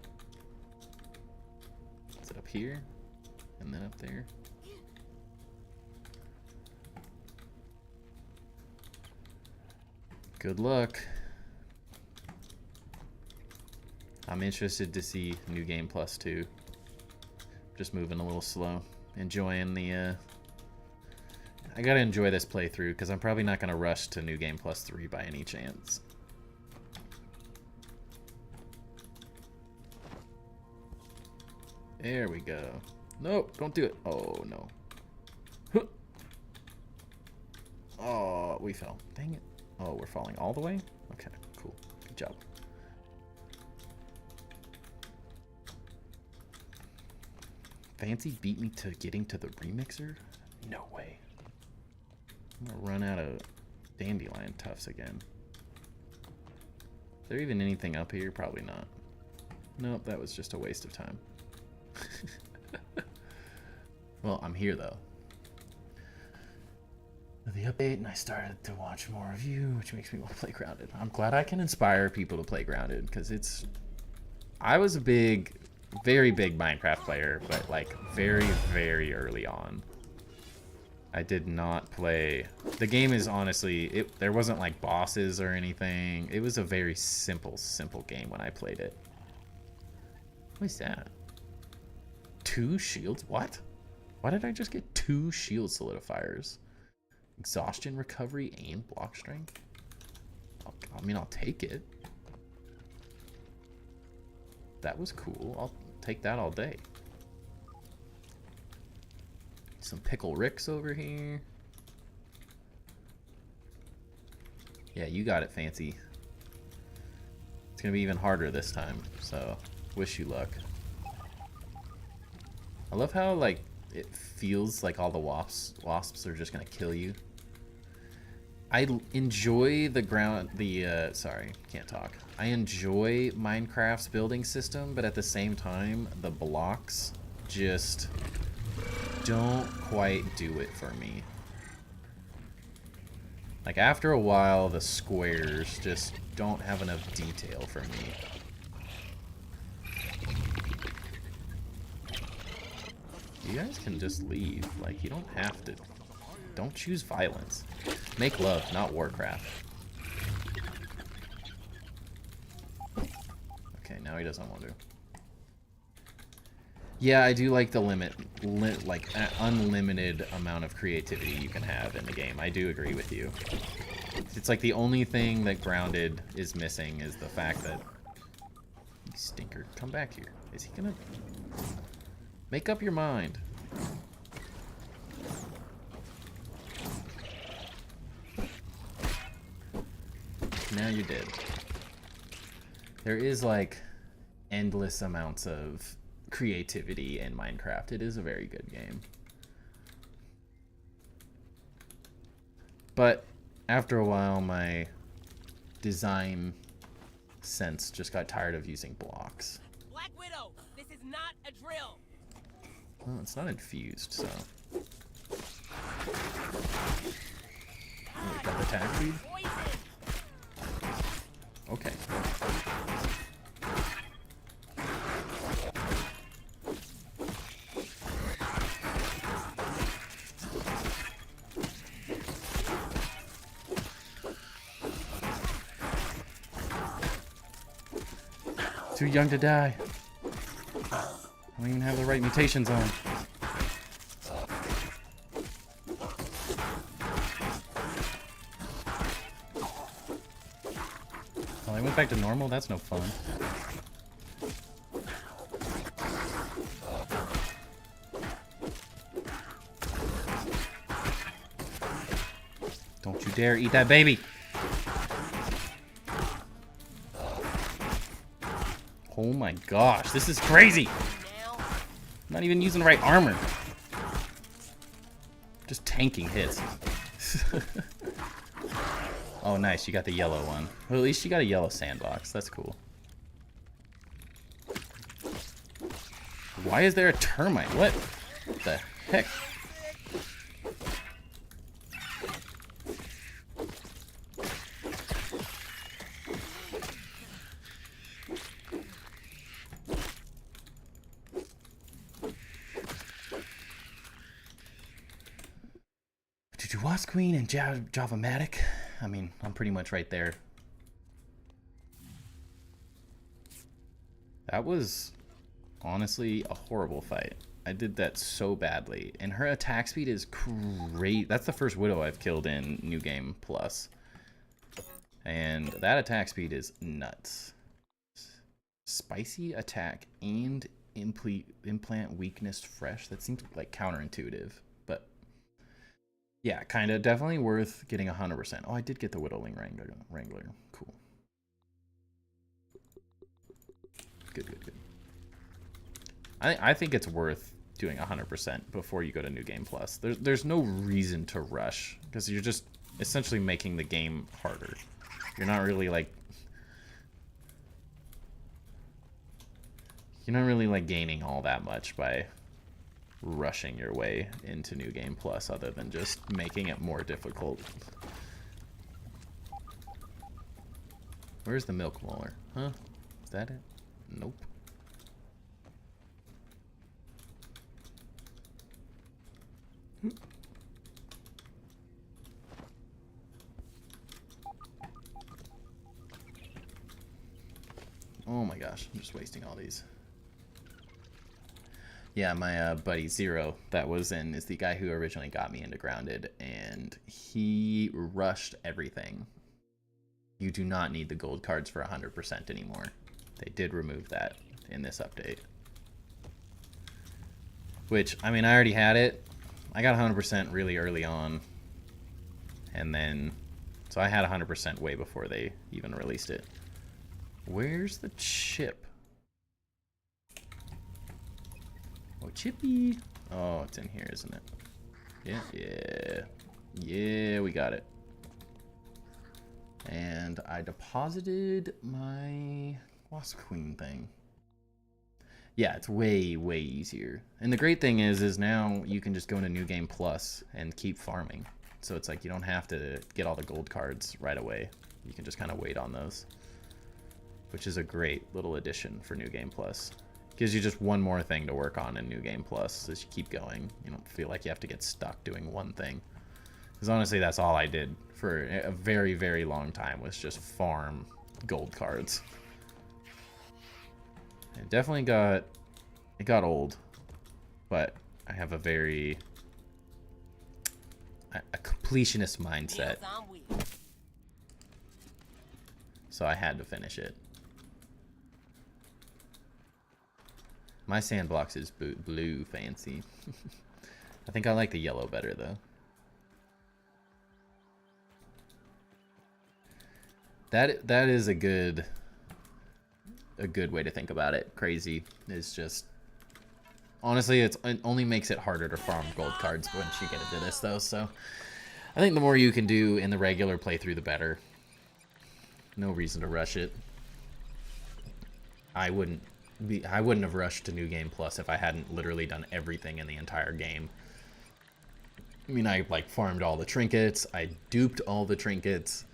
S1: Is it up here? And then up there? Good luck. I'm interested to see New Game Plus 2. Just moving a little slow. Enjoying the, I gotta enjoy this playthrough, because I'm probably not gonna rush to New Game Plus 3 by any chance. There we go. Nope, don't do it. Oh, no. Huh. Oh, we fell. Dang it. Oh, we're falling all the way? Okay, cool. Good job. Fancy beat me to getting to the remixer? No way. I'm gonna run out of dandelion tufts again. Is there even anything up here? Probably not. Nope, that was just a waste of time. Well, I'm here though. The update, and I started to watch more of you, which makes me want to play Grounded. I'm glad I can inspire people to play Grounded, because it's... I was a very big Minecraft player, but like very, very early on. I did not play... The game is honestly... There wasn't like bosses or anything. It was a very simple game when I played it. What is that? 2 shields? What? Why did I just get 2 shield solidifiers? Exhaustion recovery and block strength? I mean, I'll take it. That was cool. I'll take that all day. Some Pickle Ricks over here. Yeah, you got it, Fancy. It's gonna be even harder this time, so wish you luck. I love how, like, it feels like all the wasps are just gonna kill you. enjoy the ground, sorry, can't talk. I enjoy Minecraft's building system, but at the same time, the blocks just don't quite do it for me. Like, after a while, the squares just don't have enough detail for me. You guys can just leave. Like, you don't have to. Don't choose violence. Make love, not Warcraft. Okay, now he doesn't want to. Yeah, I do like the unlimited amount of creativity you can have in the game. I do agree with you. It's like the only thing that Grounded is missing is the fact that... You stinker, come back here. Is he gonna... Make up your mind. Now you're dead. There is like endless amounts of creativity in Minecraft. It is a very good game. But after a while, my design sense just got tired of using blocks.
S2: Black Widow, this is not a drill.
S1: Well, it's not infused, so. Oh, got the attack speed? Okay. Too young to die. I don't even have the right mutations on. Well, I went back to normal? That's no fun. Don't you dare eat that baby! Oh my gosh, this is crazy! I'm not even using the right armor. Just tanking hits. Oh nice, you got the yellow one. Well, at least you got a yellow sandbox. That's cool. Why is there a termite? What the heck? Did you watch Queen and Java-matic? I mean, I'm pretty much right there. That was honestly a horrible fight. I did that so badly. And her attack speed is great. That's the first Widow I've killed in New Game Plus. And that attack speed is nuts. Spicy attack and implant weakness fresh. That seems like counterintuitive. But yeah, kind of definitely worth getting 100%. Oh, I did get the Whittling Wrangler. Cool. Good, good, good. I think it's worth doing 100% before you go to New Game Plus. There's no reason to rush because you're just essentially making the game harder. You're not really like gaining all that much by rushing your way into New Game Plus other than just making it more difficult. Where's the milk mauler? Huh? Is that it? Nope. Oh my gosh, I'm just wasting all these. Yeah, my buddy Zero that was in is the guy who originally got me into Grounded, and he rushed everything. You do not need the gold cards for 100% anymore. They did remove that in this update. Which, I mean, I already had it. I got 100% really early on. And then, so I had 100% way before they even released it. Where's the chip? Oh, Chippy. Oh, it's in here, isn't it? Yeah, yeah. Yeah, we got it. I deposited my Wasp Queen thing. Yeah, it's way, way easier. And the great thing is now you can just go into New Game Plus and keep farming. So it's like you don't have to get all the gold cards right away. You can just kind of wait on those. Which is a great little addition for New Game Plus. Gives you just one more thing to work on in New Game Plus as you keep going. You don't feel like you have to get stuck doing one thing. Because honestly, that's all I did for a very, very long time, was just farm gold cards. It definitely got old, but I have a very a completionist mindset, so I had to finish it. My sandbox is blue fancy. I think I like the yellow better though. That is a good way to think about it. Crazy is just, honestly, it only makes it harder to farm gold cards once you get into this though. So I think the more you can do in the regular playthrough, the better. No reason to rush it. I wouldn't have rushed to New Game Plus if I hadn't literally done everything in the entire game. I mean, I like farmed all the trinkets, I duped all the trinkets,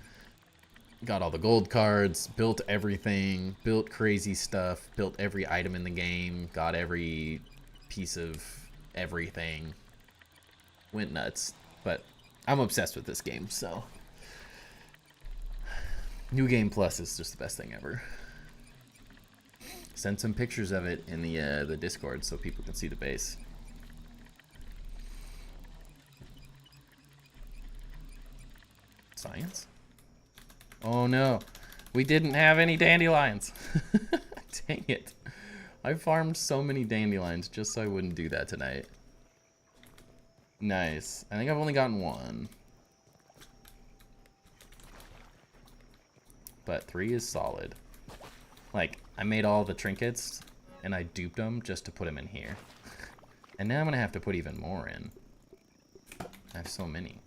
S1: got all the gold cards, built everything, built crazy stuff, built every item in the game, got every piece of everything. Went nuts. But I'm obsessed with this game, so New Game Plus is just the best thing ever. Send some pictures of it in the Discord so people can see the base. Science? Oh no, we didn't have any dandelions. Dang it. I farmed so many dandelions just so I wouldn't do that tonight. Nice. I think I've only gotten one. But 3 is solid. Like, I made all the trinkets and I duped them just to put them in here. And now I'm gonna have to put even more in. I have so many.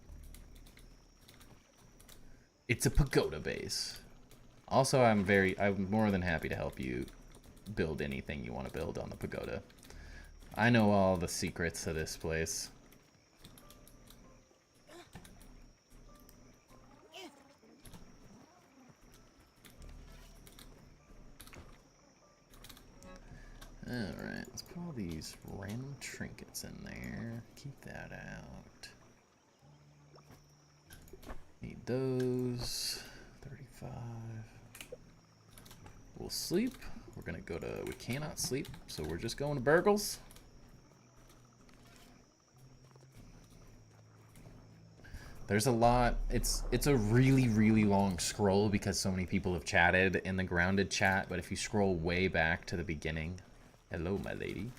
S1: It's a pagoda base. Also, I'm more than happy to help you build anything you want to build on the pagoda. I know all the secrets to this place. Alright, let's put all these random trinkets in there. Keep that out. Need those. 35. We'll sleep. We're gonna go to, we cannot sleep, so we're just going to Burgles. There's a lot, it's a really, really long scroll because so many people have chatted in the grounded chat, but if you scroll way back to the beginning, hello my lady,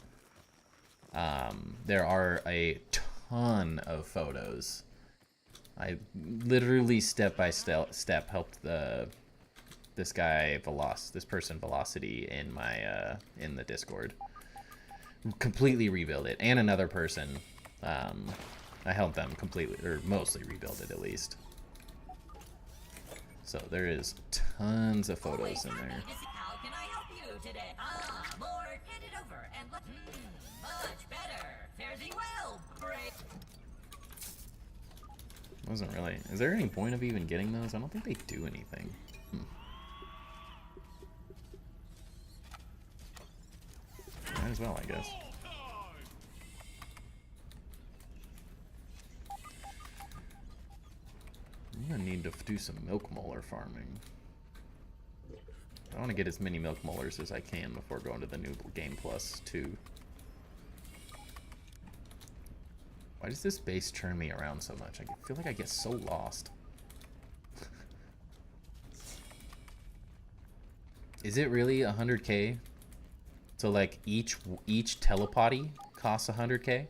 S1: there are a ton of photos. I literally step by step helped this person Velocity in my in the Discord completely rebuild it, and another person. I helped them completely, or mostly rebuild it at least. So there is tons of photos in there.
S3: How can I help you today? More. Hand it over and look. Much better. Fare thee well, brave.
S1: Wasn't really. Is there any point of even getting those? I don't think they do anything. Might as well, I guess. I'm gonna need to do some milk molar farming. I want to get as many milk molars as I can before going to the new Game Plus 2. Why does this base turn me around so much? I feel like I get so lost. Is it really 100k? So like each telepotty costs 100k?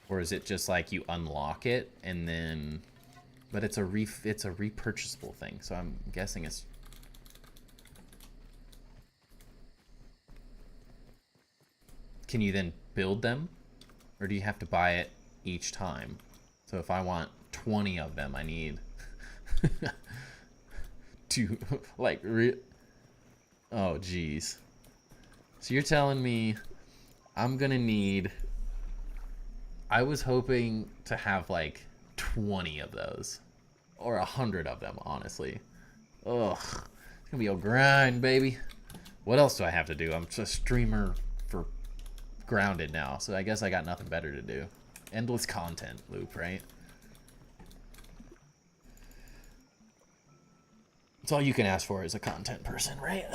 S1: Or is it just like you unlock it and then, but it's a repurchasable thing, so I'm guessing it's, can you then build them, or do you have to buy it each time? So if I want 20 of them I need to like oh geez. So you're telling me I'm gonna need, I was hoping to have like 20 of those or 100 of them, honestly. Ugh, it's gonna be a grind, baby. What else do I have to do? I'm just a streamer for Grounded now, so I guess I got nothing better to do. Endless content loop, right? It's all you can ask for as a content person, right?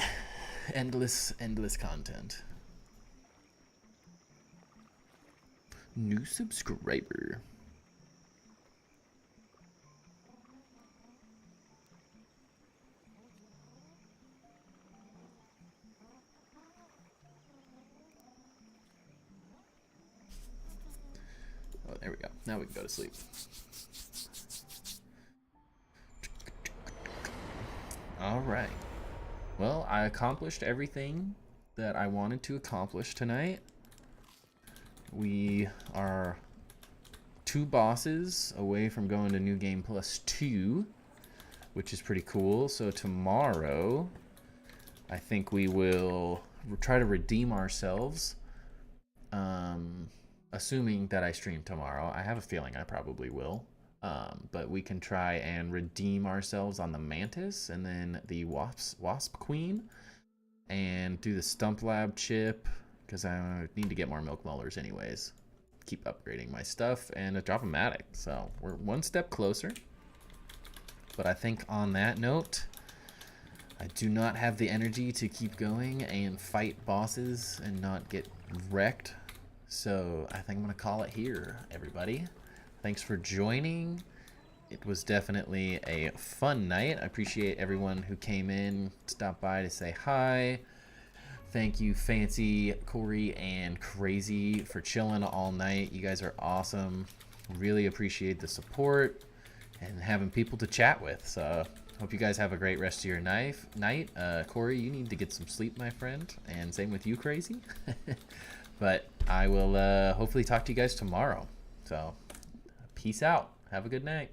S1: Endless content. New subscriber. Oh, there we go. Now we can go to sleep. All right. Well, I accomplished everything that I wanted to accomplish tonight. We are 2 bosses away from going to New Game Plus 2, which is pretty cool. So tomorrow, I think we will try to redeem ourselves. Assuming that I stream tomorrow. I have a feeling I probably will. But we can try and redeem ourselves on the Mantis and then the Wasp Queen and do the Stump Lab chip because I need to get more Milk Mullers anyways. Keep upgrading my stuff and a Thematic. So we're 1 step closer. But I think on that note, I do not have the energy to keep going and fight bosses and not get wrecked. So I think I'm going to call it here, everybody. Thanks for joining. It was definitely a fun night. I appreciate everyone who came in, stopped by to say hi. Thank you, Fancy, Corey, and Crazy for chilling all night. You guys are awesome. Really appreciate the support and having people to chat with. So hope you guys have a great rest of your night. Corey, you need to get some sleep, my friend. And same with you, Crazy. But I will hopefully talk to you guys tomorrow. So peace out. Have a good night.